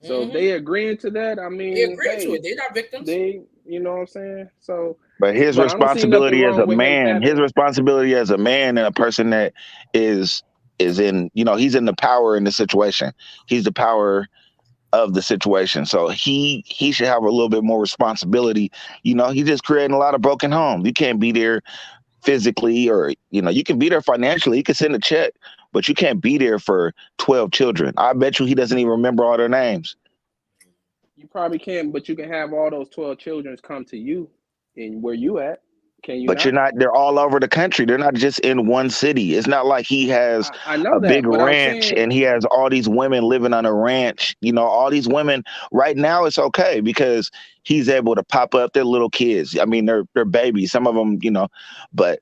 So if they agreeing to that, I mean, they agree to it. They're not victims. You know what I'm saying? So, but his responsibility as a man, and a person that is in, he's in the power in the situation. He's the power of the situation. So he should have a little bit more responsibility. You know, he's just creating a lot of broken homes. You can't be there physically, or you can be there financially. You can send a check, but you can't be there for 12 children. I bet you he doesn't even remember all their names. You probably can, but you can have all those 12 children come to you and where you at. Can you? But you're not. They're all over the country. They're not just in one city. It's not like he has a big ranch and he has all these women living on a ranch. You know, all these women right now. It's okay because he's able to pop up their little kids. I mean, they're babies. Some of them, but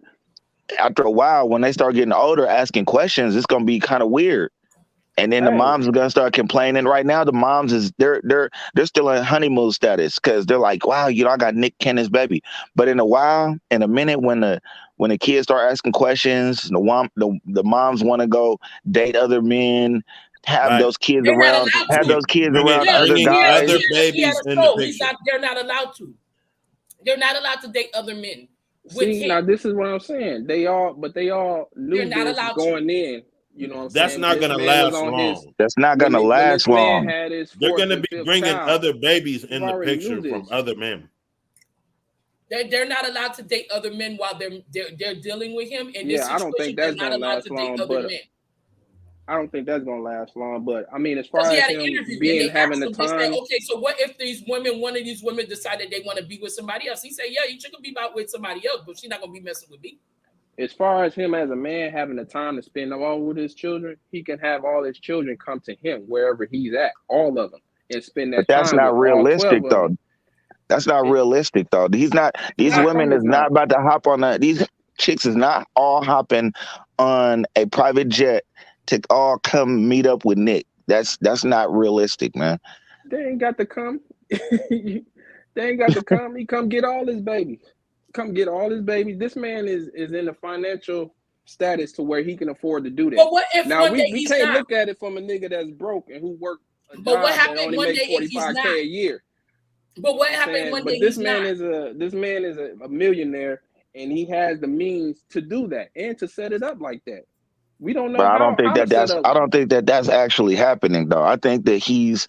after a while, when they start getting older, asking questions, it's gonna be kind of weird. And then the moms are gonna start complaining. Right now, the moms they're still in honeymoon status because they're like, wow, I got Nick Cannon's baby. But in a minute, when the kids start asking questions, the moms want to go date other men, have those kids around, other guys. Other babies in the picture. They're not allowed to. They're not allowed to date other men. See, now this is what I'm saying. They all knew this going in. You know what I'm That's saying? not going to last long. That's not going to last long. They're going to be bringing other babies in the picture from other men. They're not allowed to date other men while they're dealing with him. And I don't think that's going to last long. But I don't think that's going to last long. But I mean, as far as him having the time. Okay, so what if one of these women decided they want to be with somebody else? He said, yeah, you should be with somebody else, but she's not going to be messing with me. As far as him as a man having the time to spend all with his children, he can have all his children come to him wherever he's at, all of them, and spend that time. But that's not realistic, though. That's not realistic, though. These women is not about to hop on these chicks is not all hopping on a private jet to all come meet up with Nick. That's not realistic, man. They ain't got to come. They ain't got to come. He come get all his babies. Come get all his babies. This man is in a financial status to where he can afford to do that. But what if now we can't look at it from a nigga that's broke and who worked a job that only makes $45K a year. But what happened one day? This man is a millionaire and he has the means to do that and to set it up like that. We don't know. But I don't think that's actually happening, though. I think that he's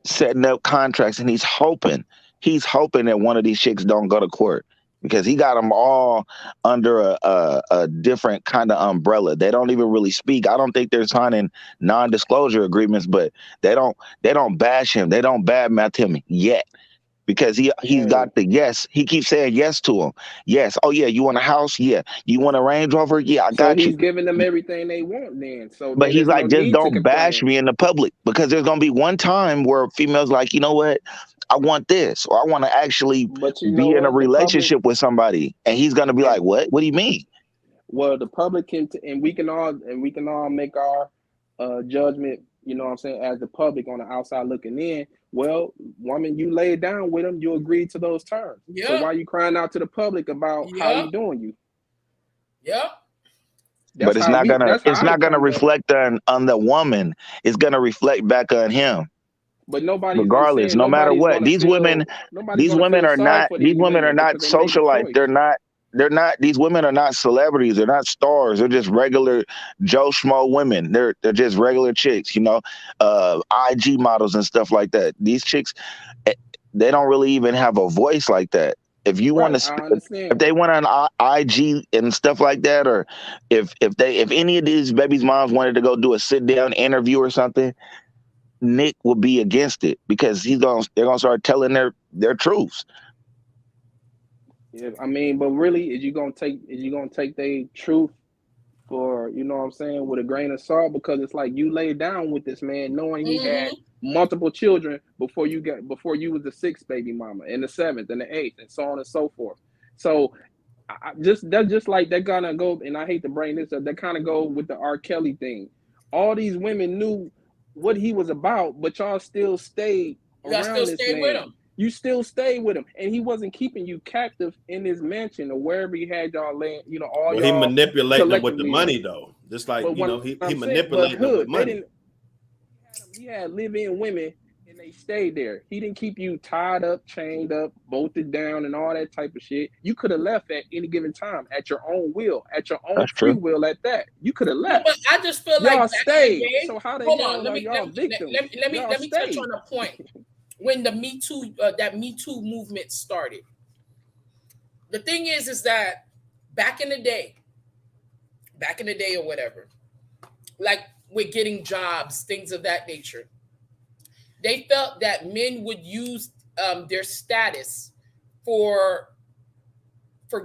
setting up contracts and he's hoping that one of these chicks don't go to court. Because he got them all under a different kind of umbrella. They don't even really speak. I don't think they're signing non-disclosure agreements, but they don't bash him. They don't badmouth him yet. Because he's got the yes. He keeps saying yes to him. Yes. Oh yeah. You want a house? Yeah. You want a Range Rover? Yeah. I got you. He's giving them everything they want then. But he's like, just don't bash me in the public, because there's gonna be one time where females like, you know what? I want this, or I want to actually be in a relationship with somebody, and he's gonna be like, "What? What do you mean?" Well, the public can, and we can all make our judgment. You know what I'm saying? As the public on the outside looking in, well, woman, you laid down with him, you agreed to those terms. Yeah. So why are you crying out to the public about how he's doing you? Yeah. But it's not gonna reflect on the woman. It's gonna reflect back on him. But nobody, regardless, no matter what, these women are not socialites. They're not. These women are not celebrities. They're not stars. They're just regular Joe Schmo women. They're just regular chicks, IG models and stuff like that. These chicks, they don't really even have a voice like that. If you want to, if they went on IG and stuff like that, or if any of these babies' moms wanted to go do a sit down interview or something, Nick will be against it, because they're gonna start telling their truths. Yeah, I mean, but really, is you gonna take their truth for, you know what I'm saying, with a grain of salt? Because it's like you laid down with this man knowing he had multiple children before you was the 6th baby mama and the 7th and the 8th and so on and so forth. So that's just like they're gonna go, and I hate to bring this up, they kind of go with the R. Kelly thing. All these women knew what he was about, but y'all still stayed around this man. With him. You still stayed with him, and he wasn't keeping you captive in his mansion or wherever he had y'all laying. All he manipulated them with the money, though. Just like he manipulated them with money. He had live-in women in They stayed there. He didn't keep you tied up, chained up, bolted down, and all that type of shit. You could have left at any given time at your own will, at your own free will. At that, you could have left. But I just feel y'all like stayed. Day, So how the hell are y'all victims? Let me touch on a point. When the Me Too that Me Too movement started, the thing is that back in the day or whatever, like with getting jobs, things of that nature, they felt that men would use their status for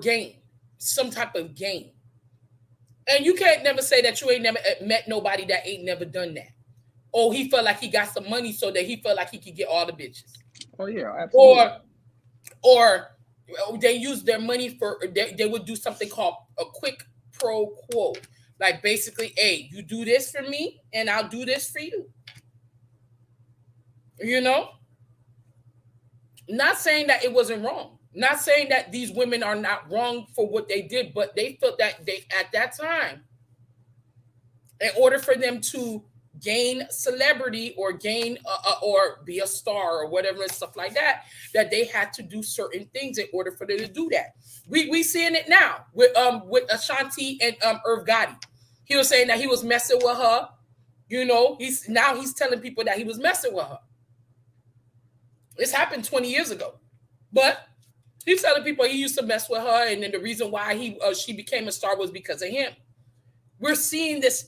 gain, some type of gain. And you can't never say that you ain't never met nobody that ain't never done that. Oh, he felt like he got some money so that he felt like he could get all the bitches. Oh yeah, absolutely. Or they use their money for, they would do something called a quick pro quo. Like basically, hey, you do this for me and I'll do this for you. You know? Not saying that it wasn't wrong. Not saying that these women are not wrong for what they did, but they felt that they, at that time, in order for them to gain celebrity or gain or be a star or whatever and stuff like that, that they had to do certain things in order for them to do that. We seeing it now with Ashanti and Irv Gotti. He was saying that he was messing with her. You know, he's telling people that he was messing with her. This happened 20 years ago, but he's telling people he used to mess with her, and then the reason why she became a star was because of him. We're seeing this.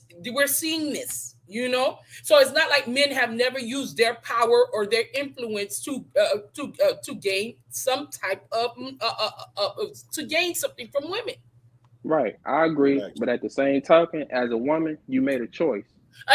You know, so it's not like men have never used their power or their influence to gain some type of to gain something from women. Right, I agree, but at the same token, as a woman, you made a choice.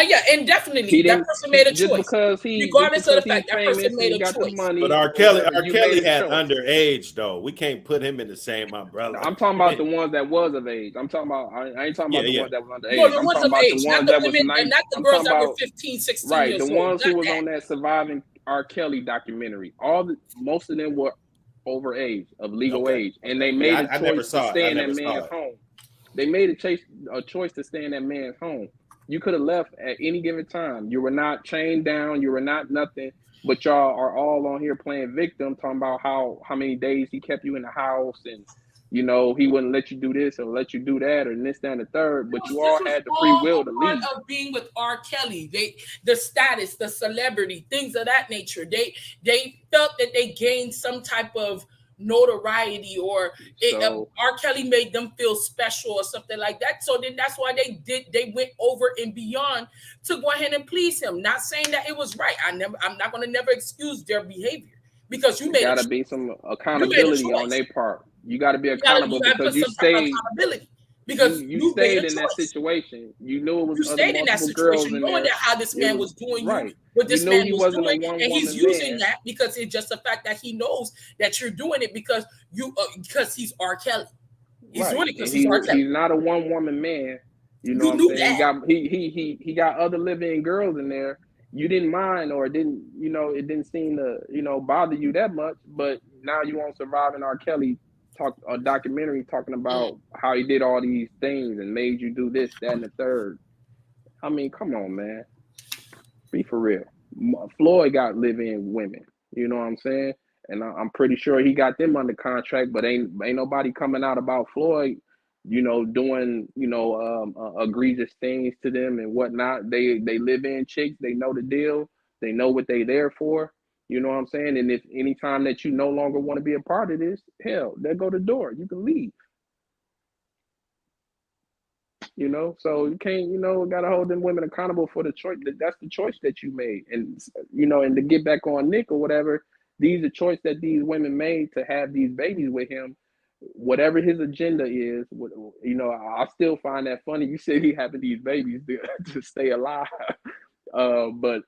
Yeah, and definitely that person made a just choice. Regardless of the fact that person made a choice. But R. Kelly had underage though. We can't put him in the same umbrella. I'm talking about the ones that was of age. I'm talking about. I ain't talking about the ones that was underage. No, the ones of age, not the women, not the girls that were 15, 16 right, years old. Right, the ones who was on that Surviving R. Kelly documentary. Most of them were over age, of legal age, and they made a choice to stay in that man's home. They made a choice to stay in that man's home. You could have left at any given time. You were not chained down. You were not nothing. But y'all are all on here playing victim, talking about how many days he kept you in the house, and you know he wouldn't let you do this or let you do that or this, that, and the third. But you all had the free will to leave. Of being with R. Kelly, the status, the celebrity, things of that nature. They felt that they gained some type of notoriety, or R. Kelly made them feel special or something like that. So then that's why they went over and beyond to go ahead and please him. Not saying that it was right. I'm not going to never excuse their behavior, because you got to be some accountability on their part. You got to be accountable because you stayed. Because you stayed in that situation. You knew it was. You stayed in that situation, knowing that how this man was doing you, what this man was doing, and he's using that because it's just the fact that he knows that you're doing it because he's R. Kelly. He's doing it because he's R. Kelly. He's not a one-woman man. You know what I'm saying? He got other living girls in there. You didn't mind, or it didn't seem to bother you that much. But now you want Surviving R. Kelly. A documentary talking about how he did all these things and made you do this, that, and the third. I mean, come on, man. Be for real. Floyd got live-in women. You know what I'm saying? And I'm pretty sure he got them under contract, but ain't nobody coming out about Floyd, doing, egregious things to them and whatnot. They live in chicks. They know the deal. They know what they there for. You know what I'm saying? And if any time that you no longer want to be a part of this, hell, there go the door. You can leave. So you can't, got to hold them women accountable for the choice. That's the choice that you made. And, and to get back on Nick or whatever, these are choice that these women made to have these babies with him. Whatever his agenda is, I still find that funny. You said he having these babies to stay alive. But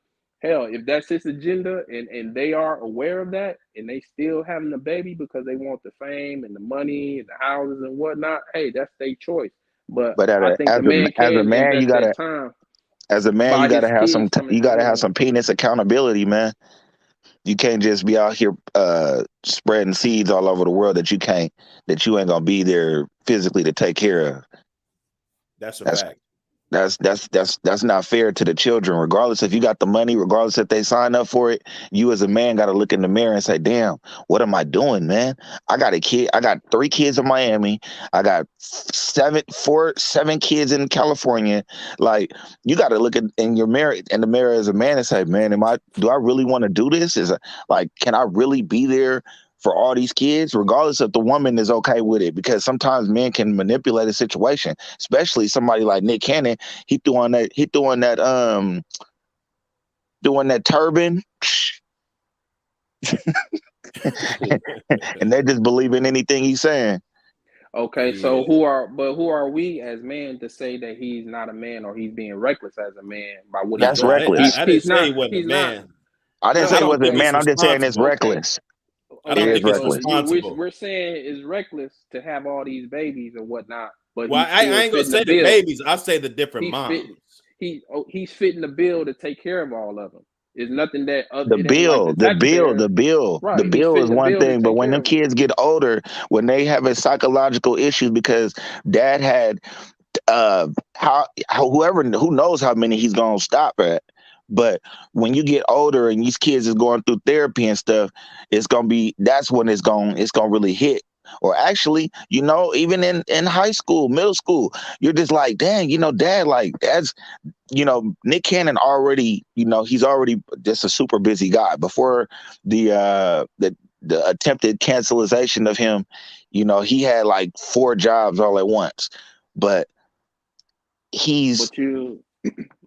hell, if that's his agenda and they are aware of that and they still having the baby because they want the fame and the money and the houses and whatnot, hey, that's their choice. But I think as a man, you gotta have some penis accountability, man. You can't just be out here spreading seeds all over the world that you ain't gonna be there physically to take care of. That's a fact. That's not fair to the children. Regardless if you got the money, regardless if they sign up for it, you as a man got to look in the mirror and say, "Damn, what am I doing, man? I got a kid. I got 3 kids in Miami. I got 7 kids in California. Like, you got to look in the mirror as a man and say, man, do I really want to do this? Can I really be there for all these kids, regardless if the woman is okay with it? Because sometimes men can manipulate a situation, especially somebody like Nick Cannon. He threw on that turban, and they just believe in anything he's saying. Okay, so who are we as men to say that he's not a man or he's being reckless as a man by what he's doing? Reckless. I didn't say he wasn't a man. I didn't say he wasn't a man. I'm just saying it's reckless. I don't think it's responsible. We're saying it's reckless to have all these babies and whatnot. But I ain't gonna say the babies. I say the different moms. He's fitting the bill to take care of all of them. There's nothing that the bill is one thing, but when them kids get older, when they have a psychological issues because dad had who knows how many he's gonna stop at. But when you get older and these kids is going through therapy and stuff, that's when it's gonna really hit. Or actually, even in high school, middle school, you're just like, dang, dad, like that's, Nick Cannon already, he's already just a super busy guy. Before the attempted cancelization of him, he had like 4 jobs all at once. But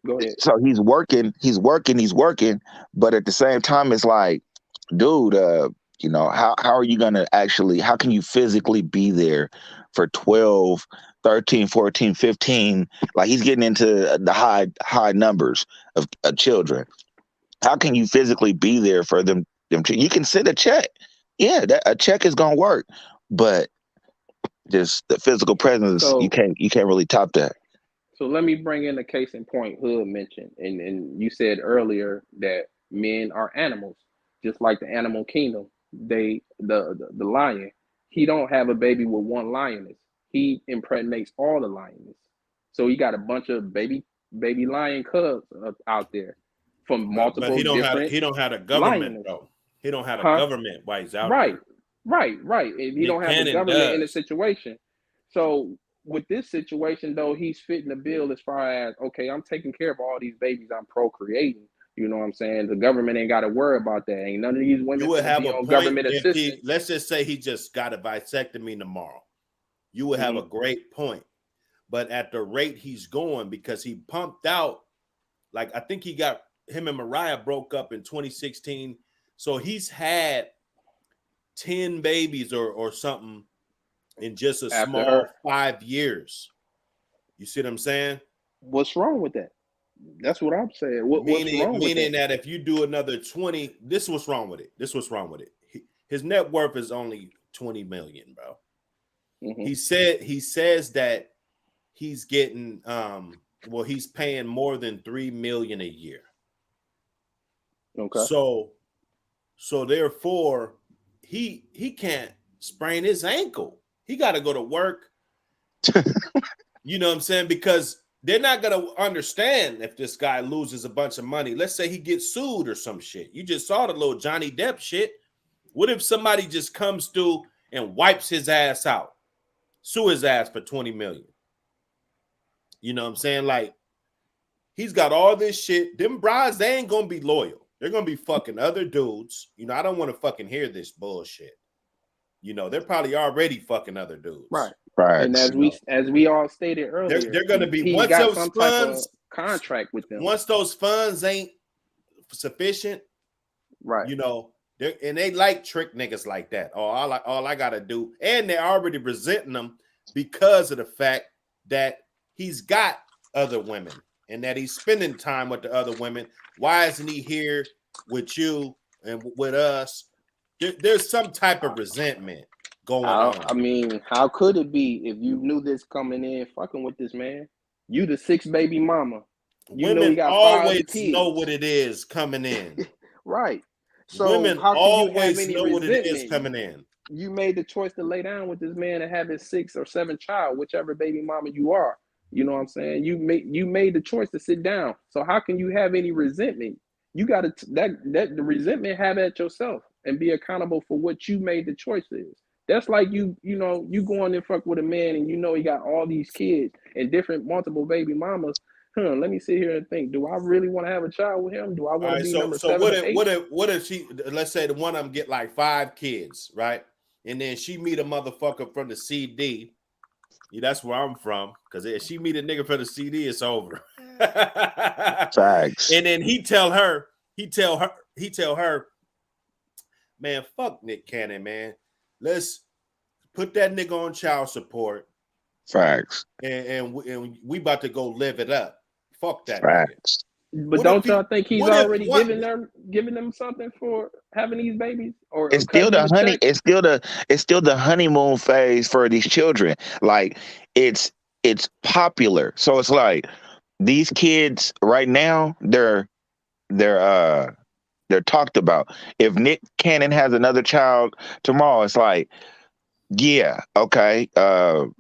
go ahead. So he's working. But at the same time, it's like, dude, how are you going to how can you physically be there for 12, 13, 14, 15? Like, he's getting into the high numbers of children. How can you physically be there for them? You can send a check. Yeah, a check is going to work. But just the physical presence, you can't really top that. So let me bring in a case in point Hood mentioned. And you said earlier that men are animals, just like the animal kingdom. The lion, he don't have a baby with one lioness. He impregnates all the lioness. So he got a bunch of baby lion cubs out there from multiple but he don't have a government lioness. though. He don't have a government while he's out there. Right. And he don't have the government in the situation. So with this situation though, he's fitting the bill as far as, okay, I'm taking care of all these babies I'm procreating. You know what I'm saying? The government ain't got to worry about that. Ain't none of these women would have on government assistance. Let's just say he just got a vasectomy tomorrow. You would have a great point. But at the rate he's going, because he pumped out, like I think him and Mariah broke up in 2016. So he's had 10 babies or something in just a small 5 years. You see what I'm saying? What's wrong with that? That's what I'm saying. Meaning that if you do another 20, this is what's wrong with it. His net worth is only 20 million, bro. Mm-hmm. He says that he's getting he's paying more than 3 million a year. Okay. So therefore he can't sprain his ankle. He got to go to work. You know what I'm saying? Because they're not going to understand if this guy loses a bunch of money. Let's say he gets sued or some shit. You just saw the little Johnny Depp shit. What if somebody just comes through and wipes his ass out? Sue his ass for 20 million. You know what I'm saying? Like, he's got all this shit. Them brides, they ain't going to be loyal. They're going to be fucking other dudes. I don't want to fucking hear this bullshit. They're probably already fucking other dudes. Right. And as we all stated earlier, they're going to be once got some type of contract with them. Once those funds ain't sufficient, right? And they like trick niggas like that. All I gotta do, and they're already resenting them because of the fact that he's got other women and that he's spending time with the other women. Why isn't he here with you and with us? There's some type of resentment going on. I mean, how could it be if you knew this coming in, fucking with this man? You the 6th baby mama. Women always know what it is coming in. Right. So women always know what it is coming in. You made the choice to lay down with this man and have his 6th or 7th child, whichever baby mama you are. You know what I'm saying? You made the choice to sit down. So how can you have any resentment? You got to the resentment have at yourself and be accountable for what you made the choice is. That's like you going and fuck with a man and he got all these kids and different multiple baby mamas. Let me sit here and think, do I really want to have a child with him? Do I want to be number 7 or 8? What if she, let's say the one of them get like 5 kids, right? And then she meet a motherfucker from the CD. Yeah, that's where I'm from. Because if she meet a nigga from the CD, it's over. Facts. And then he tell her, man, fuck Nick Cannon, man. Let's put that nigga on child support. Facts. And we about to go live it up. Fuck that. Facts. Nigga. But don't y'all think he's already giving them something for having these babies? Or it's still the honey. It's still the honeymoon phase for these children. Like it's popular. So it's like these kids right now. They're talked about. If Nick Cannon has another child tomorrow, it's like, yeah, okay.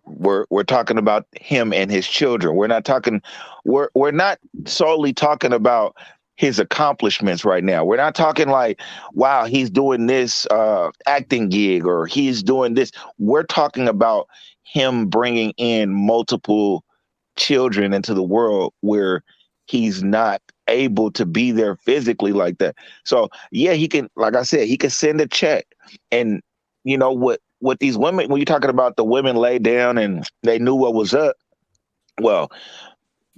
We're talking about him and his children. We're not solely talking about his accomplishments right now. We're not talking like, wow, he's doing this acting gig or he's doing this. We're talking about him bringing in multiple children into the world where he's not able to be there physically like that. So yeah, he can, like I said, he can send a check. And you know what these women, when you're talking about the women laid down and they knew what was up, well,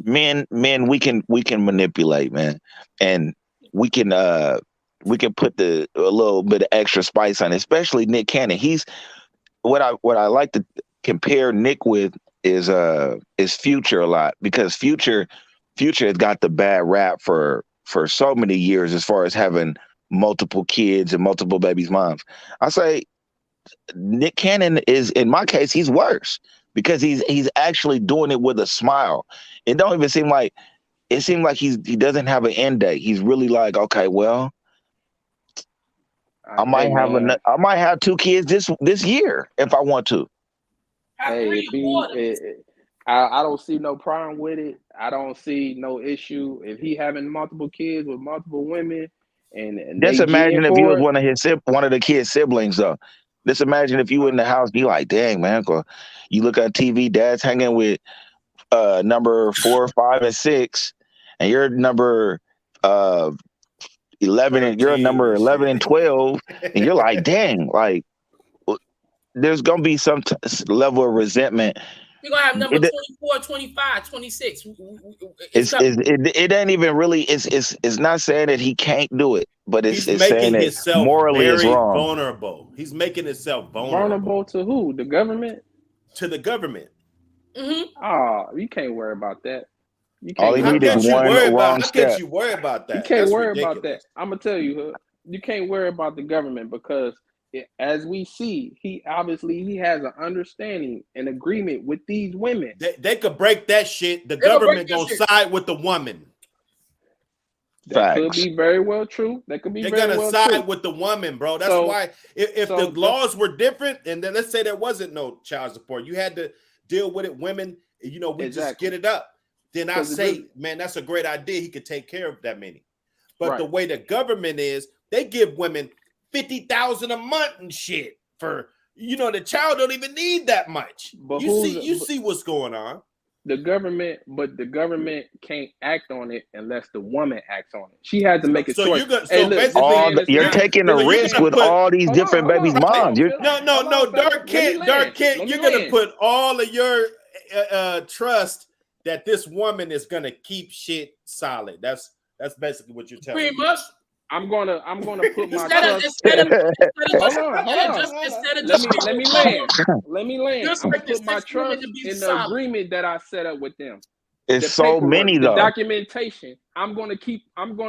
men we can manipulate, man, and we can put a little bit of extra spice on it, especially Nick Cannon. He's what I like to compare Nick with is Future a lot, because Future has got the bad rap for so many years as far as having multiple kids and multiple babies' moms. I say Nick Cannon is, in my case, he's worse because he's actually doing it with a smile. It don't even seem like he doesn't have an end date. He's really like, okay, well, I might have 2 kids this year if I want to. Hey, I don't see no problem with it. I don't see no issue if he having multiple kids with multiple women. And just imagine if you was one of the kids' siblings, though. Just imagine if you were in the house, be like, dang, man, you look at TV, dad's hanging with number 4, 5, and 6, and you're number 11, and you're number 11 and 12, and you're like, dang, like, there's gonna be some level of resentment. You're gonna have number 24, 25, 26. It ain't even really. It's not saying that he can't do it, but it's saying that morally very is wrong. Vulnerable. He's making himself vulnerable. Vulnerable to who? The government? To the government. Mm-hmm. Oh, you can't worry about that. All he needs is one wrong step. How can't you worry about that? You can't worry about that. I'm gonna tell you, you can't worry about the government because, as we see, he has an understanding, an agreement with these women. They could break that shit. The government gonna side with the woman. That could be very well true. That could be very well true. They're gonna side with the woman, bro. That's why if the laws were different, and then let's say there wasn't no child support, you had to deal with it. Women, we just get it up. Then I say, man, that's a great idea. He could take care of that many. But the way the government is, they give women $50,000 a month and shit for the child don't even need that much. But you see what's going on. The government can't act on it unless the woman acts on it. She had to make a choice. You're taking a risk with all these different babies' moms. No, Dark Kent. You're gonna put all of your trust that this woman is gonna keep shit solid. That's basically what you're telling me. Pretty much. I'm gonna put my trust. Let me land. I'm gonna put my trust in the agreement that I set up with them. It's so many though. The documentation. I'm gonna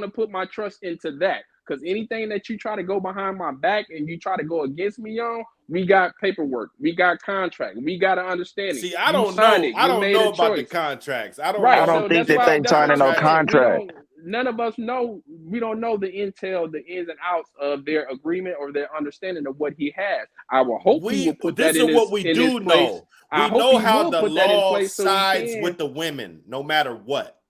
put my trust into that. Because anything that you try to go behind my back and you try to go against me on, we got paperwork, we got contract, we got an understanding. See, I don't know about the contracts. I don't think that they signing no contract. None of us know. We don't know the intel, the ins and outs of their agreement or their understanding of what he has. I will hope he will put that in his place. we know how the law sides with the women, no matter what.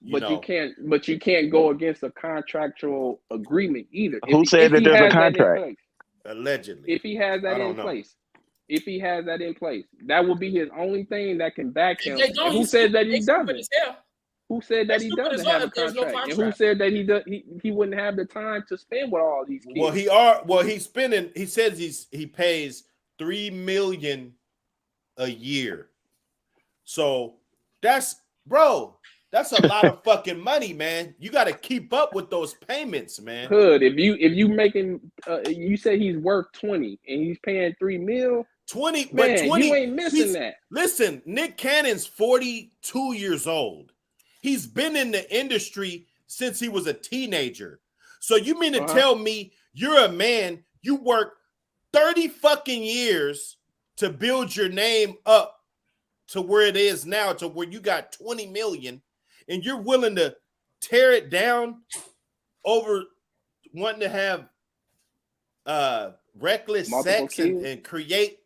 You can't go against a contractual agreement either. Who said that there's a contract? Allegedly. If he has that in place. If he has that in place, that will be his only thing that can back him. And who said that he doesn't? Who said that he doesn't have a contract? And who said that he wouldn't have the time to spend with all these kids? He's spending. He says he pays $3 million a year. So that's a lot of fucking money, man. You got to keep up with those payments, man. Hood, if you making, you say he's worth 20 and he's paying $3 million. 20, man, but 20. You ain't missing that. Listen, Nick Cannon's 42 years old. He's been in the industry since he was a teenager. So you mean to tell me you're a man, you work 30 fucking years to build your name up to where it is now, to where you got 20 million, and you're willing to tear it down over wanting to have reckless sex and create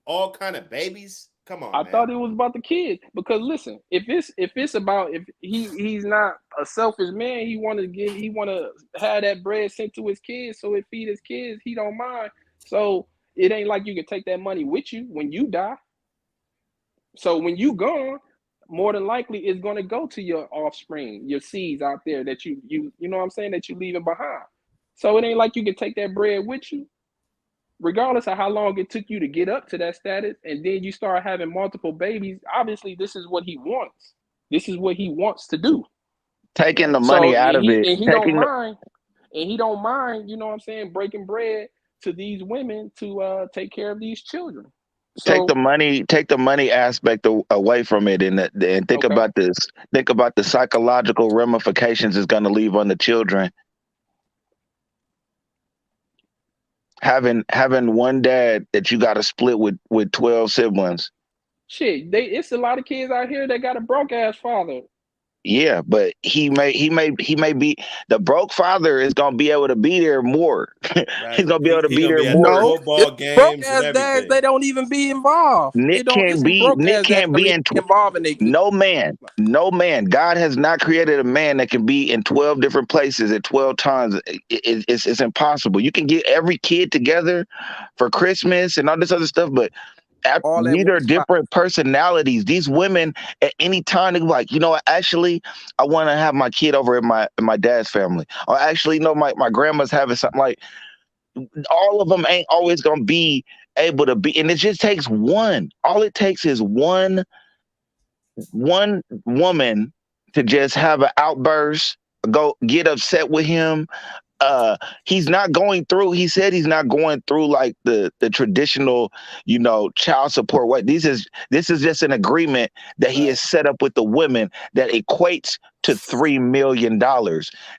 all kind of babies? Come on, I thought it was about the kids, because listen, if it's about, if he's not a selfish man, he want to have that bread sent to his kids, so it feed his kids, he don't mind. So it ain't like you can take that money with you when you die. So when you gone, more than likely it's going to go to your offspring, your seeds out there that you know what I'm saying, that you leaving behind. So it ain't like you can take that bread with you, regardless of how long it took you to get up to that status, and then you start having multiple babies. Obviously, this is what he wants. This is what he wants to do. Taking the money out of it. And he don't mind, you know what I'm saying, breaking bread to these women to take care of these children. So, take the money aspect away from it, and think about this. Think about the psychological ramifications it's going to leave on the children. Having one dad that you got to split with 12 siblings. Shit, it's a lot of kids out here that got a broke ass father. Yeah, but he may be, the broke father is gonna be able to be there more. Right. He's gonna be able to be there more. Football games, broke ass dads, they don't even be involved. Nick can't be involved in no man. God has not created a man that can be in 12 different places at 12 times. It's impossible. You can get every kid together for Christmas and all this other stuff, but these are different personalities. These women at any time they like, you know what, actually I want to have my kid over at my dad's family, or actually my grandma's having something. Like, all of them ain't always gonna be able to be, and it just takes one. All it takes is one woman to just have an outburst, go get upset with him. He's not going through, he said he's not going through like the traditional, child support. What this is just an agreement that he has set up with the women that equates to $3 million.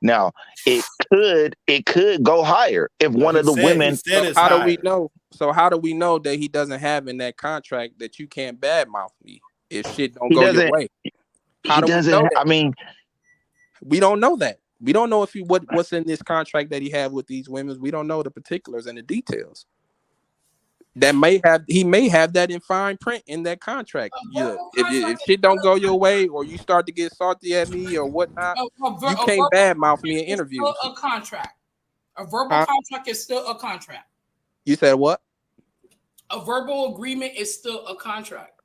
Now it could go higher if one of the women. So how do we know? So how do we know that he doesn't have in that contract that you can't badmouth me if shit don't go your way? How do we know that? I mean, we don't know that. We don't know if what's in this contract that he had with these women. We don't know the particulars and the details. He may have that in fine print in that contract. If shit don't go your way, or you start to get salty at me or whatnot, you can't badmouth me in interviews. A contract. A verbal contract is still a contract. You said what? A verbal agreement is still a contract.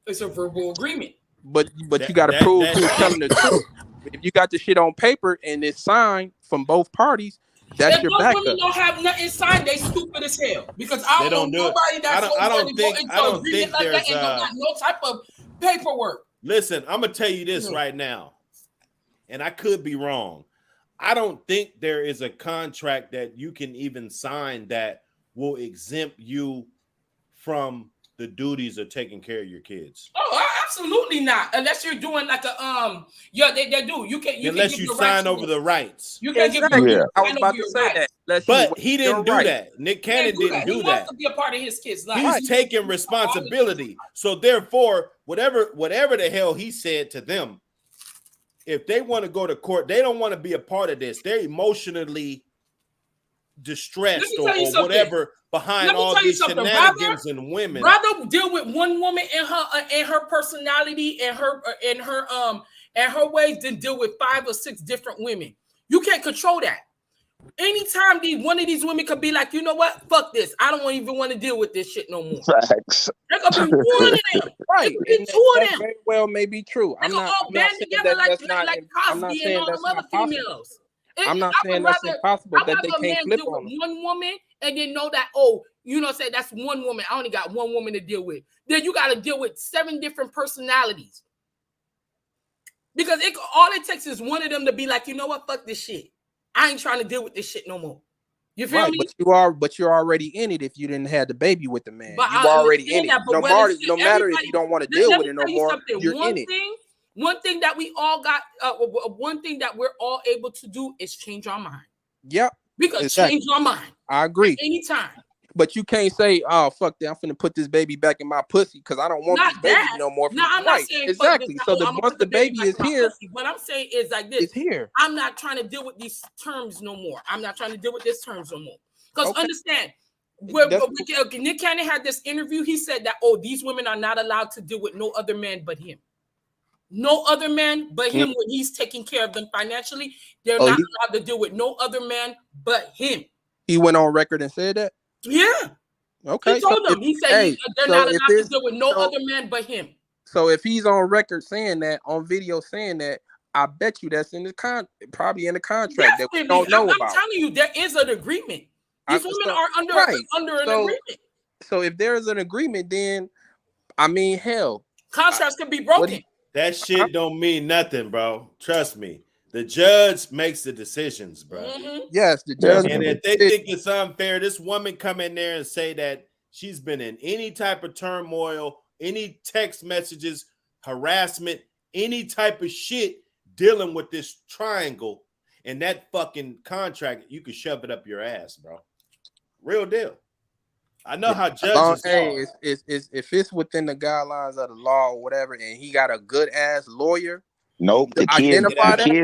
It's a verbal agreement. But you got to prove who's telling the truth. If you got the shit on paper and it's signed from both parties, that's your backup. Women don't have nothing signed. They stupid as hell, because I don't know nobody that's I don't think there's no type of paperwork. Listen, I'm gonna tell you this right now, and I could be wrong. I don't think there is a contract that you can even sign that will exempt you from the duties of taking care of your kids. Oh, absolutely not. Unless you're doing like a they do. You unless you sign over the rights. You can give I was about to say that. But he didn't do that. Nick Cannon didn't do that. He wants to be a part of his kid's life. He's taking responsibility. So therefore, whatever the hell he said to them, if they want to go to court, they don't want to be a part of this. They're emotionally distressed or whatever behind all these shenanigans and women. Rather deal with one woman and her personality and her ways than deal with 5 or 6 different women. You can't control that. Anytime one of these women could be like, you know what? Fuck this. I don't even want to deal with this shit no more. Facts. There could be one of them. Right. And that very well may be true. I'm not saying like Cosby and all the other females. I'm not saying that's impossible that they can't flip on them. One woman and then know that, say that's one woman. I only got one woman to deal with. Then you got to deal with 7 different personalities. Because all it takes is one of them to be like, you know what? Fuck this shit. I ain't trying to deal with this shit no more. You feel me? But you're already in it if you didn't have the baby with the man. You're already in it. No matter if you don't want to deal with it no more, you're in it. One thing that we all got, one thing that we're all able to do is change our mind. Yep. We can change our mind. I agree. Anytime. But you can't say, "Oh fuck that! I'm finna put this baby back in my pussy because I don't want this baby no more." No, I'm not saying exactly. So once the baby is here, what I'm saying is like this: it's here. I'm not trying to deal with these terms no more. I'm not trying to deal with these terms no more. Because understand, Nick Cannon had this interview. He said that these women are not allowed to deal with no other man but him. No other man but him when he's taking care of them financially. They're not allowed to deal with no other man but him. He went on record and said that. Yeah. Okay. He told them. He said they're not allowed to deal with no other man but him. So if he's on record saying that, on video saying that, I bet you that's in the probably in the contract that we don't know about. I'm telling you, there is an agreement. These women are under an agreement. So if there is an agreement, then I mean, hell, contracts can be broken. That shit don't mean nothing, bro. Trust me. The judge makes the decisions, bro. Mm-hmm. Yes, the judge. And if they think it's unfair, this woman come in there and say that she's been in any type of turmoil, any text messages, harassment, any type of shit dealing with this triangle and that fucking contract, you could shove it up your ass, bro. Real deal. I know how judges are. If it's within the guidelines of the law or whatever, and he got a good ass lawyer. Nope, the kids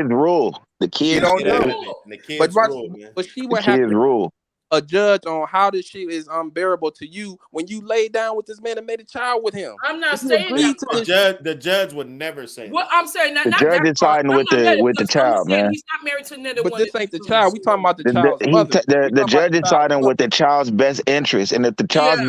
rule. The kids don't know. But she would have to rule. A judge on how this shit is unbearable to you when you laid down with this man and made a child with him. I'm not saying that. The judge would never say that. Well, I'm saying that. The judge is siding with the child, man. He's not married to another but one. This ain't the child. We talking about the child's mother. The judge is siding with the child's best interest, and if the child's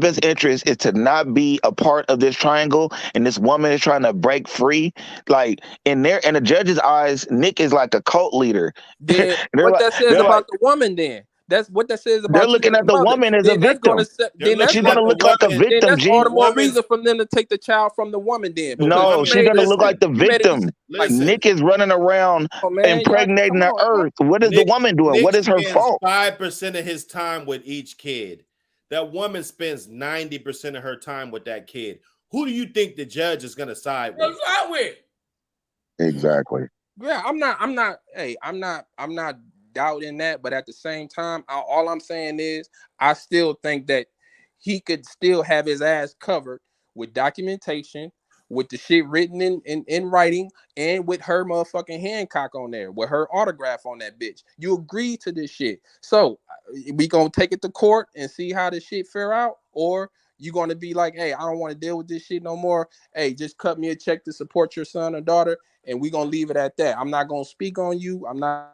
best interest is to not be a part of this triangle, and this woman is trying to break free, like in the judge's eyes, Nick is like a cult leader. Then what that says about the woman? Then that's what that says about. They're looking at the woman as a victim. She's gonna look like a victim. That's all the more reason for them to take the child from the woman. Then no, she's gonna look like the victim. Nick is running around impregnating the earth. What is the woman doing? What is her fault? 5% of his time with each kid. That woman spends 90% of her time with that kid. Who do you think the judge is gonna side with? Exactly. Yeah, I'm not doubting that, but at the same time, all I'm saying is I still think that he could still have his ass covered with documentation, with the shit written in writing, and with her motherfucking Hancock on there, with her autograph on that bitch. You agreed to this shit. So we gonna take it to court and see how this shit fare out, or you gonna be like, hey, I don't want to deal with this shit no more. Hey, just cut me a check to support your son or daughter, and we gonna leave it at that. I'm not gonna speak on you. I'm not.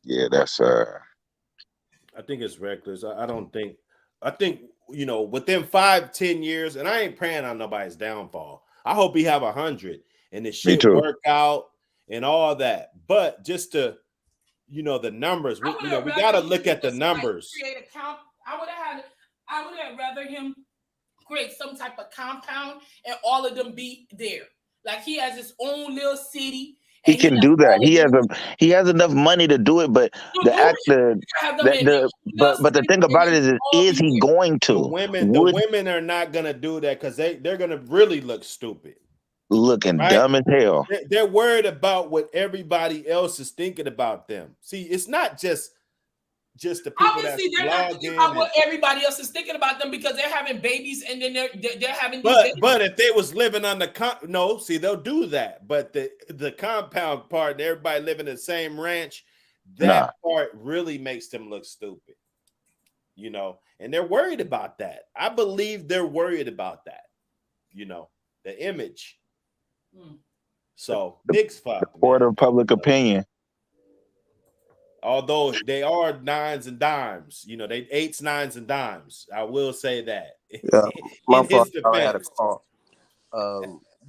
Yeah, that's I think it's reckless. I think within 5-10 years, and I ain't praying on nobody's downfall. I hope he have 100 and the shit work out and all that. But just to the numbers, we gotta look at the numbers. I would have rather him create some type of compound and all of them be there. Like he has his own little city. He can do that. He has enough money to do it, but the thing about it is he going to? The women are not gonna do that because they're gonna really look stupid, looking dumb as hell. They're worried about what everybody else is thinking about them. See, it's not just just the people obviously that's they're not thinking about what everybody else is thinking about them because they're having babies and then they're having these babies. But if they was living on the they'll do that. But the compound part, everybody living in the same ranch, that part really makes them look stupid. You know, and they're worried about that. I believe they're worried about that. You know, the image. So Nick's fucked. Court of public opinion. Although they are nines and dimes, you know, they 8s, 9s, and dimes. I will say that. Yeah, in his defense.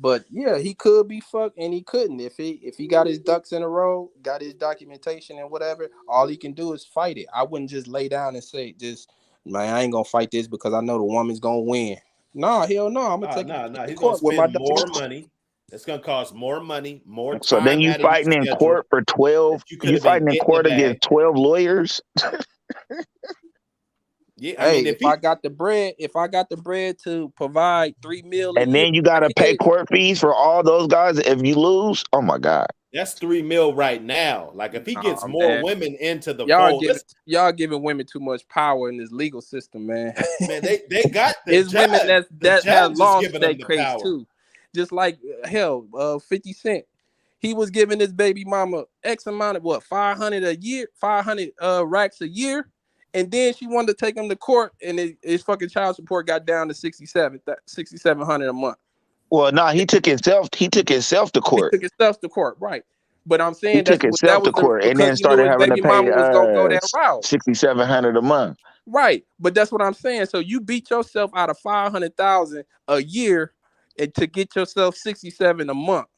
But yeah, he could be fucked and he couldn't. If he got his ducks in a row, got his documentation and whatever, all he can do is fight it. I wouldn't just lay down and say, man, I ain't gonna fight this because I know the woman's gonna win. Nah, hell no. I'm gonna take it. He's gonna spend more money. It's gonna cost more money, more time. So then you fighting in court for 12. You fighting in court against 12 lawyers. Yeah, I mean, if I got the bread to provide $3 million, and then you gotta pay court fees for all those guys if you lose. Oh my God, that's $3 million right now. Like if he gets more women into the fold, y'all giving women too much power in this legal system, man. Man, they got it's women that have lost their case too. Just like 50 Cent, he was giving his baby mama X amount of 500 a year, 500 racks a year. And then she wanted to take him to court, and his fucking child support got down to $6,700 a month. Well, no, he took himself to court. He took himself to court, right? But I'm saying he took himself to court, and then started having to pay $6,700 a month. Right, but that's what I'm saying. So you beat yourself out of $500,000 a year, and to get yourself $67,000 a month.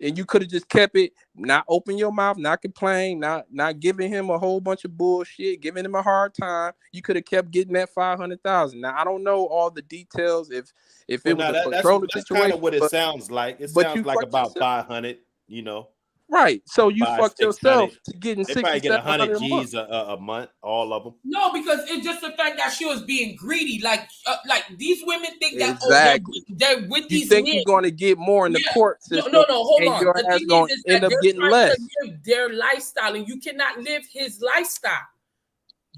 And you could have just kept it, not open your mouth, not complain, not giving him a whole bunch of bullshit, giving him a hard time. You could have kept getting that $500,000. Now I don't know all the details if it was a controller situation. That's kind of what it sounds like. It sounds like about 500, you know. Right. So you fucked yourself to getting $6,700. They probably get 100 G's a month, all of them. No, because it's just the fact that she was being greedy. Like these women think that they're with these men. You think you're going to get more in the court system? No, hold on. Your ass going to end up getting less. To live their lifestyle, and you cannot live his lifestyle.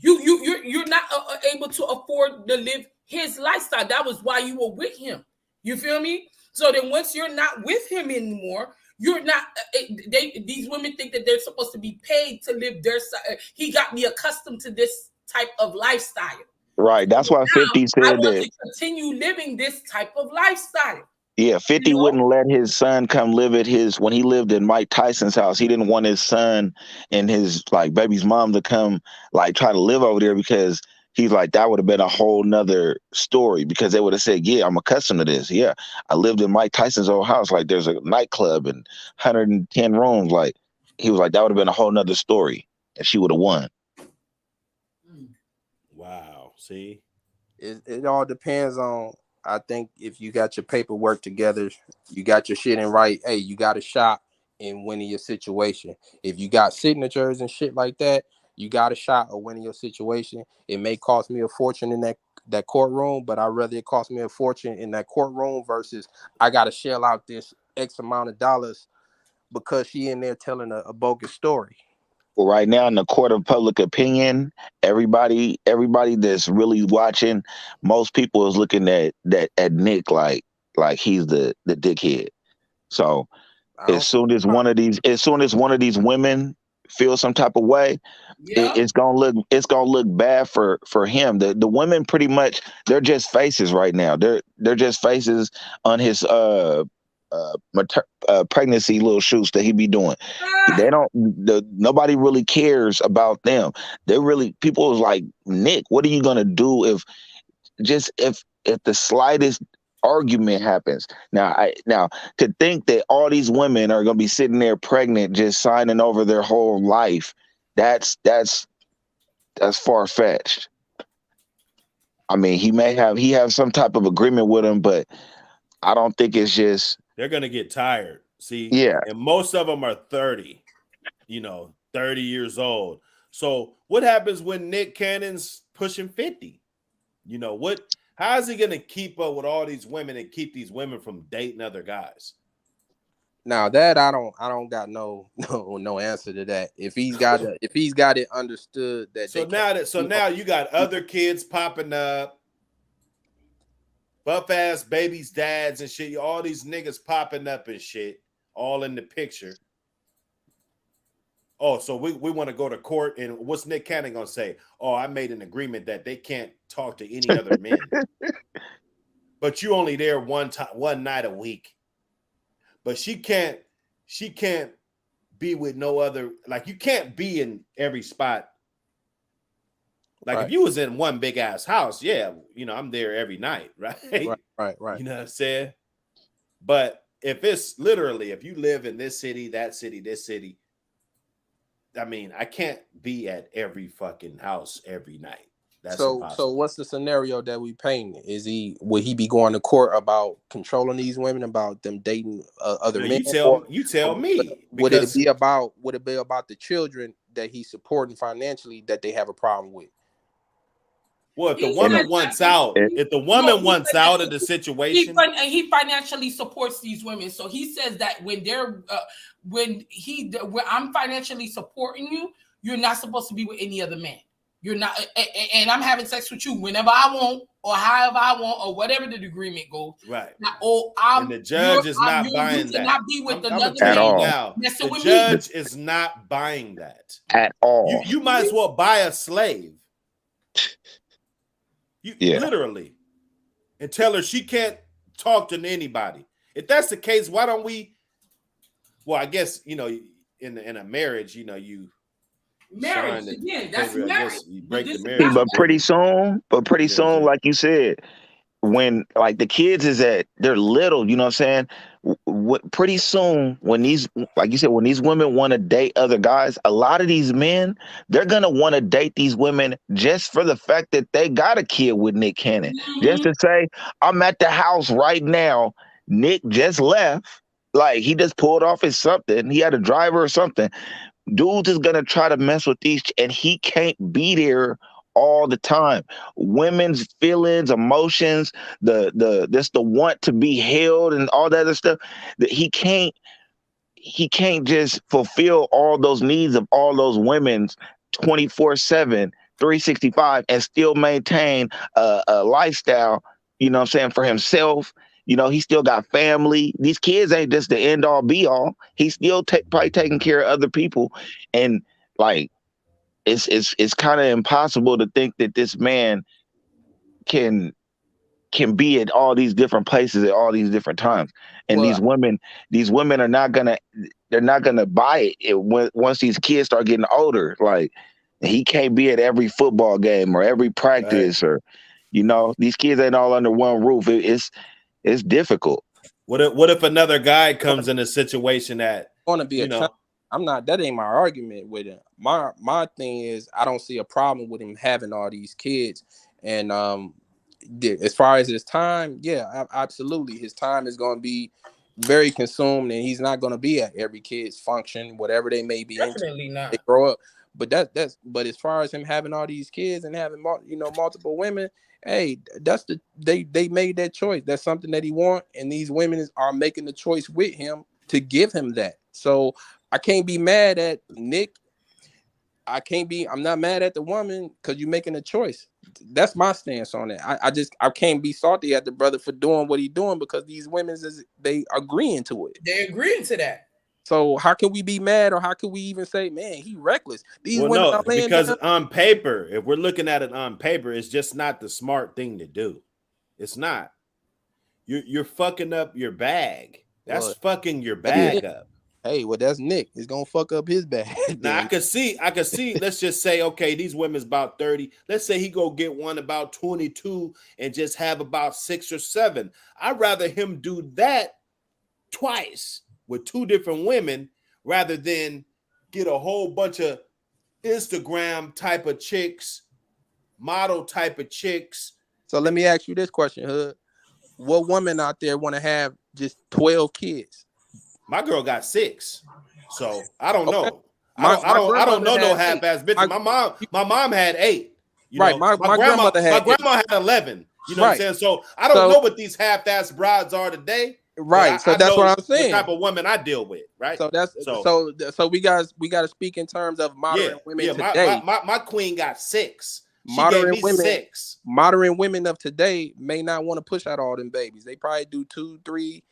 You're not able to afford to live his lifestyle. That was why you were with him. You feel me? So then once you're not with him anymore, you're not. These women think that they're supposed to be paid to live their. He got me accustomed to this type of lifestyle. Right. That's why 50 said I want that. to continue living this type of lifestyle. Yeah, 50 wouldn't let his son come live at when he lived in Mike Tyson's house. He didn't want his son and his baby's mom to come try to live over there because he's like, that would have been a whole nother story because they would have said, yeah, I'm accustomed to this. Yeah, I lived in Mike Tyson's old house. There's a nightclub and 110 rooms. He was like, that would have been a whole nother story. And she would have won. Wow. See? It all depends on, I think if you got your paperwork together, you got your shit in right, hey, you got a shot in winning your situation. If you got signatures and shit like that, you got a shot of winning your situation. It may cost me a fortune in that courtroom, but I'd rather it cost me a fortune in that courtroom versus I got to shell out this X amount of dollars because she in there telling a bogus story. Well, right now in the court of public opinion, everybody that's really watching, most people is looking at Nick like he's the dickhead. So as soon as one of these women feels some type of way, it's gonna look bad for him. The women pretty much, they're just faces right now. They're just faces on his pregnancy little shoots that he be doing. Nobody really cares about them. People is like, Nick, what are you gonna do if the slightest argument happens? Now to think that all these women are gonna be sitting there pregnant, just signing over their whole life, that's far-fetched. I mean, he have some type of agreement with him, but I don't think it's just. They're going to get tired. See? Yeah. And most of them are 30, 30 years old. So what happens when Nick Cannon's pushing 50? How is he going to keep up with all these women and keep these women from dating other guys? Now that I don't got no answer to that. If he's got it understood that now you got other kids popping up, buff ass babies, dads and shit. All these niggas popping up and shit, all in the picture. Oh, so we want to go to court, and what's Nick Cannon gonna say? Oh, I made an agreement that they can't talk to any other men, but you only there one night a week. But she can't be with no other, like you can't be in every spot. Like if you was in one big ass house, yeah, I'm there every night, right? Right. You know what I'm saying? But if it's literally, if you live in this city, that city, this city, I mean, I can't be at every fucking house every night. That's impossible. So what's the scenario that we painting? Would he be going to court about controlling these women, about them dating other men? You tell me. Would it be about the children that he's supporting financially that they have a problem with? Well, if the woman wants out, of the situation, he financially supports these women. So he says that when I'm financially supporting you, you're not supposed to be with any other man. You're not, and I'm having sex with you whenever I want, or however I want, or whatever the agreement goes. Right. And the judge is not buying that. Not be with another man. At all. Now, the judge is not buying that at all. You might as well buy a slave. Literally, and tell her she can't talk to anybody. If that's the case, why don't we? Well, I guess in a marriage, you. Marriage again. That's marriage. You break the marriage. But pretty soon, like you said, when like the kids they're little, you know what I'm saying? Pretty soon, when these women want to date other guys, a lot of these men, they're gonna want to date these women just for the fact that they got a kid with Nick Cannon. Mm-hmm. Just to say, I'm at the house right now. Nick just left. Like he just pulled off his something. He had a driver or something. Dudes is gonna try to mess with these, and he can't be there all the time. Women's feelings, emotions, the want to be held, and all that other stuff. That he can't just fulfill all those needs of all those women's 24/7, 365, and still maintain a lifestyle. You know what I'm saying, for himself. He still got family. These kids ain't just the end all be all. He's still probably taking care of other people, and like it's kind of impossible to think that this man can be at all these different places at all these different times. And these women are not gonna buy it once these kids start getting older. Like he can't be at every football game or every practice, or these kids ain't all under one roof. It's difficult. What if another guy comes in a situation that want to be I'm not. That ain't my argument with him. My thing is I don't see a problem with him having all these kids. And as far as his time, yeah, absolutely, his time is going to be very consumed, and he's not going to be at every kid's function, whatever they may be. Definitely not. They grow up. But but as far as him having all these kids and having multiple women. Hey, they made that choice. That's something that he wants, and these women are making the choice with him to give him that. So I can't be mad at Nick. I'm not mad at the woman because you're making a choice. That's my stance on it. I can't be salty at the brother for doing what he's doing because these women they agreeing to it. They agreeing to that. So how can we be mad, or how can we even say, man, he reckless? Because on paper, if we're looking at it on paper, it's just not the smart thing to do. It's not. You're fucking up your bag. That's fucking your bag up. Hey, well, that's Nick. He's gonna fuck up his bag. Now I could see. Let's just say, okay, these women's about 30. Let's say he go get one about 22 and just have about 6 or 7. I'd rather him do that twice with 2 different women rather than get a whole bunch of Instagram type of chicks, model type of chicks. So let me ask you this question, Hood. What woman out there want to have just 12 kids? My girl got 6. So I don't know. I don't know no half-ass bitch. My mom had 8. Right. My grandmother had 11. You know what I'm saying? So I don't know what these half-ass brides are today. Right. So that's what I'm saying. The type of woman I deal with, right? So we got to speak in terms of modern women today. My queen got 6. She modern gave me women, 6. Modern women of today may not want to push out all them babies. They probably do 2, 3.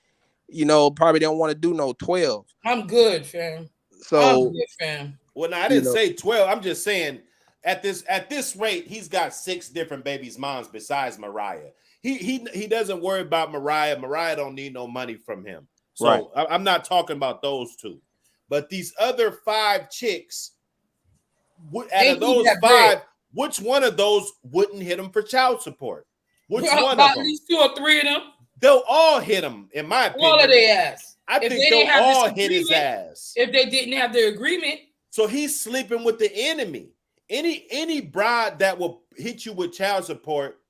You know, probably don't want to do no 12. I'm good, fam. So, I'm good, fam. Well, no, I didn't say 12. I'm just saying at this rate, he's got 6 different babies' moms besides Mariah. He doesn't worry about Mariah. Mariah don't need no money from him. So right. I'm not talking about those 2. But these other 5 chicks, out of those 5, which one of those wouldn't hit him for child support? Which one of them? At least 2 or 3 of them. They'll all hit him, in my opinion. All of their ass. I think they'll all hit his ass. If they didn't have the agreement. So he's sleeping with the enemy. Any bride that will hit you with child support,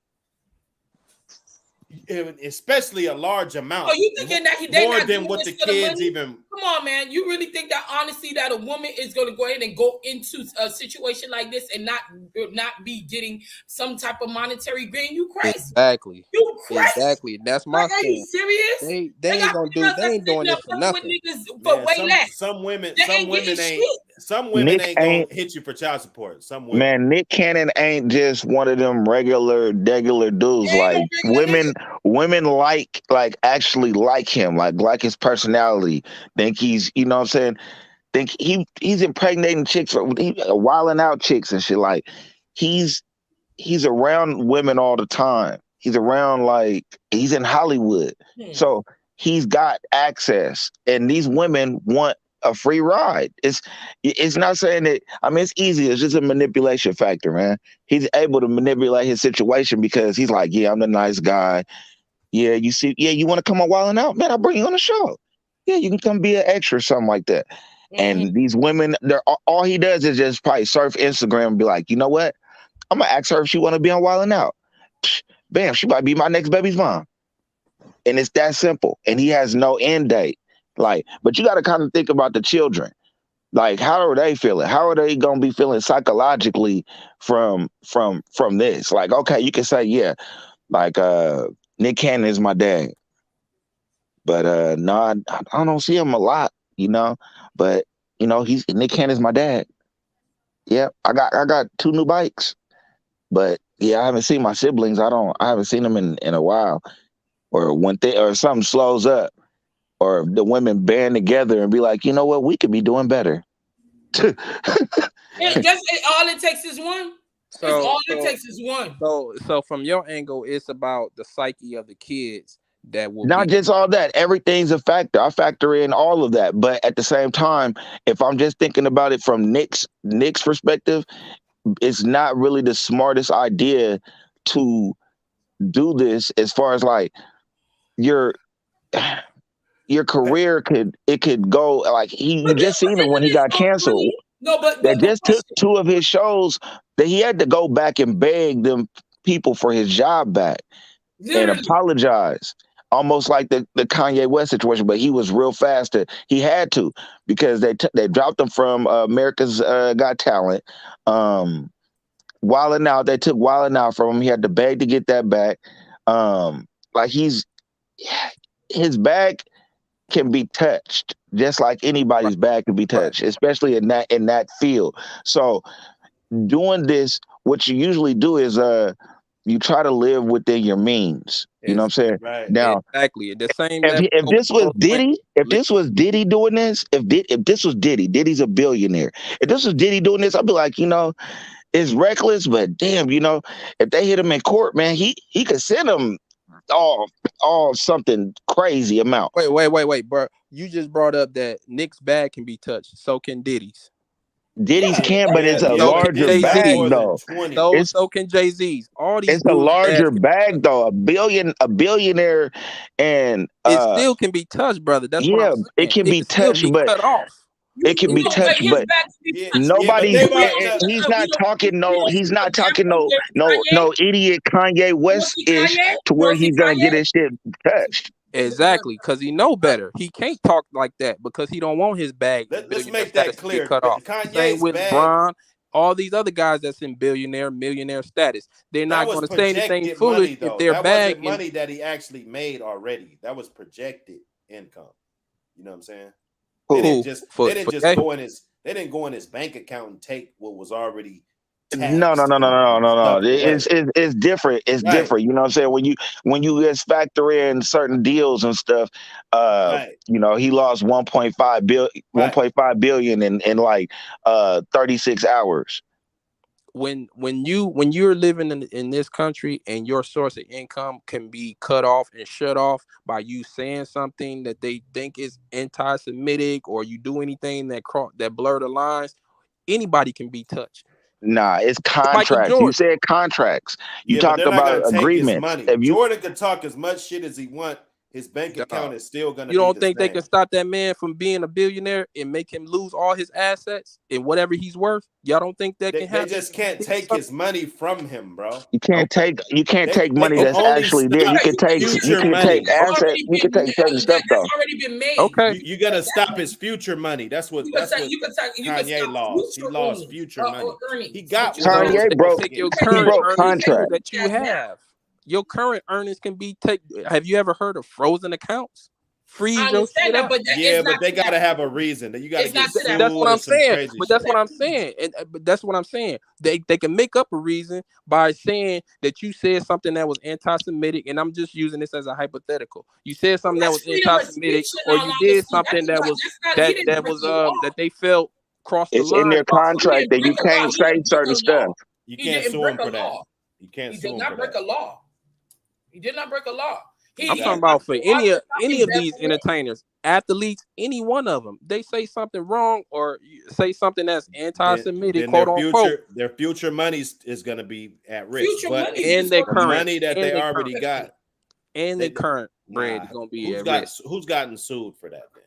especially a large amount. Oh, you thinking that more not than what the kids even? Come on, man. You really think that honestly that a woman is going to go ahead and go into a situation like this and not be getting some type of monetary gain? You crazy? Exactly. You crazy? Exactly. That's my thing. Are you serious? They ain't gonna do. They ain't doing this for nothing. Some women ain't gonna hit you for child support. Some women. Man, Nick Cannon ain't just one of them regular dudes. Like women like actually like him, like his personality. Think he's, you know what I'm saying? Think he's impregnating chicks, wilding out chicks and shit. Like he's around women all the time. He's around, like, he's in Hollywood. So he's got access, and these women want a free ride. It's not saying that, I mean, it's easy. It's just a manipulation factor, man. He's able to manipulate his situation because he's like, yeah, I'm the nice guy. Yeah, you see, yeah, you want to come on Wild 'N Out? Man, I'll bring you on the show. Yeah, you can come be an extra or something like that. And these women, all he does is just probably surf Instagram and be like, you know what? I'm going to ask her if she want to be on Wild 'N Out. Bam, she might be my next baby's mom. And it's that simple. And he has no end date. Like, but you got to kind of think about the children. Like, how are they feeling? How are they going to be feeling psychologically from this? Like, okay, you can say, yeah, like Nick Cannon is my dad. But no, I don't see him a lot, you know. But, you know, Nick Cannon is my dad. Yeah, I got 2 new bikes. But yeah, I haven't seen my siblings. I haven't seen them in a while. Or when something slows up, or the women band together and be like, you know what, we could be doing better. All it takes is one. It takes is one. So from your angle, it's about the psyche of the kids that will not just all that. Everything's a factor. I factor in all of that. But at the same time, if I'm just thinking about it from Nick's perspective, it's not really the smartest idea to do this, as far as like your career could go, like you just seen it when he got canceled. No, but they just took 2 of his shows that he had to go back and beg them people for his job back and apologize. Almost like the Kanye West situation, but he was real fast. He had to, because they dropped him from America's Got Talent. Wild 'N Out, they took Wild 'N Out from him. He had to beg to get that back. Like his bag can be touched, just like anybody's bag can be touched, especially in that field. So doing this, what you usually do is you try to live within your means. You know what I'm saying? Right. Now, exactly. The same. If this was Diddy doing this, if this was Diddy's a billionaire. If this was Diddy doing this, I'd be like, you know, it's reckless, but damn, you know, if they hit him in court, man, he could send him all something crazy amount. Wait, bro. You just brought up that Nick's bag can be touched, so can Diddy's. Diddy's can, but it's a larger bag though. So can Jay-Z's. All these. It's a larger bag though. A billionaire, and it still can be touched, brother. That's what I'm saying. It can be touched, but cut off. It can be touched, but nobody. He's not talking no idiot Kanye West ish to where he's gonna get his shit touched. Exactly, because he know better. He can't talk like that because he don't want his bag. Let's make that clear. Cut off. Same with Bron. All these other guys that's in millionaire status, they're not going to say anything foolish money, if they're that bagging wasn't money that he actually made already. That was projected income. You know what I'm saying? They didn't go in his bank account and take what was already taxed. No. It's different. It's different. You know what I'm saying? When you just factor in certain deals and stuff, you know, he lost 1.5 billion in like 36 hours. When you're living in this country and your source of income can be cut off and shut off by you saying something that they think is anti-Semitic, or you do anything that blur the lines, anybody can be touched. Nah, it's contracts. You said contracts. You talked about agreements. Jordan can talk as much shit as he want. His bank account is still gonna. You don't think they can stop that man from being a billionaire and make him lose all his assets and whatever he's worth? Y'all don't think that can happen? They just can't take his money from him, bro. You can't take money that's actually there. You can take assets. You can take certain stuff though. Already been made. Okay, you gotta stop his future money. That's what Kanye lost. He lost future money. He got Kanye broke contract that you have. Your current earnings can be taken. Have you ever heard of frozen accounts? Freeze your shit up. But they gotta have a reason. You gotta get sued. That's what I'm saying. But that's what I'm saying. But that's what I'm saying. They can make up a reason by saying that you said something that was anti-Semitic, and I'm just using this as a hypothetical. You said something that was anti-Semitic, or you did something that they felt crossed the line. It's in their contract that you can't say certain stuff. You can't sue him for that. You can't sue him for that. He did not break a law. He did not break a law. I'm talking about for any of these entertainers, athletes, any one of them. They say something wrong or say something that's anti-Semitic, quote unquote. Their future money is going to be at risk. And their current money that they already got, and their current bread is going to be at risk. Who's gotten sued for that? Then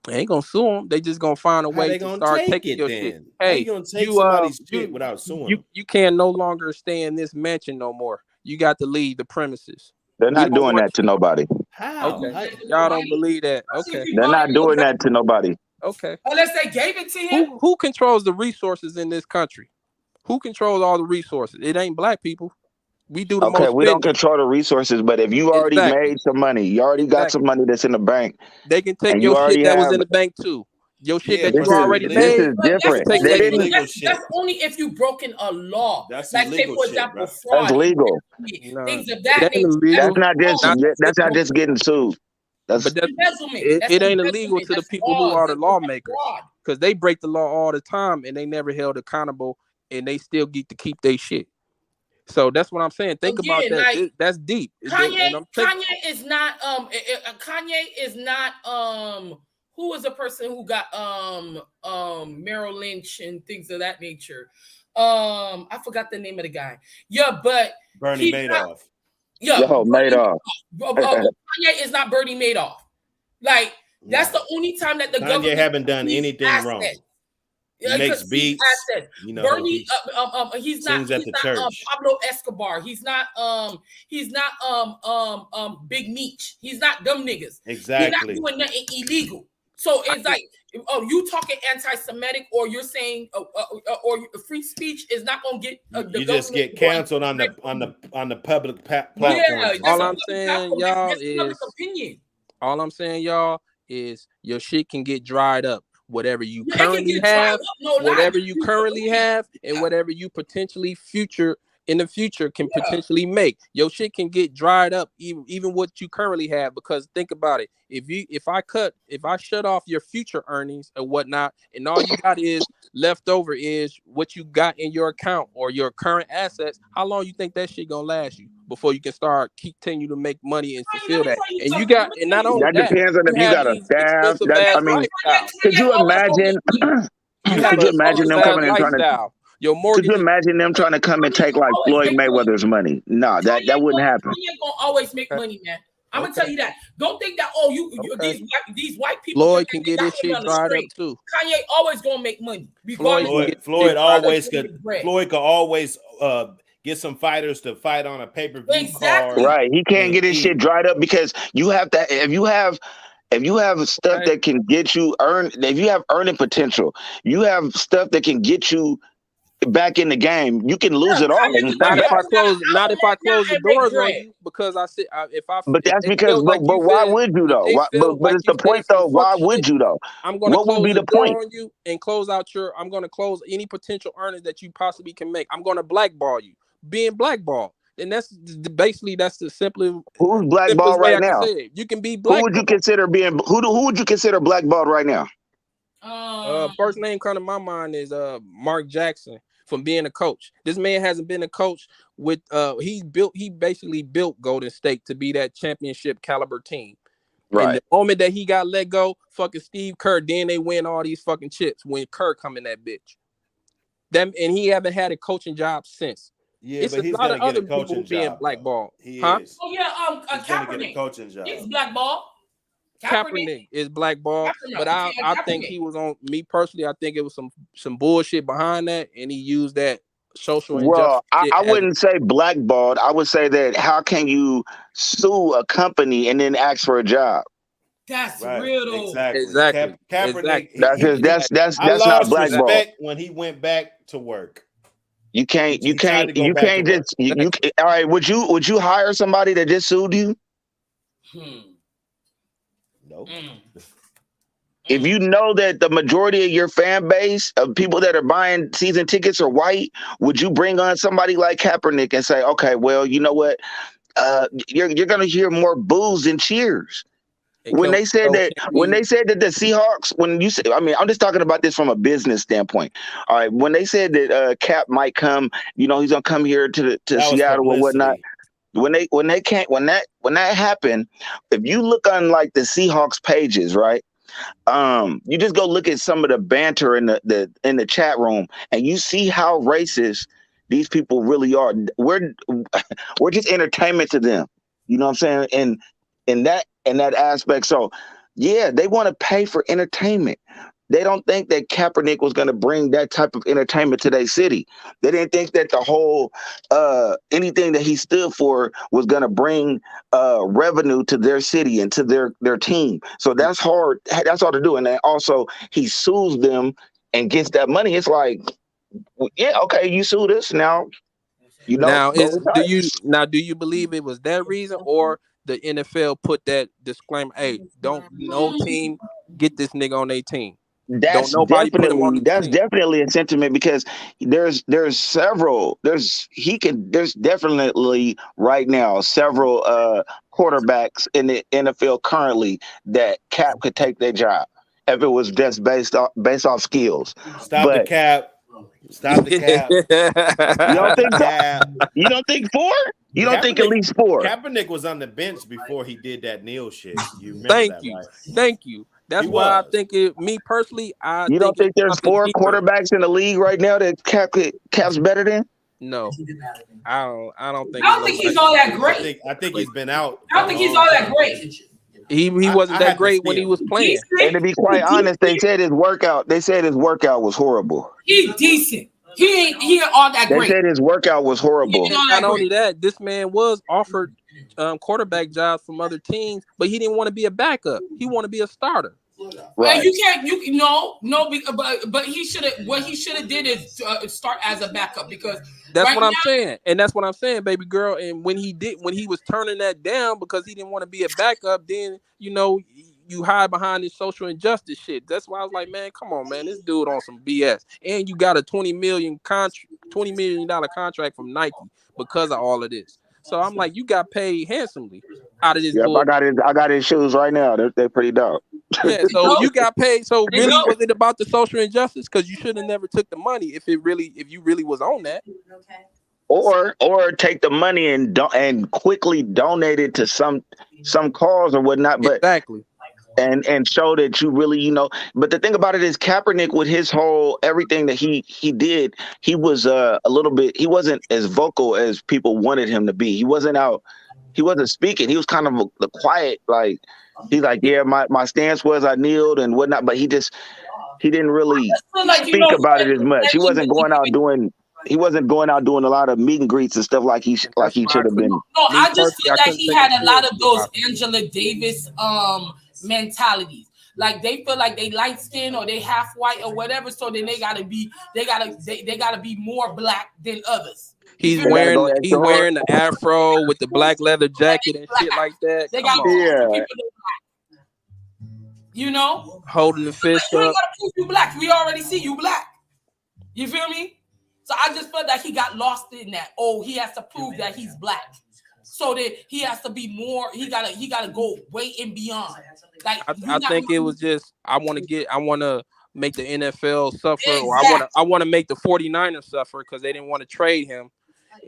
they ain't gonna sue them. They just gonna find a way to start taking your shit. Hey, you gonna take somebody's shit without suing them? You can no longer stay in this mansion no more. You got to leave the premises. They're not doing that to nobody. How? Okay. Y'all don't believe that. Okay. They're not doing that to nobody. Okay. Unless they gave it to him. Who controls the resources in this country? Who controls all the resources? It ain't black people. We do the most. Okay, we don't control the resources, but if you already made some money, you already got some money that's in the bank. They can take your shit that was in the bank too. Your shit that you already made. This is different. That's only if you broken a law. That's like illegal, say, for example, shit, fraud. That's legal. Things of that nature. That's not just getting sued. It ain't illegal to the people who are the lawmakers, because they break the law all the time and they never held accountable, and they still get to keep their shit. So that's what I'm saying. Think about that. Like, that's deep. Kanye is not Kanye is not who was the person who got Merrill Lynch and things of that nature. I forgot the name of the guy. Yeah, but Bernie Madoff. Madoff. Kanye is not Bernie Madoff. Like that's the only time that the government haven't done anything wrong. He makes beats. You know, Bernie, he's not Pablo Escobar. He's not Big Meech. He's not them niggas. Exactly. He's not doing nothing illegal. So it's like, you talking anti-Semitic, or you're saying, or free speech is not gonna get. You just get canceled on the public platform. Yeah, all I'm saying, y'all, is your shit can get dried up. Whatever you currently have, and whatever you potentially in the future can potentially make. Your shit can get dried up, even what you currently have. Because think about it. If I shut off your future earnings or whatnot, and all you got is left over is what you got in your account or your current assets, how long you think that shit gonna last you before you can start continue to make money and fulfill that? And you got, and not only that depends on if you got a staff. I mean, could you imagine? Could you imagine them coming and trying to? Could you imagine them trying to come and take like Floyd Mayweather's money? No, that wouldn't happen. Kanye gonna always make money, man. I'm gonna tell you that. Don't think that these white people. Floyd can get his shit dried up too. Kanye always gonna make money. Floyd could always get some fighters to fight on a pay-per-view card. Right, he can't get his shit dried up because you have to. If you have if you have stuff that can get you if you have earning potential, you have stuff that can get you back in the game, you can lose it all. Not if I close the doors on you, because But that's because, but why would you though? But it's the point though. Why would you though? I'm going to close the door on you and close out I'm going to close any potential earnings that you possibly can make. I'm going to blackball you, being blackballed. And that's basically the simplest. Who's blackballed right now? You can be blackballed. Who would you consider being? Who would you consider blackballed right now? First name come to my mind is Mark Jackson from being a coach. This man hasn't been a coach with he basically built Golden State to be that championship caliber team. Right. And the moment that he got let go, fucking Steve Kerr, then they win all these fucking chips when Kerr come in that bitch. And he haven't had a coaching job since. Yeah, it's but he's gonna get a coaching job. Being blackballed. He is. Oh yeah, he's gonna get a coaching job. He's blackballed. Kaepernick is blackballed, but I think he was on. Me personally, I think it was some bullshit behind that, and he used that social injustice. Well, I wouldn't say blackballed. I would say that how can you sue a company and then ask for a job? That's real though. Exactly. Kaepernick. That's not blackball. When he went back to work. You can't just all right. Would you hire somebody that just sued you? No. If you know that the majority of your fan base of people that are buying season tickets are white, would you bring on somebody like Kaepernick and say, okay, well, you know what? You're gonna hear more boos than cheers. When they said that the Seahawks, I'm just talking about this from a business standpoint. All right, when they said that Cap might come, he's gonna come here to Seattle or whatnot. When that happened, if you look on like the Seahawks pages, right? You just go look at some of the banter in the chat room, and you see how racist these people really are. We're just entertainment to them. You know what I'm saying? And in that aspect. So yeah, they want to pay for entertainment. They don't think that Kaepernick was going to bring that type of entertainment to their city. They didn't think that the whole anything that he stood for was going to bring revenue to their city and to their team. So that's hard. That's hard to do. And then also he sues them and gets that money. It's like, yeah, okay, you sued us now. Do you believe it was that reason, or the NFL put that disclaimer? Hey, no team get this nigga on their team. That's definitely a sentiment, because there's definitely right now several quarterbacks in the NFL currently that Cap could take their job if it was just based off skills. Stop the cap. You don't think so? You don't think 4? You don't think at least 4? Kaepernick was on the bench before he did that Neil shit. You remember Thank you. That's why I think me personally, you don't think there's 4 quarterbacks in the league right now that Cap's better than? No, I don't think. I don't think he's all that great. I think he's been out. I don't think he's all that great. He wasn't that great when he was playing. And to be quite honest, they said his workout was horrible. He's decent. He ain't all that great. They said his workout was horrible. Not only that, this man was offered quarterback jobs from other teams, but he didn't want to be a backup. He wanted to be a starter. Right. But he should have. What he should have did is start as a backup, because that's what I'm saying, and that's what I'm saying, baby girl. And when he was turning that down because he didn't want to be a backup, then you hide behind this social injustice shit. That's why I was like, man, come on, man, this dude on some BS, and you got a $20 million contract from Nike because of all of this. So I'm like, you got paid handsomely out of this. Yep, I got his shoes right now. They're pretty dope. Yeah, so you got paid. So really, was it about the social injustice? Because you should have never took the money if you really was on that. Okay. Or take the money and quickly donate it to some cause or whatnot. But exactly. And show that you really, but the thing about it is Kaepernick, with his whole everything that he did, he was a little bit, he wasn't as vocal as people wanted him to be. He wasn't speaking. He was kind of the quiet, like, he's like, yeah, my stance was I kneeled and whatnot, but he didn't really speak about it as much. He wasn't going out doing a lot of meet and greets and stuff like he should have been. No, I just feel like he had a lot of those Angela Davis mentalities. Like they feel like they light skin or they half white or whatever, so then they gotta be more black than others. He's wearing the afro with the black leather jacket and shit like that. They got people black. You know, holding the fist you up. ain't gotta prove you black. We already see you black. You feel me? So I just felt that he got lost in that. Oh, he has to prove that he's black. So that he has to be more. He gotta go way and beyond. Like I think it was just I want to make the NFL suffer, or I want to make the 49ers suffer because they didn't want to trade him,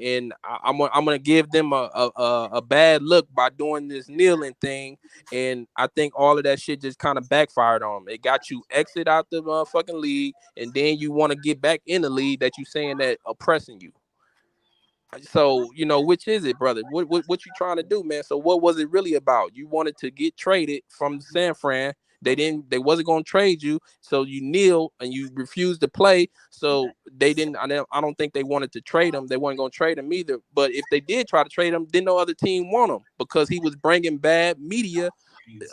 and I'm gonna give them a bad look by doing this kneeling thing, and I think all of that shit just kind of backfired on him. It got you exit out the motherfucking league, and then you want to get back in the league that you saying that oppressing you. So, you know, which is it, brother? What you trying to do, man? So what was it really about? You wanted to get traded from San Fran. They wasn't going to trade you. So you kneel and you refused to play. So they didn't, I don't think they wanted to trade him. They weren't going to trade him either. But if they did try to trade him, then no other team want him because he was bringing bad media,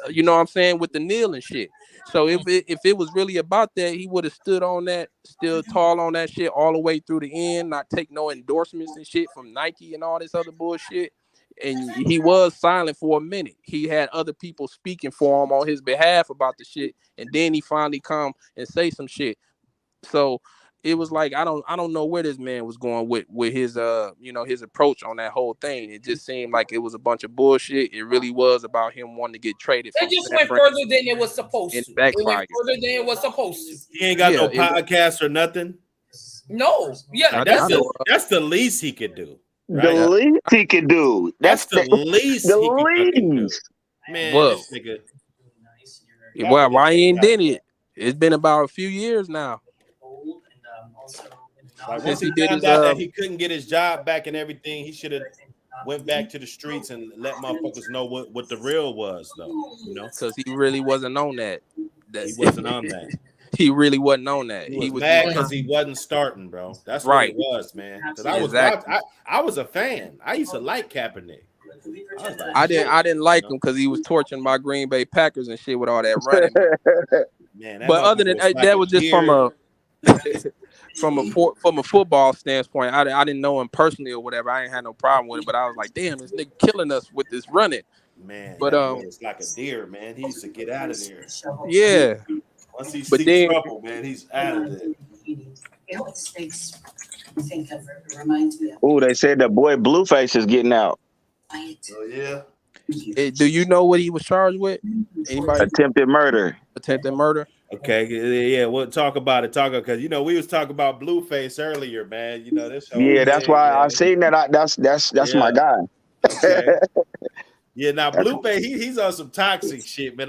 you know what I'm saying, with the kneel and shit. So if it was really about that, he would have stood on that, still tall on that shit all the way through the end, not take no endorsements and shit from Nike and all this other bullshit. And he was silent for a minute. He had other people speaking for him on his behalf about the shit, and then he finally come and say some shit. So it was like I don't know where this man was going with his his approach on that whole thing. It just seemed like it was a bunch of bullshit. It really was about him wanting to get traded. It just went further than it was supposed to. It went further than it was supposed to. He ain't got no podcast or nothing. No, yeah, that's the least he could do. Right? The least he could do. That's the least. The least. Man, this nigga. Well, why he ain't did it? It's been about a few years now. Like once he found out that he couldn't get his job back and everything, he should have went back to the streets and let motherfuckers know what the real was, though. You know, because he really wasn't on that. He wasn't on that. He really wasn't on that. He was mad because he wasn't starting, bro. That's right. what it was, man. Because I was a fan. I used to like Kaepernick. I didn't like him because he was torching my Green Bay Packers and shit with all that running. Man, but other than that was just from a football standpoint. I didn't know him personally or whatever. I ain't had no problem with it, but I was like, damn, this nigga killing us with this running. Man, but it's like a deer, man. He used to get out of there. Yeah. Once he sees trouble, man, he's out of there. Oh, they said that boy Blueface is getting out. Oh yeah. Do you know what he was charged with? Anybody? Attempted murder. Okay, yeah, we'll talk about it. Because we was talking about Blueface earlier, man. You know this. That's why I seen that. That's my guy. Okay. Yeah, now Blueface, he's on some toxic shit, man.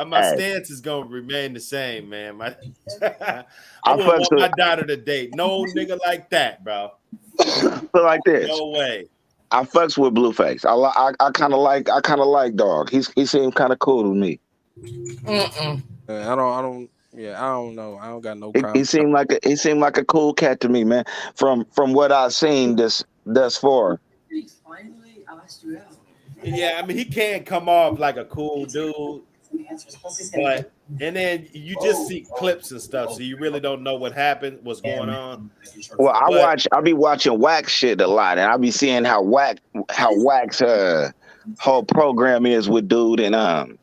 My stance is gonna remain the same, man. I wouldn't want my daughter to date no nigga like that, bro. But like this, no way. I fucks with Blueface. I kind of like dog. He seemed kind of cool to me. I don't know. I don't got no problem. He seemed like a cool cat to me, man. From what I've seen thus far. Yeah, I mean he can't come off like a cool dude, but and then you just see clips and stuff, so you really don't know what happened, what's going on. Well, I be watching Wack shit a lot, and I be seeing how Wack's whole program is with dude, and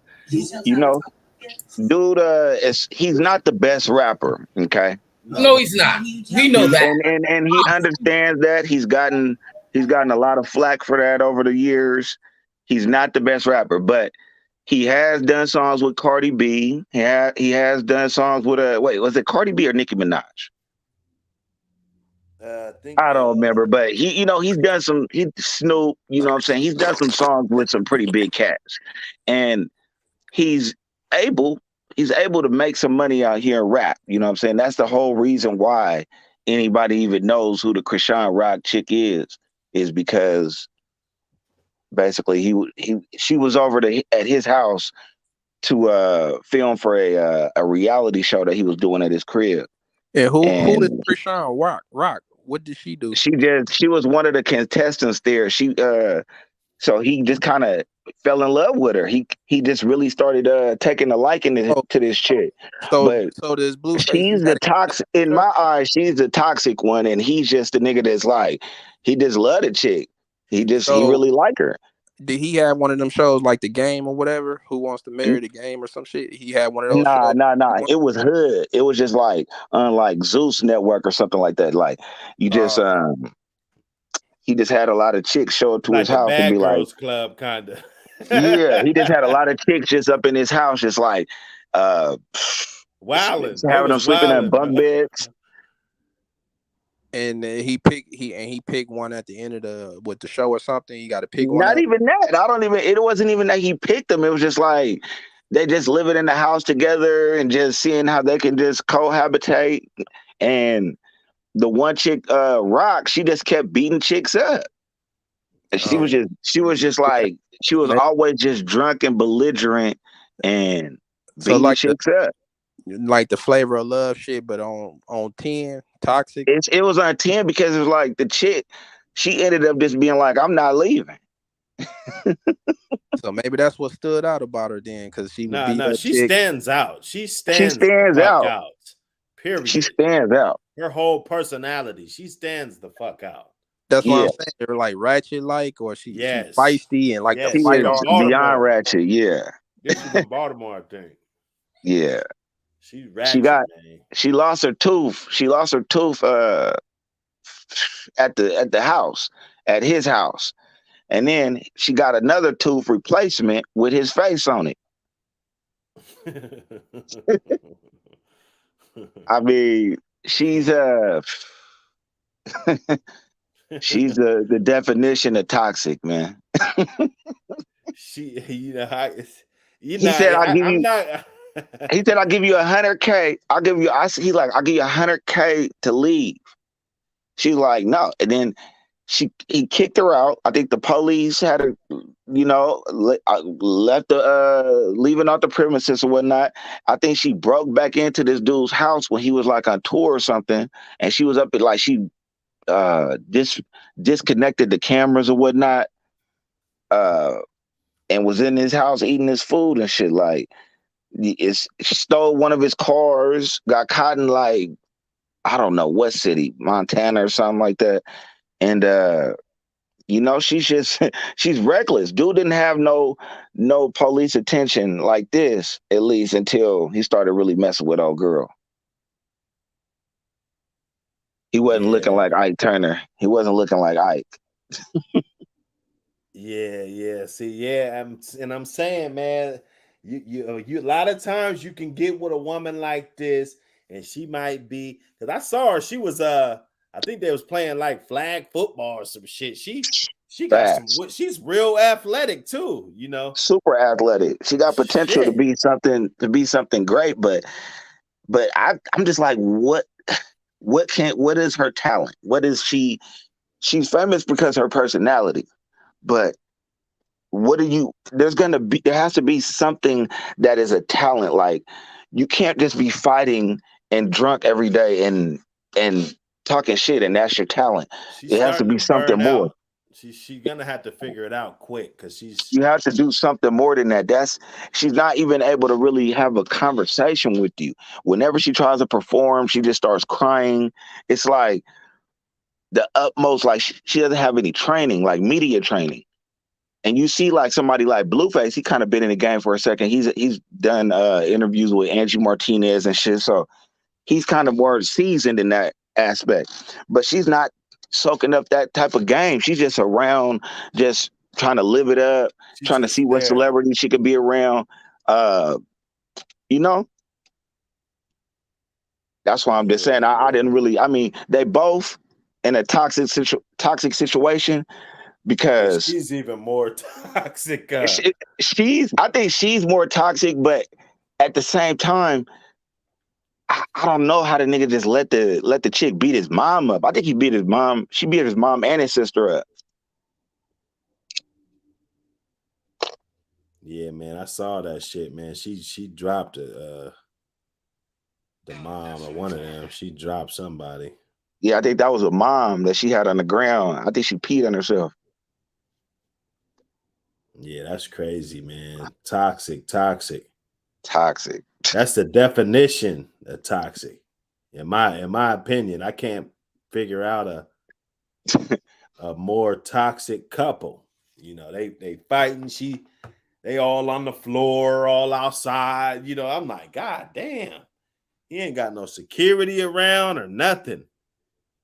dude he's not the best rapper, okay? No, he's not. We know that, and he understands that. He's gotten a lot of flack for that over the years. He's not the best rapper, but he has done songs with Cardi B. He has done songs with was it Cardi B or Nicki Minaj? I don't remember, but he's done some. Snoop, you know what I'm saying? He's done some songs with some pretty big cats, and he's able to make some money out here and rap. You know what I'm saying? That's the whole reason why anybody even knows who the Krishan Rock chick is because basically she was over at his house to film for a reality show that he was doing at his crib. Yeah, who did Krishan Rock? What did she do? She was one of the contestants there. So he just kind of fell in love with her. He just really started taking a liking to this chick. But so this Blueface, she's the toxic in my eyes. She's the toxic one, and he's just the nigga that's like he just love the chick. He really like her. Did he have one of them shows like The Game or whatever? Who Wants to Marry the Game or some shit? He had one of those shows. Nah. It was hood. It was just like unlike Zeus Network or something like that. Like you just he just had a lot of chicks show up to like his house and be like club kind of. Yeah, he just had a lot of chicks just up in his house, just like wilding, having them sleeping in bunk beds. And he picked one at the end of the show or something. You got to pick one. Not even that. It wasn't even that he picked them. It was just like they just living in the house together and just seeing how they can just cohabitate. And the one chick, Rock, she just kept beating chicks up. She was always just drunk and belligerent and beating chicks up. Like the Flavor of Love shit, but on 10, toxic. It was on 10 because it was like the chick, she ended up just being like, I'm not leaving. So maybe that's what stood out about her then, because she was she stands out. She stands out. Period. She stands out. Her whole personality, she stands the fuck out. That's what I'm saying. They're like ratchet like, or she's feisty and like the fight beyond ratchet. Yeah. This is in Baltimore, I think. Yeah. She's ratchet. She lost her tooth. She lost her tooth at the house, at his house. And then she got another tooth replacement with his face on it. I mean, she's she's the definition of toxic, man. He said, I'll give you $100K. I'll give you $100K to leave. She's like, no. And then he kicked her out. I think the police had her, left leaving out the premises or whatnot. I think she broke back into this dude's house when he was like on tour or something. And she was up at like, she disconnected the cameras or whatnot. And was in his house eating his food and shit. Like, she stole one of his cars, got caught in like, I don't know what city, Montana or something like that. And she's reckless. Dude didn't have no police attention like this, at least until he started really messing with old girl. He wasn't looking like Ike Turner. He wasn't looking like Ike. Yeah. See, I'm saying, man, you a lot of times you can get with a woman like this, and she might be, because I saw her. She was I think they was playing like flag football or some shit. She got some. She's real athletic too. Super athletic. She got potential to be something great. But I'm just like, what is her talent? What is she? She's famous because of her personality. But there has to be something that is a talent. Like, you can't just be fighting and drunk every day and talking shit and that's your talent. It has to be something more. She's gonna have to figure it out quick, because you have to do something more than that. She's not even able to really have a conversation with you. Whenever she tries to perform, she just starts crying. It's like the utmost, like she doesn't have any training, like media training. And you see like somebody like Blueface, he kind of been in the game for a second. He's done interviews with Angie Martinez and shit. So he's kind of more seasoned in that aspect. But she's not soaking up that type of game. She's just around, just trying to live it up, trying to see what celebrity she could be around. That's why I'm just saying I didn't really, they both in a toxic situation, because she's even more toxic. I think she's more toxic, but at the same time, I don't know how the nigga just let the chick beat his mom up. I think he beat his mom. She beat his mom and his sister up. Yeah, man, I saw that shit, man. She dropped the mom or one of them. She dropped somebody. Yeah, I think that was a mom that she had on the ground. I think she peed on herself. Yeah, that's crazy, man. Toxic, toxic. Toxic. That's the definition of toxic. In my opinion, I can't figure out a more toxic couple. You know, they fighting, they all on the floor, all outside. You know, I'm like, God damn, he ain't got no security around or nothing.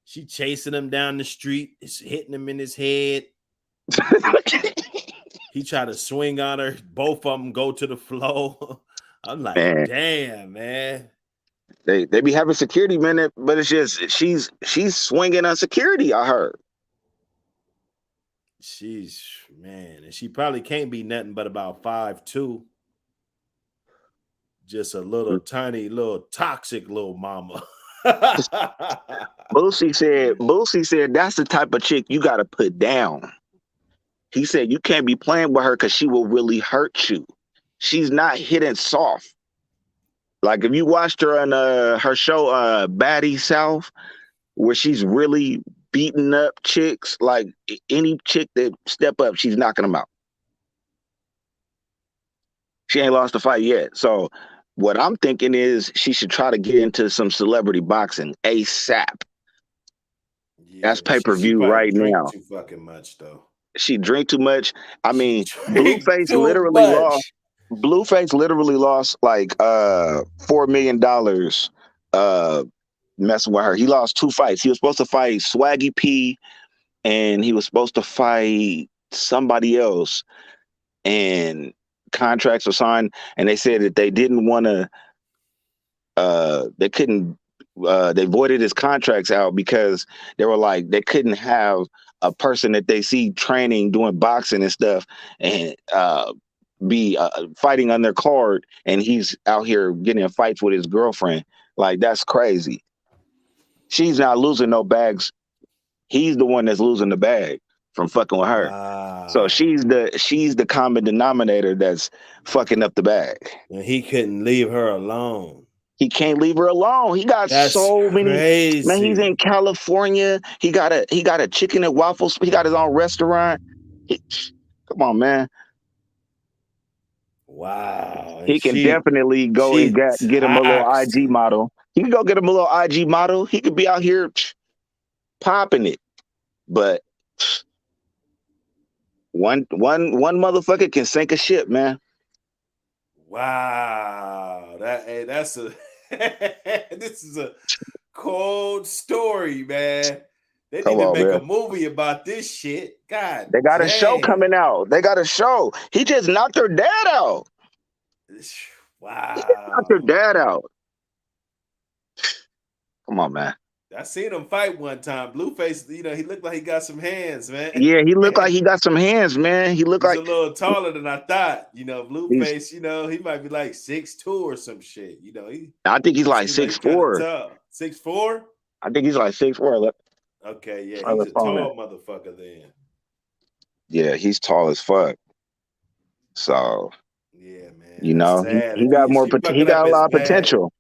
She chasing him down the street, it's hitting him in his head. He tried to swing on her. Both of them go to the floor. I'm like, man. Damn, man. They be having security, man, but it's just she's swinging on security. I heard. She's man, and she probably can't be nothing but about 5'2". Just a little tiny, little toxic little mama. Boosie said that's the type of chick you got to put down. He said you can't be playing with her because she will really hurt you. She's not hitting soft. Like if you watched her on her show Baddie South, where she's really beating up chicks, like any chick that step up, she's knocking them out. She ain't lost a fight yet. So what I'm thinking is she should try to get into some celebrity boxing ASAP. Yeah, that's pay-per-view right now. Too fucking much though. She drink too much. I mean, Blueface literally lost. Blueface literally lost like $4 million messing with her. He lost 2 fights. He was supposed to fight Swaggy P, and he was supposed to fight somebody else. And contracts were signed, and they said that they didn't want to. They couldn't. They voided his contracts out because they were like they couldn't have a person that they see training doing boxing and stuff and be fighting on their card, and he's out here getting in fights with his girlfriend. Like that's crazy. She's not losing no bags. He's the one that's losing the bag from fucking with her. Wow. So she's the common denominator that's fucking up the bag. And he couldn't leave her alone. He can't leave her alone. He got so many. Man, he's in California. He got a chicken and waffles. He got his own restaurant. Come on, man. Wow. He can definitely go and get him a little IG model. He can go get him a little IG model. He could be out here popping it. But one motherfucker can sink a ship, man. Wow. That's a this is a cold story, man. They need to make a movie about this shit. God, they got a show coming out. They got a show. He just knocked her dad out. Wow. He just knocked her dad out. Come on, man. I seen him fight one time. Blueface, you know, he looked like he got some hands, man. Yeah, he looked like he got some hands, man. He's like a little taller than I thought. You know, Blueface, you know, he might be like 6'2" or some shit. You know, I think he's like 6'4". 6'4"? I think he's like 6'4". Okay, yeah, he's a tall motherfucker then. Yeah, he's tall as fuck. So, yeah, man. You know, he got more. He got a lot of potential.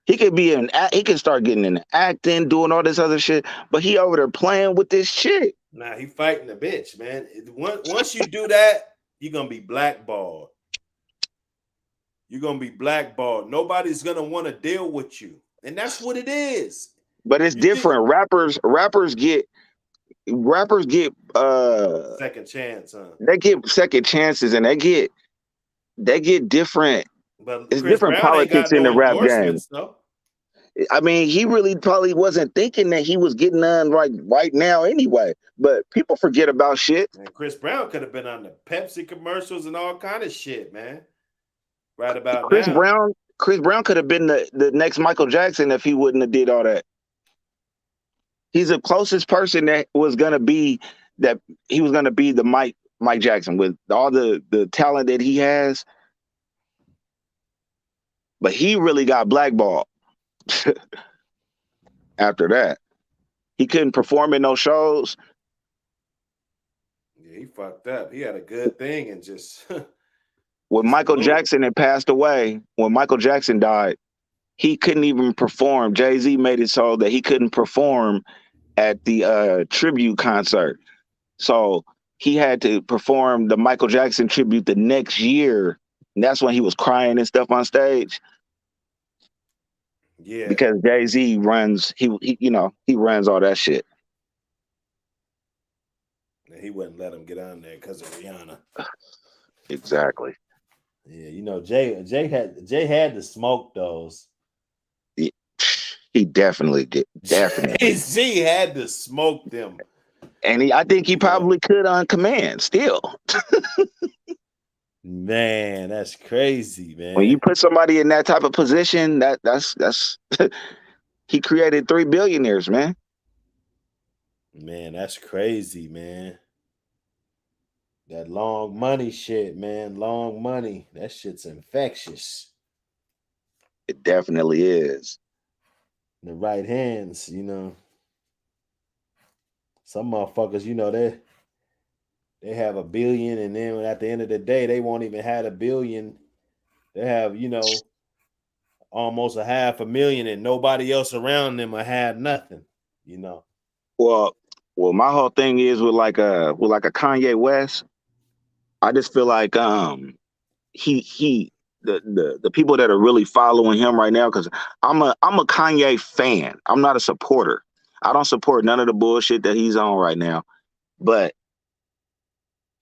He could be he can start getting into acting, doing all this other shit, but he over there playing with this shit. Nah, he fighting a bitch, man. Once you do that, you're gonna be blackballed. You're gonna be blackballed. Nobody's gonna want to deal with you, and that's what it is. But it's different. Rappers get second chance, huh? They get second chances, and they get different. But it's different politics in the rap game. No? I mean, he really probably wasn't thinking that he was getting on right now anyway. But people forget about shit. And Chris Brown could have been on the Pepsi commercials and all kind of shit, man. Right about now. Chris Brown could have been the next Michael Jackson if he wouldn't have did all that. He's the closest person that was gonna be the Mike Jackson with all the talent that he has. But he really got blackballed after that. He couldn't perform in no shows. Yeah, he fucked up. He had a good thing and just... When Michael Jackson had passed away, when Michael Jackson died, he couldn't even perform. Jay-Z made it so that he couldn't perform at the tribute concert. So he had to perform the Michael Jackson tribute the next year. And that's when he was crying and stuff on stage. Yeah. Because Jay-Z runs, he runs all that shit. He wouldn't let him get on there because of Rihanna. Exactly. Yeah, Jay had to smoke those. He definitely did. Definitely. Jay had to smoke them. And I think he probably could on command still. Man, that's crazy, man. When you put somebody in that type of position, that's he created 3 billionaires, man. Man, that's crazy, man. That long money shit, man. Long money. That shit's infectious. It definitely is. In the right hands, Some motherfuckers, they have $1 billion, and then at the end of the day, they won't even have $1 billion. They have, almost $500,000, and nobody else around them will have nothing, Well, my whole thing is with like a Kanye West. I just feel like the people that are really following him right now, because I'm a Kanye fan. I'm not a supporter. I don't support none of the bullshit that he's on right now. But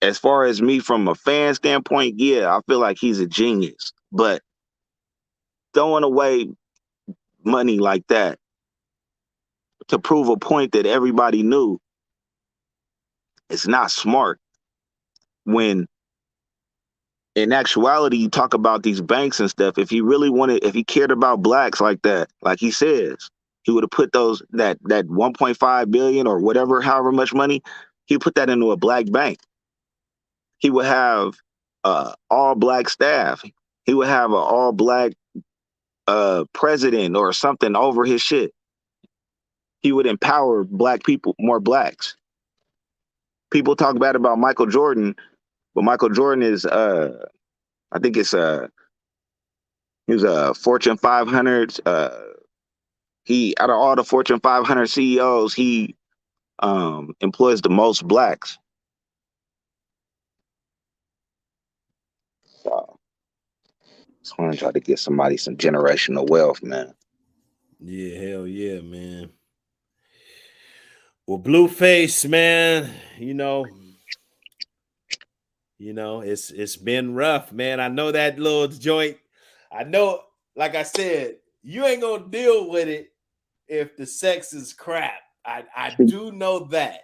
as far as me from a fan standpoint, yeah, I feel like he's a genius. But throwing away money like that to prove a point that everybody knew, it's not smart. When in actuality, you talk about these banks and stuff. If he cared about blacks like that, like he says, he would have put that 1.5 billion or whatever, however much money, he put that into a black bank. He would have all black staff. He would have an all black president or something over his shit. He would empower black people, more blacks. People talk bad about Michael Jordan, but Michael Jordan is I think it's he was a Fortune 500. He out of all the Fortune 500 CEOs, he employs the most blacks. So, just want to try to get somebody some generational wealth, man. Yeah, hell yeah, man. Well, Blueface, man, it's been rough, man. I know that little joint. I know, like I said, you ain't gonna deal with it if the sex is crap. I do know that.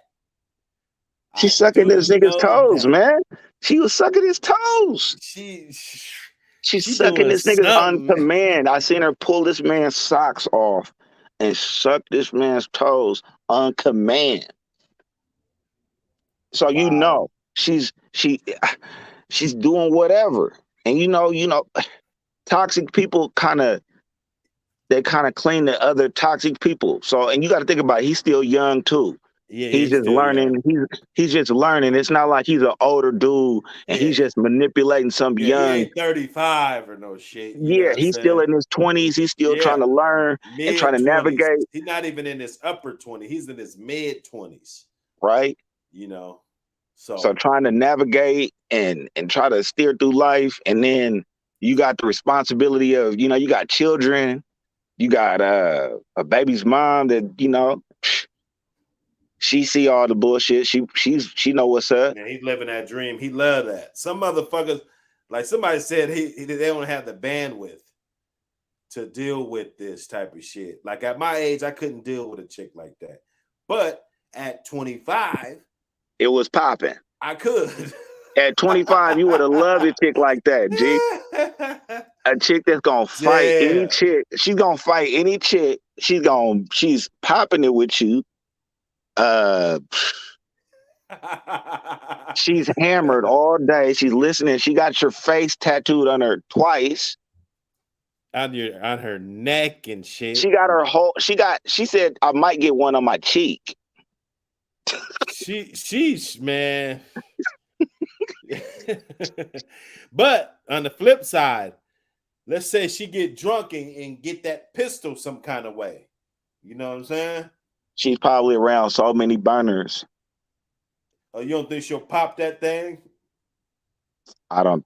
She's sucking this nigga's toes, man. She was sucking his toes. She's sucking this nigga's on command. I seen her pull this man's socks off and suck this man's toes on command. So wow. She's doing whatever. And toxic people kind of clean the other toxic people. So, and you got to think about it, he's still young too. Yeah, he's just learning. He's just learning. It's not like he's an older dude and he's just manipulating some young. He ain't 35 or no shit. He's still in his 20s. He's still trying to learn and trying to navigate. He's not even in his upper 20s. He's in his mid 20s. Right. So trying to navigate and try to steer through life, and then you got the responsibility of you got children, you got a baby's mom that she see all the bullshit. She know what's up. Man, he's living that dream. He love that. Some motherfuckers, like somebody said, they don't have the bandwidth to deal with this type of shit. Like at my age, I couldn't deal with a chick like that. But at 25, it was popping. I could. At 25, you would have loved a chick like that, G. A chick that's gonna fight any chick. She's gonna fight any chick. She's popping it with you. She's hammered all day. She's listening. She got your face tattooed on her twice. On her neck and shit. She got her whole. She said, I might get one on my cheek. Sheesh, man. But on the flip side, let's say she get drunk and get that pistol some kind of way. You know what I'm saying? She's probably around so many burners. Oh, you don't think she'll pop that thing? I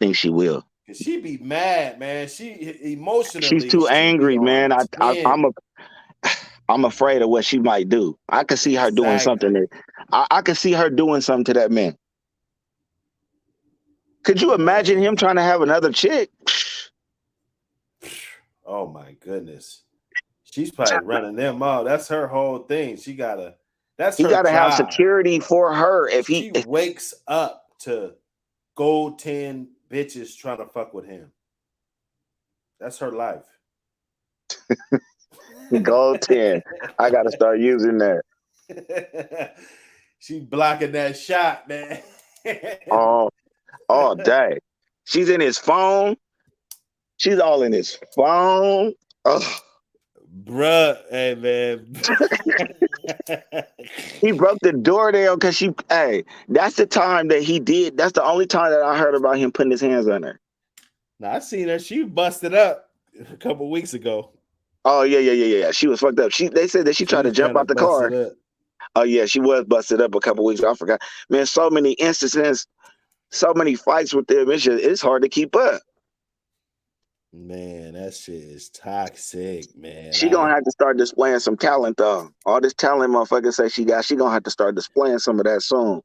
think she will. Cause she be mad, man. She emotionally. She's too angry, man. I'm afraid of what she might do. I could see her doing something. I could see her doing something to that man. Could you imagine him trying to have another chick? Oh my goodness. She's probably running them out. That's her whole thing. He gotta have security for her if she wakes up to gold 10 bitches trying to fuck with him. That's her life. Gold 10. I gotta start using that. She blocking that shot, man. Oh, dang. She's in his phone. She's all in his phone. Oh. Bruh, hey man. He broke the door down because that's the time that he did. That's the only time that I heard about him putting his hands on her. Now I seen her. She busted up a couple weeks ago. Oh yeah. She was fucked up. They said that she tried to jump out the car. Oh yeah, she was busted up a couple weeks ago. I forgot. Man, so many instances, so many fights with them. It's hard to keep up. Man, that shit is toxic, man. She gonna have to start displaying some talent though. All this talent motherfucker say she gonna have to start displaying some of that soon.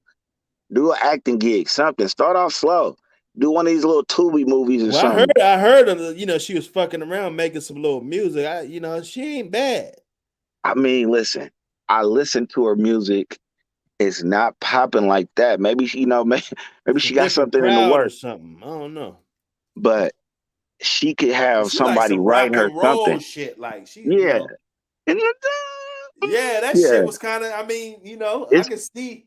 Do an acting gig, something. Start off slow. Do one of these little Tubi movies or something. I heard of, she was fucking around making some little music. She ain't bad. I mean, listen, I listened to her music. It's not popping like that. Maybe maybe she got something in the works. Or something. I don't know. But she could have somebody write her something. Shit, like she, yeah. Yeah, that shit was kind of. I mean, I could see.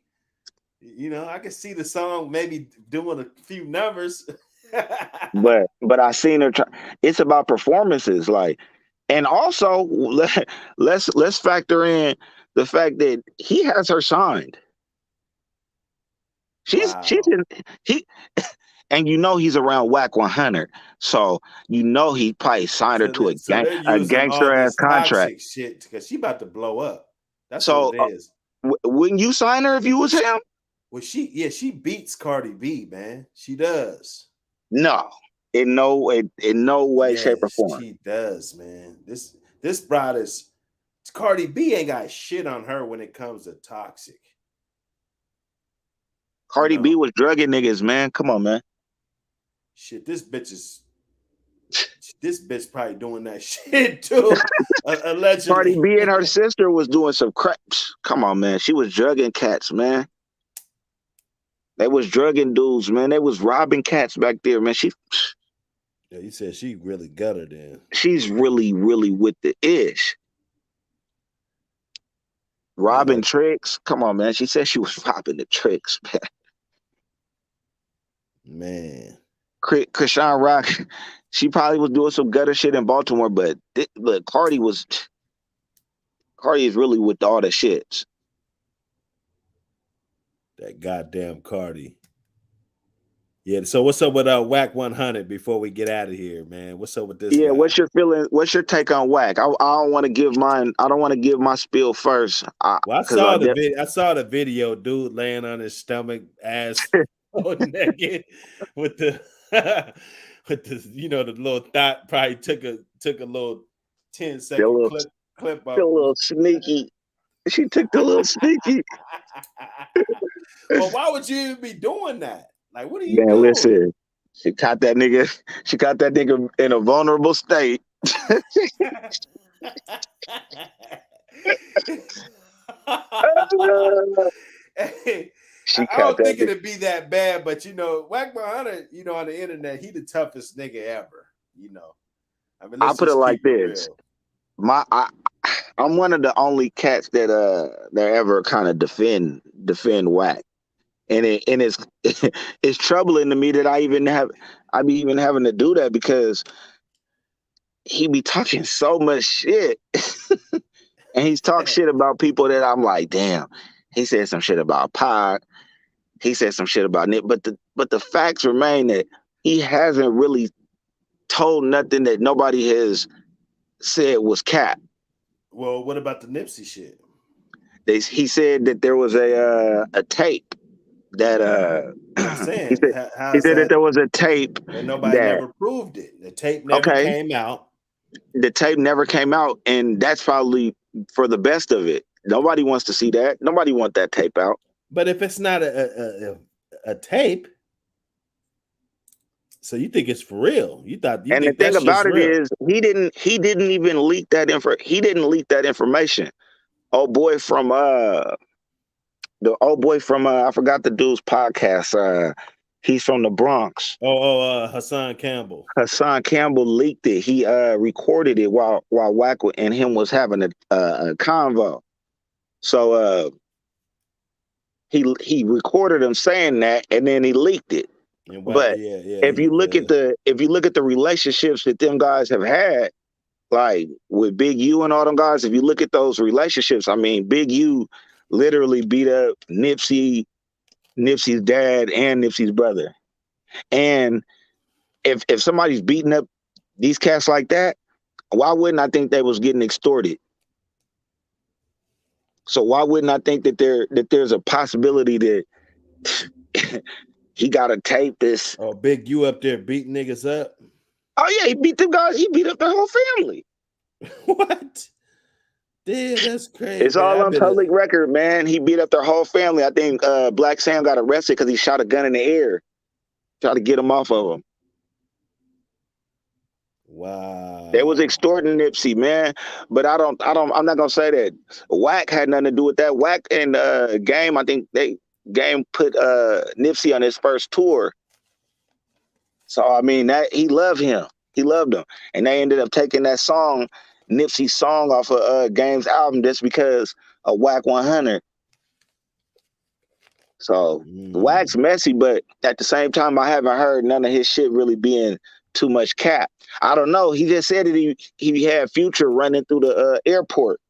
I could see the song maybe doing a few numbers. but I seen her try. It's about performances, and also let's factor in the fact that he has her signed. She's in and he's around Wack 100, so he probably signed her to a gangster ass contract. Shit, because she about to blow up. That's so. What it is. Wouldn't you sign her if you was him? Well, she beats Cardi B, man. She does. No, in no way, shape, or form. She does, man. This bride is Cardi B ain't got shit on her when it comes to toxic. Cardi B was drugging niggas, man. Come on, man. Shit, this bitch probably doing that shit too. Allegedly. Cardi B and her sister was doing some crap. Come on, man. She was drugging cats, man. They was drugging dudes, man. They was robbing cats back there, man. Yeah, you said she really got her then. She's really, really with the ish. Robbing tricks. Come on, man. She said she was robbing the tricks, man. Man. Krishan Rock, she probably was doing some gutter shit in Baltimore, but look, Cardi is really with all the shits. That goddamn Cardi. Yeah, so what's up with Wack 100 before we get out of here, man? What's up with this? Yeah, guy? What's your feeling? What's your take on Wack? I don't want to give mine. I don't want to give my spiel first. I saw the video, dude laying on his stomach, ass naked, with the the little thought. Probably took a little 10-second clip off. A little sneaky. She took the little sneaky. Well, why would you even be doing that? Like, what are you doing? Listen, she caught that nigga in a vulnerable state. Hey, I don't think it'd be that bad, but Wack 100, on the internet, he the toughest nigga ever. I mean, I'll put it like this. I'm one of the only cats that ever kind of defend Wack. And it's troubling to me that I be even having to do that because he be talking so much shit. And he's talked shit about people that I'm like, damn, he said some shit about Pac. He said some shit about Nip. But the facts remain that he hasn't really told nothing that nobody has said was cap. Well, what about the Nipsey shit? He said that there was a tape that I'm saying, he said that there was a tape and nobody that never proved it. The tape never came out. The tape never came out, and that's probably for the best of it. Nobody wants to see that. Nobody want that tape out. But if it's not a tape, so you think it's for real? You And the thing about it is, he didn't even leak that He didn't leak that information. Old boy from I forgot the dude's podcast. He's from the Bronx. Hassan Campbell. Hassan Campbell leaked it. He recorded it while Wack and him was having a convo. So he recorded him saying that, and then he leaked it. But if you look at the relationships that them guys have had, like with Big U and all them guys, if you look at those relationships, I mean, Big U literally beat up Nipsey's dad and Nipsey's brother. And if somebody's beating up these cats like that, why wouldn't I think they was getting extorted? So why wouldn't I think that there's a possibility that he got to tape this? Oh, Big U up there beating niggas up? Oh yeah, he beat them guys. He beat up their whole family. What? Damn, that's crazy. It's all on public record, man. He beat up their whole family. I think Black Sam got arrested because he shot a gun in the air, tried to get him off of him. Wow. They was extorting Nipsey, man. But I'm not gonna say that Wack had nothing to do with that. Wack and Game, I think Game put Nipsey on his first tour. So I mean that he loved him. He loved him. And they ended up taking that song, Nipsey's song, off of Game's album just because of Wack 100. So Wack's messy, but at the same time, I haven't heard none of his shit really being too much cap. I don't know. He just said that he had Future running through the airport.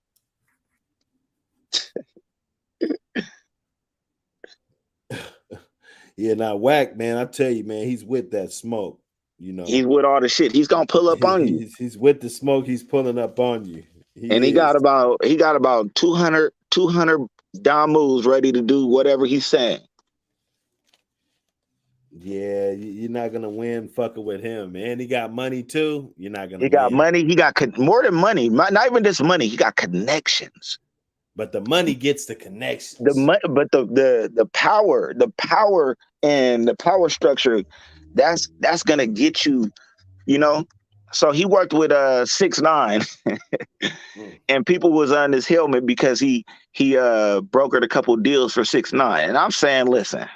Yeah, now Wack, man, I tell you, man, he's with that smoke. You know, he's with all the shit. He's gonna pull up on you. He's with the smoke. He's pulling up on you. He got about 200 Don moves ready to do whatever he's saying. Yeah, you're not gonna win fucking with him, man. He got money too. You're not gonna. He got money. He got more than money. Not even just money. He got connections. But the money gets the connections. But the power and the power structure, that's gonna get you. You know. So he worked with 6ix9ine, and people was on his helmet because he brokered a couple deals for 6ix9ine. And I'm saying, listen.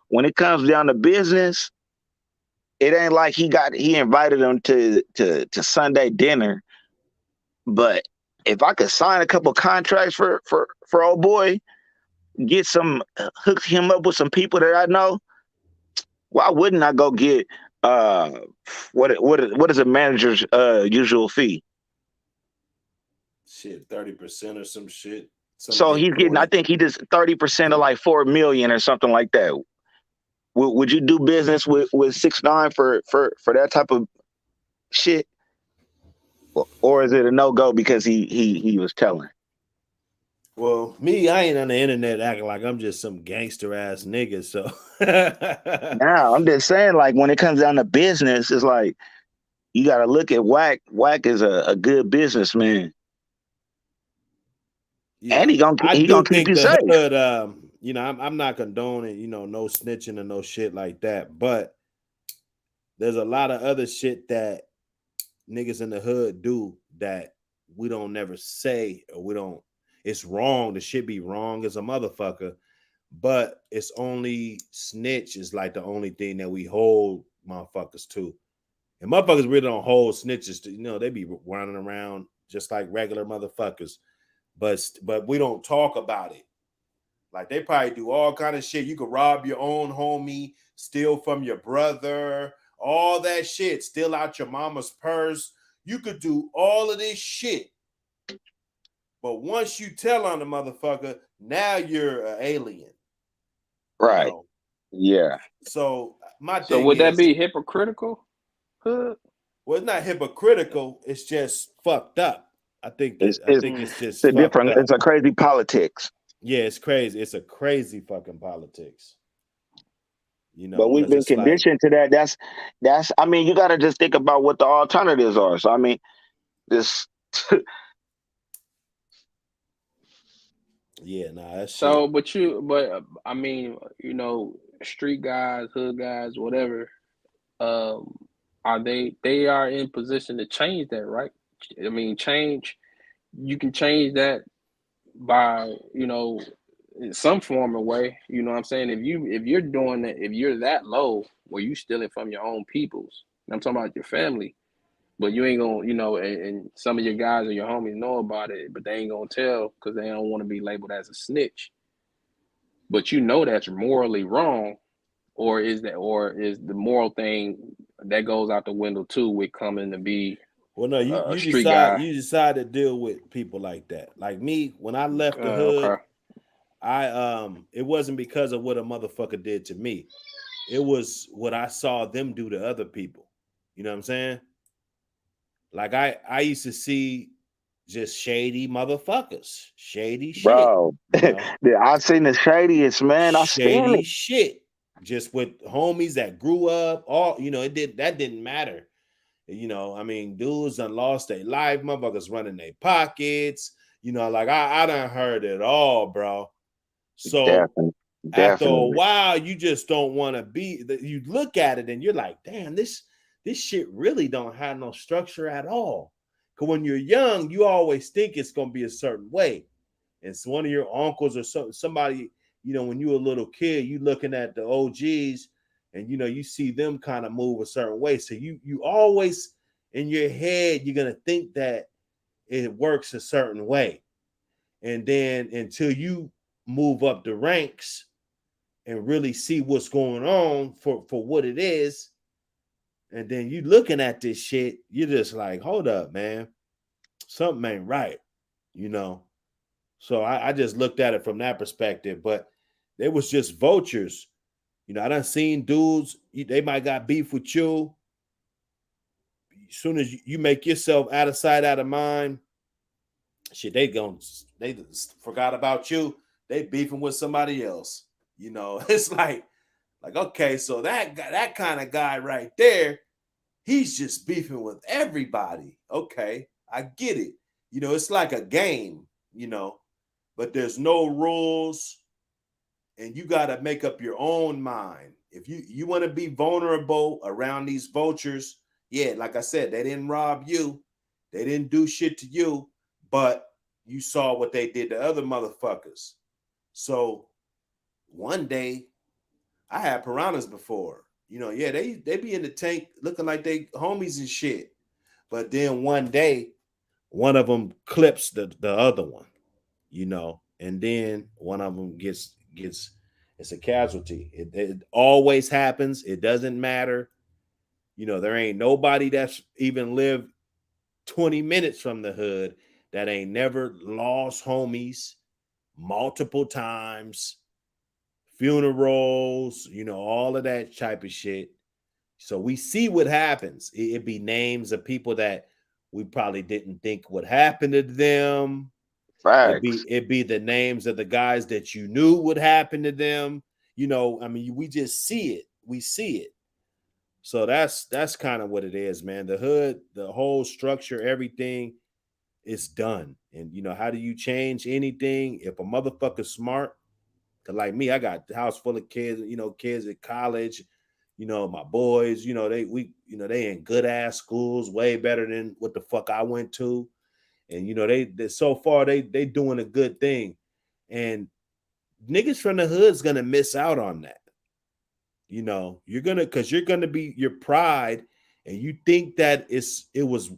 When it comes down to business, it ain't like he invited them to Sunday dinner. But if I could sign a couple contracts for old boy, hook him up with some people that I know, why wouldn't I go get what is a manager's usual fee? Shit, 30% or some shit. So he's getting, I think he does 30% of like $4 million or something like that. Would you do business with 6ix9ine for that type of shit, or is it a no-go because he was telling? Well, I ain't on the internet acting like I'm just some gangster ass nigga. So now I'm just saying, like when it comes down to business, it's like you got to look at Wack. Wack is a good businessman, and he gonna keep you safe. Hood, you know, I'm not condoning, you know, no snitching and no shit like that. But there's a lot of other shit that niggas in the hood do that we don't never say, or we don't. It's wrong. The shit be wrong as a motherfucker. But it's only snitch is like the only thing that we hold motherfuckers to. And motherfuckers really don't hold snitches to, you know, they be running around just like regular motherfuckers. But we don't talk about it. Like they probably do all kind of shit. You could rob your own homie, steal from your brother, all that shit, steal out your mama's purse. You could do all of this shit. But once you tell on the motherfucker, now you're an alien. Right. You know? Yeah. So So would that be hypocritical? Well, it's not hypocritical. It's just fucked up. I think it's just a different. It's a crazy politics. Yeah, it's crazy. It's a crazy fucking politics. You know, but we've been conditioned to that. That's. I mean, you got to just think about what the alternatives are. So I mean, this. Yeah, nah, that's So, shit. I mean, street guys, hood guys, whatever. They are in position to change that, right? I mean, you can change that by, in some form of way. You know what I'm saying? If you're doing that, if you're that low where you stealing from your own peoples, I'm talking about your family, but you ain't gonna, and some of your guys or your homies know about it, but they ain't gonna tell because they don't want to be labeled as a snitch. But that's morally wrong, or is the moral thing that goes out the window too with coming to be Well, no, a you street guy? decide to deal with people like that. Like me, when I left the hood, Okay. it wasn't because of what a motherfucker did to me. It was what I saw them do to other people. You know what I'm saying? Like I used to see just shady motherfuckers, shady shit. Bro, You know, I've seen the shadiest, man. I stand shady it. shit. Just with homies that grew up, all that didn't matter. You know, I mean, dudes done lost their life, motherfuckers running their pockets. You know, like I done heard it all, bro. So after a Definitely. while, you just don't want to be. You look at it and you're like, damn, this shit really don't have no structure at all. Because when you're young, you always think it's gonna be a certain way. And so one of your uncles or somebody, when you were a little kid, you looking at the OGs, and you see them kind of move a certain way. So you always in your head, you're gonna think that it works a certain way, and then until you move up the ranks and really see what's going on for what it is, and then you looking at this shit, you're just like, hold up, man, something ain't right, you know. So I just looked at it from that perspective, but it was just vultures. I done seen dudes, they might got beef with you. As soon as you make yourself out of sight, out of mind, shit, they forgot about you. They beefing with somebody else. It's like okay, so that kind of guy right there, he's just beefing with everybody. Okay, I get it. It's like a game, but there's no rules, and you got to make up your own mind. If you want to be vulnerable around these vultures, yeah, like I said, they didn't rob you, they didn't do shit to you, but you saw what they did to other motherfuckers. So one day, I had piranhas before. Yeah, they be in the tank looking like they homies and shit. But then one day, one of them clips the other one, and then one of them gets it's a casualty. It always happens. It doesn't matter. There ain't nobody that's even lived 20 minutes from the hood that ain't never lost homies multiple times, funerals, all of that type of shit. So we see what happens. It be names of people that we probably didn't think would happen to them. Facts. It be the names of the guys that you knew would happen to them. I mean, we just see it. We see it. So that's kind of what it is, man. The hood, the whole structure, everything is done. And how do you change anything? If a motherfucker's smart, cause like me, I got the house full of kids, kids at college, my boys, they in good ass schools, way better than what the fuck I went to. And they so far they doing a good thing. And niggas from the hood's gonna miss out on that. You're gonna be your pride, and you think that it was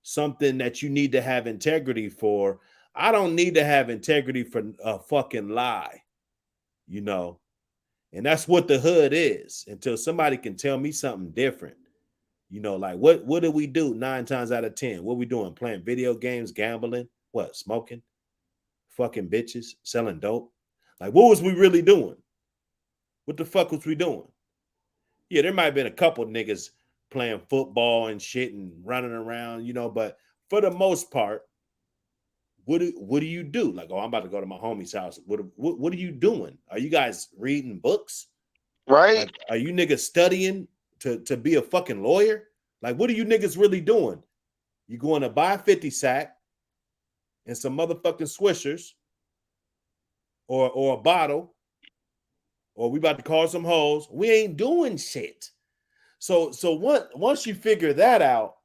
something that you need to have integrity for. I don't need to have integrity for a fucking lie, and that's what the hood is until somebody can tell me something different. Like what do we do 9 times out of 10? What we doing? Playing video games, gambling, what, smoking, fucking bitches, selling dope? Like, what was we really doing? What the fuck was we doing? Yeah, there might have been a couple niggas playing football and shit and running around, but for the most part, what do you do? Like, oh, I'm about to go to my homie's house. What are you doing? Are you guys reading books? Right? Like, are you niggas studying to be a fucking lawyer? Like, what are you niggas really doing? You going to buy a 50 sack and some motherfucking Swishers or a bottle, or we about to call some hoes. We ain't doing shit. So once you figure that out,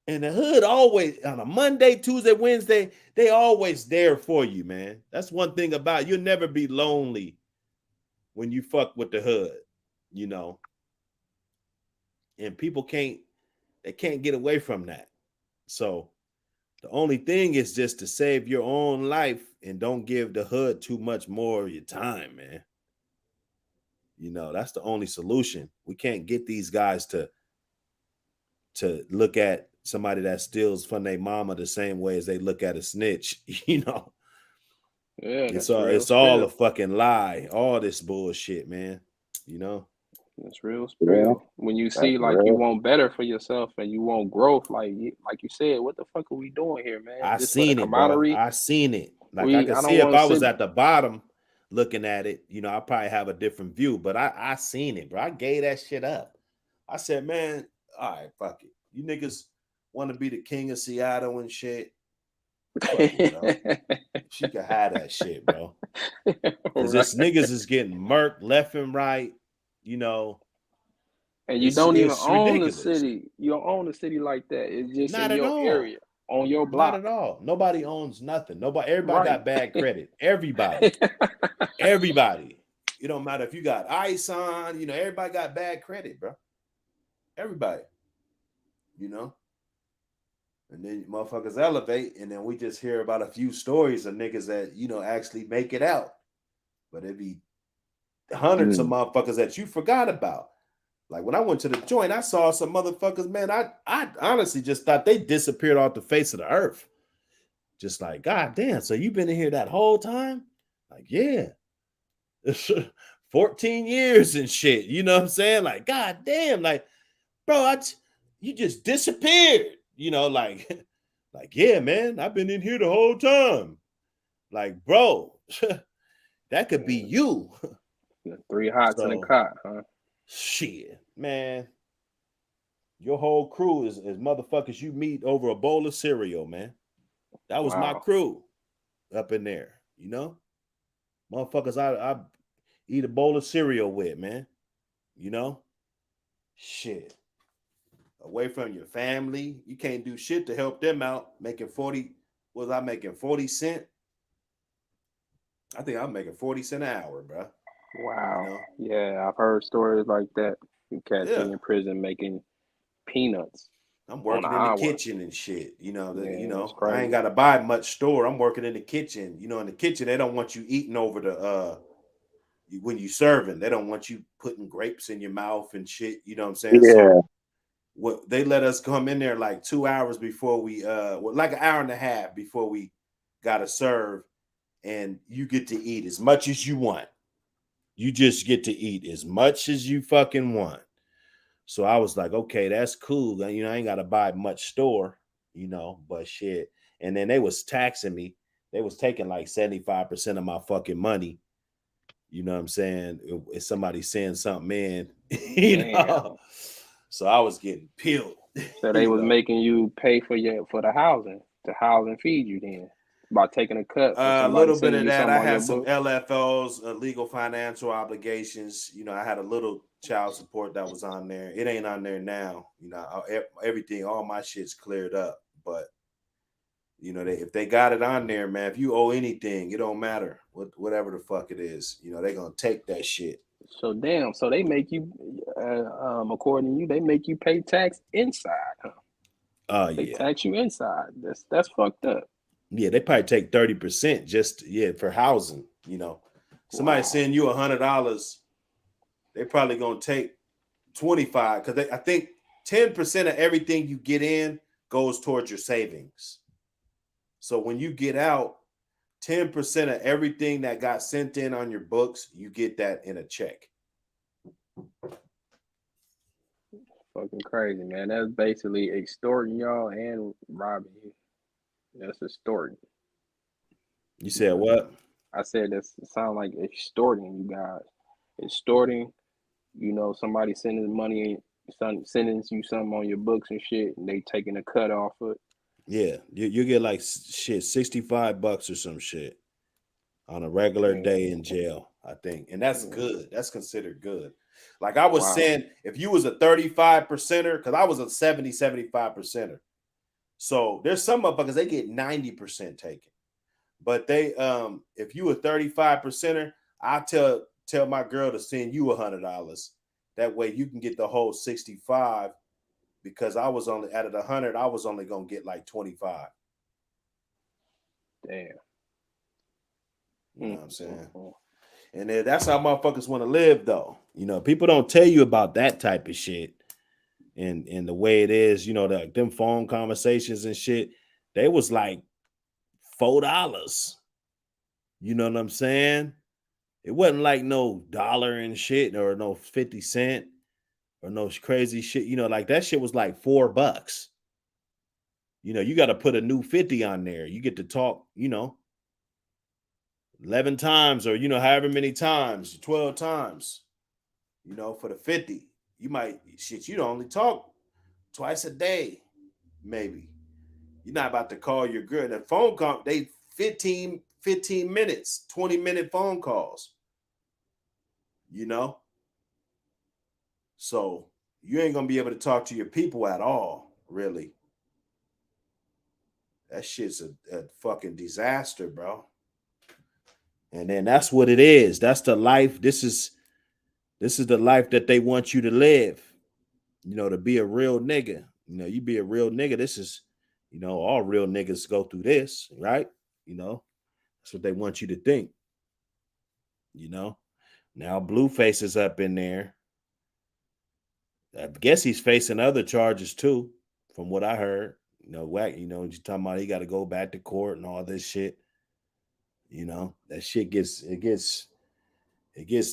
and the hood always on a Monday, Tuesday, Wednesday, they always there for you, man. That's one thing about it. You'll never be lonely when you fuck with the hood, you know. And people can't get away from that. So the only thing is just to save your own life and don't give the hood too much more of your time, man. You know, that's the only solution. We can't get these guys to look at somebody that steals from their mama the same way as they look at a snitch, you know. Yeah, it's all a fucking lie. All this bullshit, man. You know. It's real spill. When you see you want better for yourself and you want growth, like you said, what the fuck are we doing here, man? I seen it, bro. I seen it. Like I could see if I was at the bottom looking at it, you know, I probably have a different view. But I seen it, bro. I gave that shit up. I said, man, all right, fuck it. You niggas want to be the king of Seattle and shit. Fuck it, bro. She could have that shit, bro. Because this niggas is getting murked left and right. You know, and you don't even own the city. You don't own the city like that. It's just not in your area, on your block. Not at all. Nobody owns nothing. Everybody got bad credit. Everybody. Everybody. It don't matter if you got ice on. You know, everybody got bad credit, bro. Everybody. You know. And then motherfuckers elevate, and then we just hear about a few stories of niggas that, you know, actually make it out. But it'd be hundreds of motherfuckers that you forgot about. Like when I went to the joint, I saw some motherfuckers, man. I honestly just thought they disappeared off the face of the earth. Just like, God damn, so you've been in here that whole time? Like, yeah. 14 years and shit. You know what I'm saying? Like, God damn, like, bro, you just disappeared. You know, like, yeah, man, I've been in here the whole time. Like, bro, that could be you. 3 hots in a cot, huh? Shit, man. Your whole crew is motherfuckers you meet over a bowl of cereal, man. That was my crew up in there, you know? Motherfuckers I eat a bowl of cereal with, man. You know? Shit. Away from your family. You can't do shit to help them out. Making 40, was I making 40 cents? I think I'm making 40 cents an hour, bro. Wow. You know? Yeah, I've heard stories like that. You catch me in prison making peanuts. I'm working in the kitchen and shit. You know, I ain't got to buy much store. I'm working in the kitchen. You know, in the kitchen, they don't want you eating over the when you serving. They don't want you putting grapes in your mouth and shit. You know what I'm saying? Yeah. So what they let us come in there like 2 hours before we like an hour and a half before we gotta serve, and you get to eat as much as you want. You just get to eat as much as you fucking want. So I was like, okay, that's cool. You know, I ain't got to buy much store, you know, but shit. And then they was taxing me. They was taking like 75% of my fucking money. You know what I'm saying? If somebody sends something in, you know. So I was getting peeled. So they was making you pay for the housing, to house and feed you then. By taking a cut. A little bit of that. I had some LFOs, legal financial obligations. You know, I had a little child support that was on there. It ain't on there now. You know, everything, all my shit's cleared up. But you know, if they got it on there, man, if you owe anything, it don't matter whatever the fuck it is. You know, they gonna take that shit. So damn. So they make you, according to you, they make you pay tax inside, huh? They tax you inside. That's fucked up. Yeah, they probably take 30% just for housing. You know, somebody send you $100, they probably gonna take 25 because I think 10% of everything you get in goes towards your savings. So when you get out, 10% of everything that got sent in on your books, you get that in a check. Fucking crazy, man. That's basically extorting y'all and robbing you. That's extorting. You said what? I said it sounds like extorting you guys. Extorting, somebody sending money, sending you something on your books and shit, and they taking a cut off of it. Yeah, you get like shit, $65 or some shit on a regular day in jail, I think. And that's good. That's considered good. Like I was saying, if you was a 35%er, because I was a 75%er. So there's some motherfuckers, they get 90% taken. But they if you a 35%er, I tell my girl to send you $100. That way you can get the whole 65, because I was only out of the 100, I was only gonna get like 25. Damn. You know what I'm saying? And then that's how motherfuckers want to live, though. People don't tell you about that type of shit. And the way it is, them phone conversations and shit, they was like $4. You know what I'm saying? It wasn't like no dollar and shit, or no 50 cent or no crazy shit. Like that shit was like $4. You got to put a new 50 on there. You get to talk, 11 times, or however many times, 12 times, for the 50. You might you don't only talk twice a day, maybe. You're not about to call your girl. The phone call, they 15 minutes, 20-minute phone calls. So you ain't gonna be able to talk to your people at all, really. That shit's a fucking disaster, bro. And then that's what it is. That's the life. This is the life that they want you to live. To be a real nigga. You be a real nigga. This is, all real niggas go through this, right? That's what they want you to think. Now Blueface is up in there. I guess he's facing other charges too, from what I heard. Wack, you're talking about he got to go back to court and all this shit. That shit gets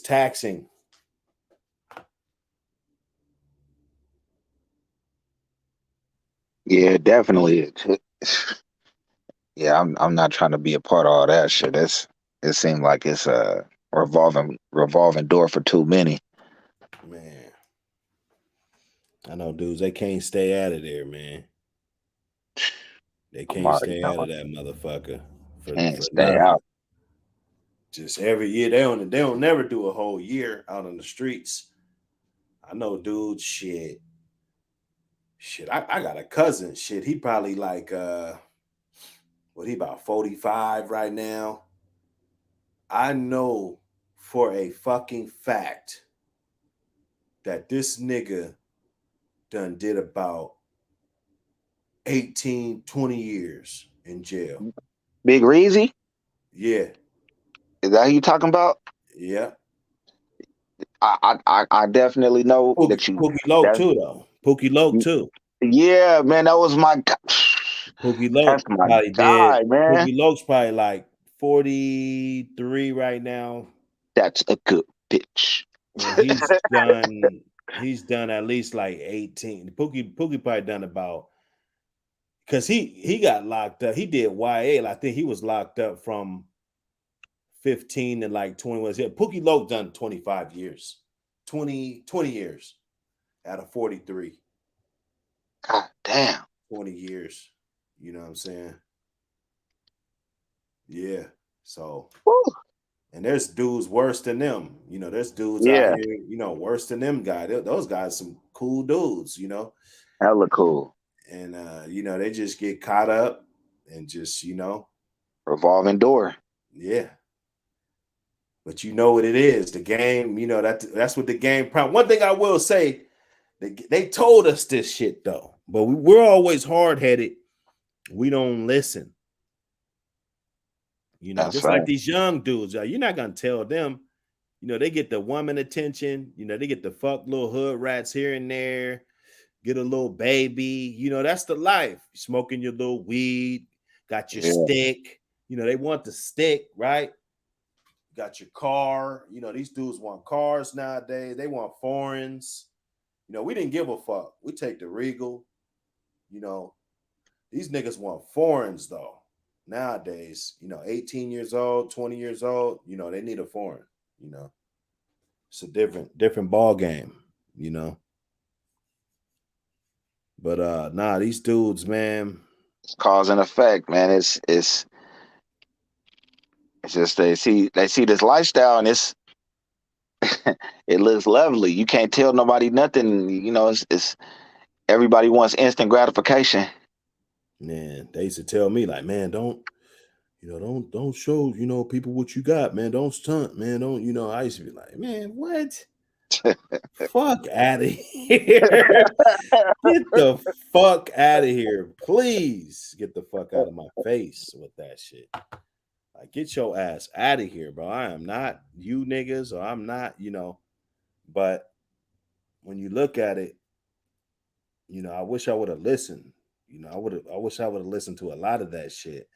taxing. Yeah, definitely. Yeah, I'm not trying to be a part of all that shit. It seemed like it's a revolving door for too many. Man, I know dudes, they can't stay out of there, man. They can't stay out of that motherfucker for nothing. Out. Just every year they don't never do a whole year out on the streets. I know dudes, shit. I got a cousin, shit. He probably like he about 45 right now. I know for a fucking fact that this nigga done did about 18, 20 years in jail. Big Reezy? Yeah. Is that who you talking about? Yeah. I definitely know that you. Pookie Loke too, though. Pookie Loke too. Yeah, man, that was my. Pookie Loke probably guy, did. Man. Pookie Loke's probably like 43 right now. That's a good bitch. And he's done at least like 18. Pookie probably done about, because he got locked up. He did YA. I think he was locked up from 15 to like 21. Yeah, Pookie Loke done 25 years. 20 years out of 43. God damn. 20 years. You know what I'm saying? Yeah. So, and there's dudes worse than them. There's dudes out here, worse than them guys. Those guys some cool dudes, Hella cool. And they just get caught up and just, revolving door. Yeah. But you know what it is. The game, that's what the game. One thing I will say, they told us this shit though, but we're always hard-headed. We don't listen. Just right. Like these young dudes, you're not gonna tell them. They get the woman attention. They get the fuck little hood rats here and there, get a little baby. That's the life. Smoking your little weed, got your stick. They want the stick, right? Got your car. These dudes want cars nowadays. They want foreigns. We didn't give a fuck. We take the Regal. These niggas want foreigns though. Nowadays, 18 years old, 20 years old, they need a foreign, It's a different ball game, But nah, these dudes, man. It's cause and effect, man. It's just they see this lifestyle and it's it looks lovely. You can't tell nobody nothing. It's everybody wants instant gratification. Man, they used to tell me like, man, don't show, people what you got, man. Don't stunt, man. Don't, I used to be like, man, what? Fuck out of here. Get the fuck out of here. Please get the fuck out of my face with that shit. Like, get your ass out of here, bro. I am not you niggas, or I'm not, But when you look at it, I wish I would have listened. I wish I would have listened to a lot of that shit.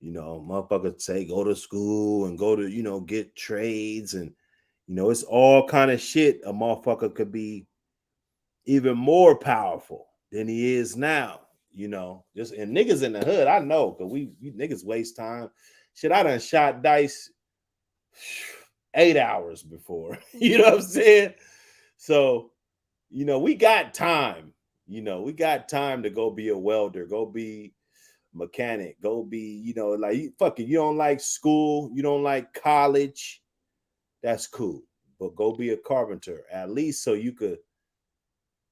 Motherfuckers say go to school and go to, get trades, and it's all kind of shit. A motherfucker could be even more powerful than he is now. Just and niggas in the hood, I know, because we niggas waste time. Shit, I done shot dice 8 hours before. You know what I'm saying? So, we got time. We got time to go be a welder, go be mechanic, go be, like, fuck it. You don't like school, you don't like college. That's cool. But go be a carpenter, at least so you could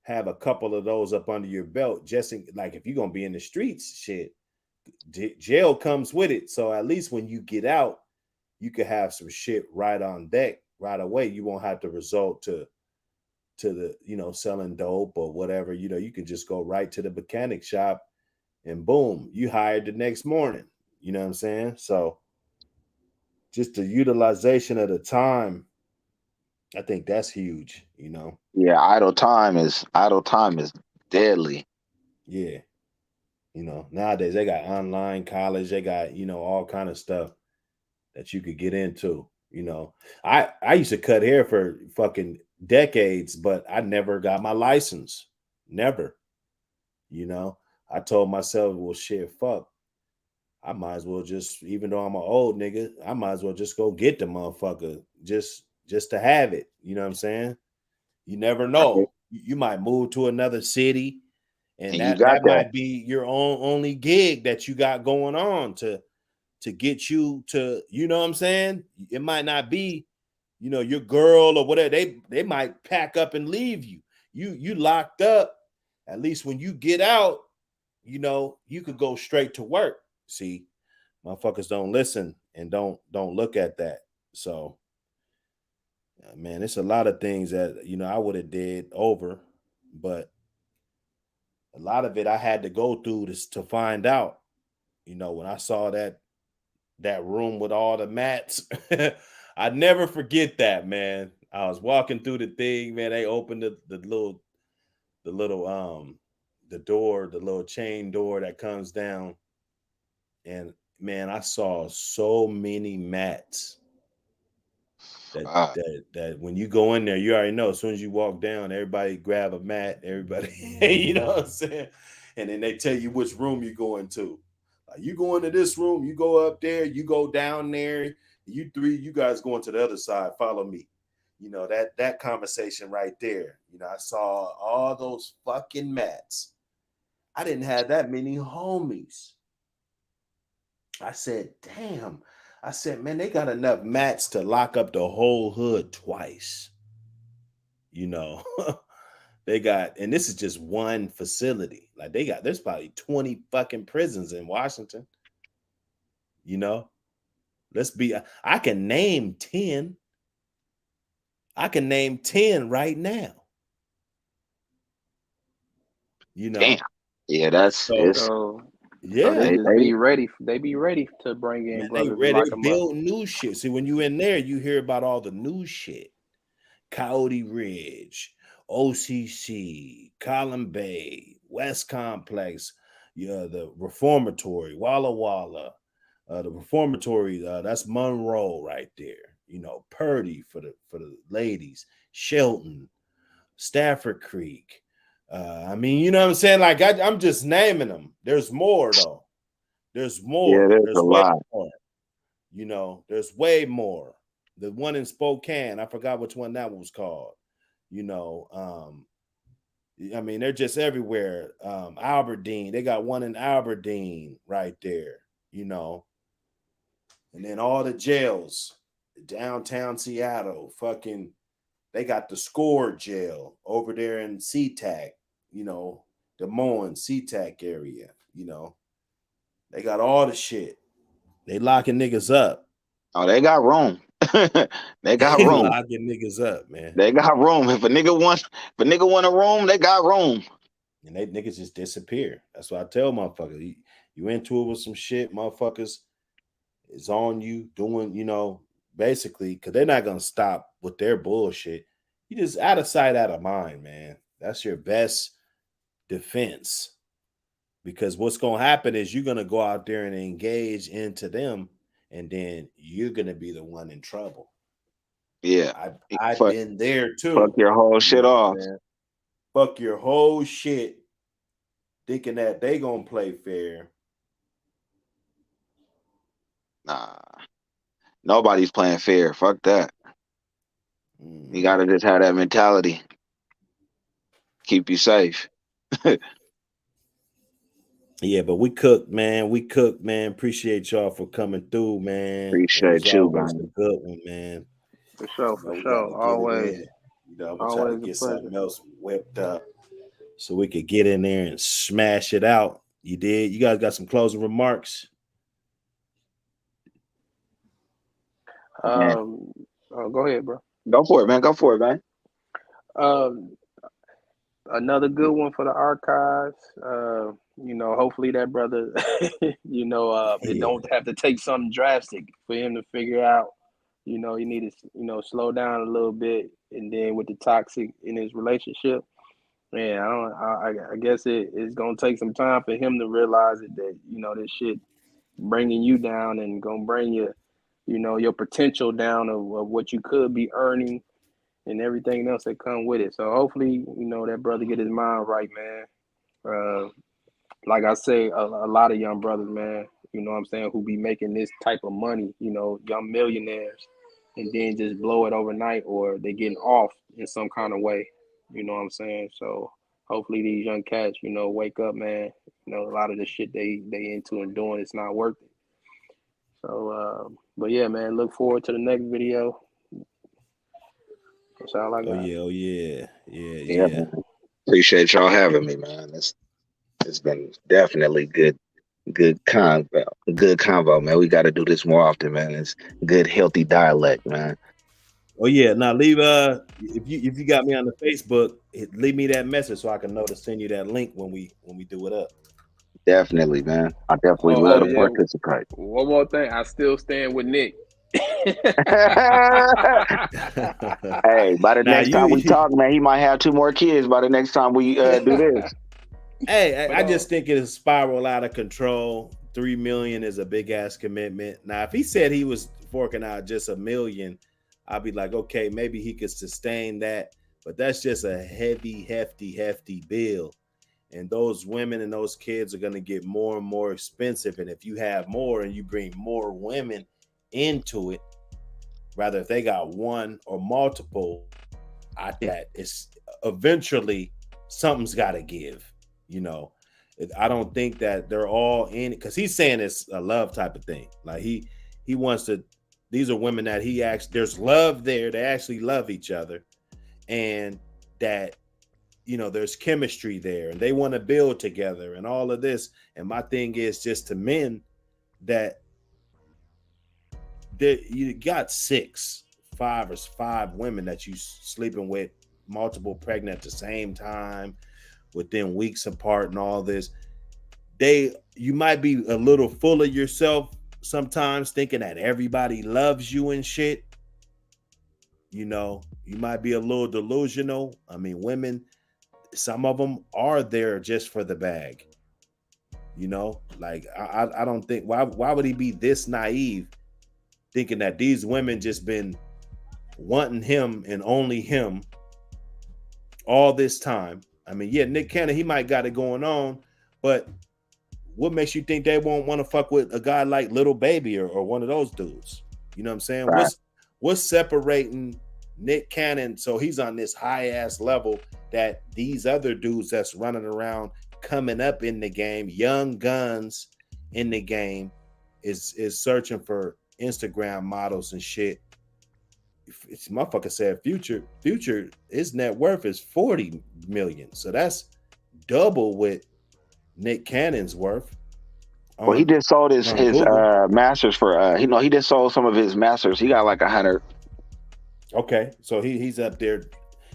have a couple of those up under your belt. Just like if you're gonna be in the streets, shit, jail comes with it. So at least when you get out, you could have some shit right on deck right away. You won't have to resort to the selling dope or whatever. You can just go right to the mechanic shop and boom, you hired the next morning. You know what I'm saying? So just the utilization of the time, I think that's huge. Yeah, idle time is deadly. Yeah. Nowadays they got online college, they got, all kind of stuff that you could get into. I used to cut hair for fucking decades, but I never got my license. Never. I told myself, well, shit, fuck. I might as well just, even though I'm an old nigga, I might as well just go get the motherfucker just to have it. You know what I'm saying? You never know. You might move to another city, and that might be your only gig that you got going on to get you to, you know what I'm saying? It might not be, your girl or whatever. They might pack up and leave you. You locked up. At least when you get out, you could go straight to work. See, motherfuckers don't listen and don't look at that. So, man, it's a lot of things that I would have did over, but a lot of it I had to go through to find out. When I saw that room with all the mats, I never forget that, man. I was walking through the thing, man. They opened the little the door, the little chain door that comes down, and man, I saw so many mats that when you go in there, you already know. As soon as you walk down, everybody grab a mat. Everybody, you know what I'm saying? And then they tell you which room you go into. Like, you go into this room, you go up there, you go down there. You guys go into the other side. Follow me. That conversation right there. I saw all those fucking mats. I didn't have that many homies. I said, damn. I said, man, they got enough mats to lock up the whole hood twice. They got, and this is just one facility. Like, there's probably 20 fucking prisons in Washington. I can name 10. I can name 10 right now. Damn. Yeah, that's yeah. They be ready. They be ready to bring in brothers. They build new shit. See, when you in there, you hear about all the new shit. Coyote Ridge, OCC, Column Bay, West Complex, the Reformatory, Walla Walla, the Reformatory. That's Monroe right there. Purdy for the ladies, Shelton, Stafford Creek, I mean, you know what I'm saying? Like I'm just naming them. There's more though. There's more. Yeah, there's a way lot. more. You know, there's way more. The one in Spokane, I forgot which one that was called. You know, I mean, they're just everywhere. Aberdeen, they got one in Aberdeen right there. You know, and then all the jails, downtown Seattle, fucking. They got the Score jail over there in SeaTac, you know, Des Moines, SeaTac area, you know. They got all the shit. They locking niggas up. Oh, they got room. They got room. Locking niggas up, man. They got room. If a nigga want a room, they got room. And they niggas just disappear. That's what I tell motherfuckers. You into it with some shit, motherfuckers. It's on you doing, you know, basically, because they're not gonna stop with their bullshit. You just out of sight, out of mind, man. That's your best defense. Because what's gonna happen is you're gonna go out there and engage into them, and then you're gonna be the one in trouble. Yeah, I've been there too. Fuck your whole shit off. Fuck your whole shit, thinking that they gonna play fair. Nah, nobody's playing fair. Fuck that. You gotta just have that mentality. Keep you safe. Yeah, but we cooked, man. We cooked, man. Appreciate y'all for coming through, man. Appreciate you, man. A good one, man. For sure, for sure. Always. You know, I'm gonna try to get something else whipped up so we could get in there and smash it out. You did? You guys got some closing remarks? Go ahead, bro. Go for it, man. Go for it, man. Another good one for the archives. You know, hopefully that brother, you know, it don't have to take something drastic for him to figure out, you know, he need to, you know, slow down a little bit. And then with the toxic in his relationship, man, I guess it's gonna take some time for him to realize that, you know, this shit bringing you down and gonna bring you, you know, your potential down of what you could be earning and everything else that come with it. So hopefully, you know, that brother get his mind right, man. Like I say, a lot of young brothers, man, you know what I'm saying, who be making this type of money, you know, young millionaires, and then just blow it overnight, or they getting off in some kind of way, you know what I'm saying? So hopefully these young cats, you know, wake up, man. You know, a lot of the shit they into and doing, it's not worth it. So, but yeah, man, look forward to the next video. That's all I got. Oh yeah. Appreciate y'all having me, man. It's been definitely good convo, man. We got to do this more often, man. It's good, healthy dialect, man. Oh yeah. Now leave if you got me on the Facebook, leave me that message so I can know to send you that link when we do it up. Definitely, man. I definitely love to participate. One more thing, I still stand with Nick. Hey, by the next time we talk, man, he might have 2 more kids by the next time we do this. Hey, I just think it is spiral out of control. 3 million is a big ass commitment. Now, if he said he was forking out just $1 million, I'd be like, okay, maybe he could sustain that. But that's just a hefty bill. And those women and those kids are going to get more and more expensive. And if you have more and you bring more women into it, rather if they got one or multiple, I think that it's eventually something's got to give. You know, I don't think that they're all in it, because he's saying it's a love type of thing. Like he wants to. These are women that he actually, there's love there. They actually love each other, and that, you know, there's chemistry there, and they want to build together and all of this. And my thing is just to men that you got 5 women that you sleeping with, multiple pregnant at the same time, within weeks apart and all this. You might be a little full of yourself sometimes, thinking that everybody loves you and shit. You know, you might be a little delusional. I mean, women, some of them are there just for the bag. You know, like I don't think, why would he be this naive, thinking that these women just been wanting him and only him all this time, I mean, yeah, Nick Cannon, he might got it going on, but what makes you think they won't want to fuck with a guy like Little Baby or one of those dudes? You know what I'm saying? Right. What's separating Nick Cannon so he's on this high ass level that these other dudes that's running around coming up in the game, young guns in the game, is searching for Instagram models and shit. It's motherfucker said Future, his net worth is 40 million. So that's double what Nick Cannon's worth. Well, he just sold his masters for he just sold some of his masters. He got like 100. Okay, so he's up there.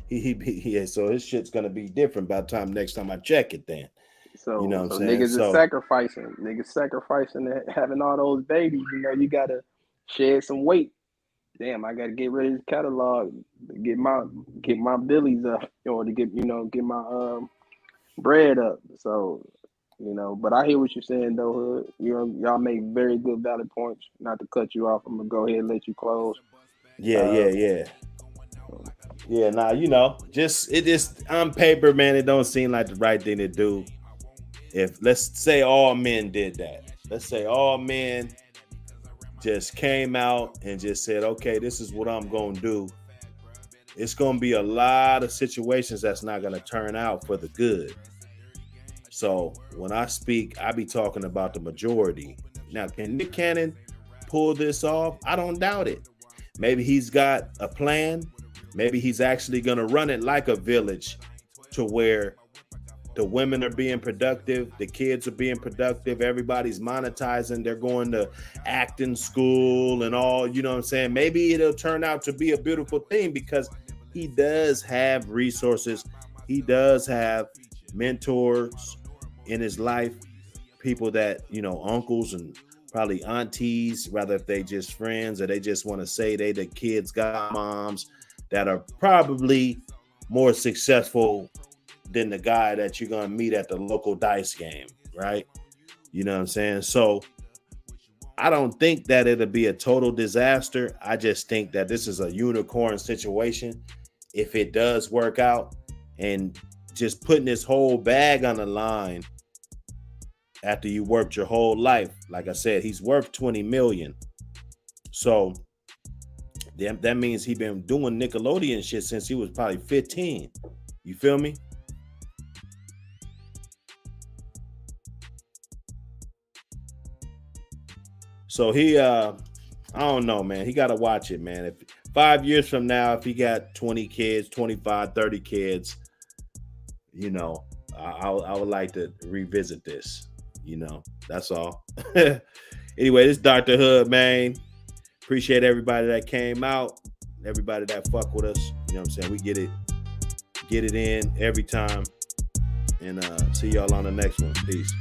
He so his shit's gonna be different by the time next time I check it. Then, so you know what I'm saying? Niggas is sacrificing. Niggas sacrificing having all those babies. You know, you gotta shed some weight. Damn, I gotta get rid of this catalog, get my billies up, or to get my bread up. So, but I hear what you're saying though, Hood. Y'all make very good valid points. Not to cut you off, I'm gonna go ahead and let you close. Yeah. Nah, just on paper, man, it don't seem like the right thing to do. If let's say all men did that, let's say all men just came out and just said, okay, this is what I'm gonna do. It's gonna be a lot of situations that's not gonna turn out for the good. So when I speak, I be talking about the majority. Now, can Nick Cannon pull this off? I don't doubt it. Maybe he's got a plan. Maybe he's actually going to run it like a village to where the women are being productive, the kids are being productive, everybody's monetizing, they're going to acting school and all, you know what I'm saying? Maybe it'll turn out to be a beautiful thing because he does have resources. He does have mentors in his life, people that, uncles and probably aunties, rather if they just friends or they just want to say they the kids' godmoms that are probably more successful than the guy that you're going to meet at the local dice game, right? You know what I'm saying? So I don't think that it'll be a total disaster. I just think that this is a unicorn situation. If it does work out, and just putting this whole bag on the line after you worked your whole life. Like I said, he's worth 20 million. So that means he's been doing Nickelodeon shit since he was probably 15. You feel me? So he, I don't know, man. He got to watch it, man. If 5 years from now, if he got 20 kids, 25, 30 kids, I would like to revisit this. That's all. Anyway, this is Dr. Hood, man. Appreciate everybody that came out, everybody that fuck with us. You know what I'm saying? We get it in every time. And see y'all on the next one. Peace.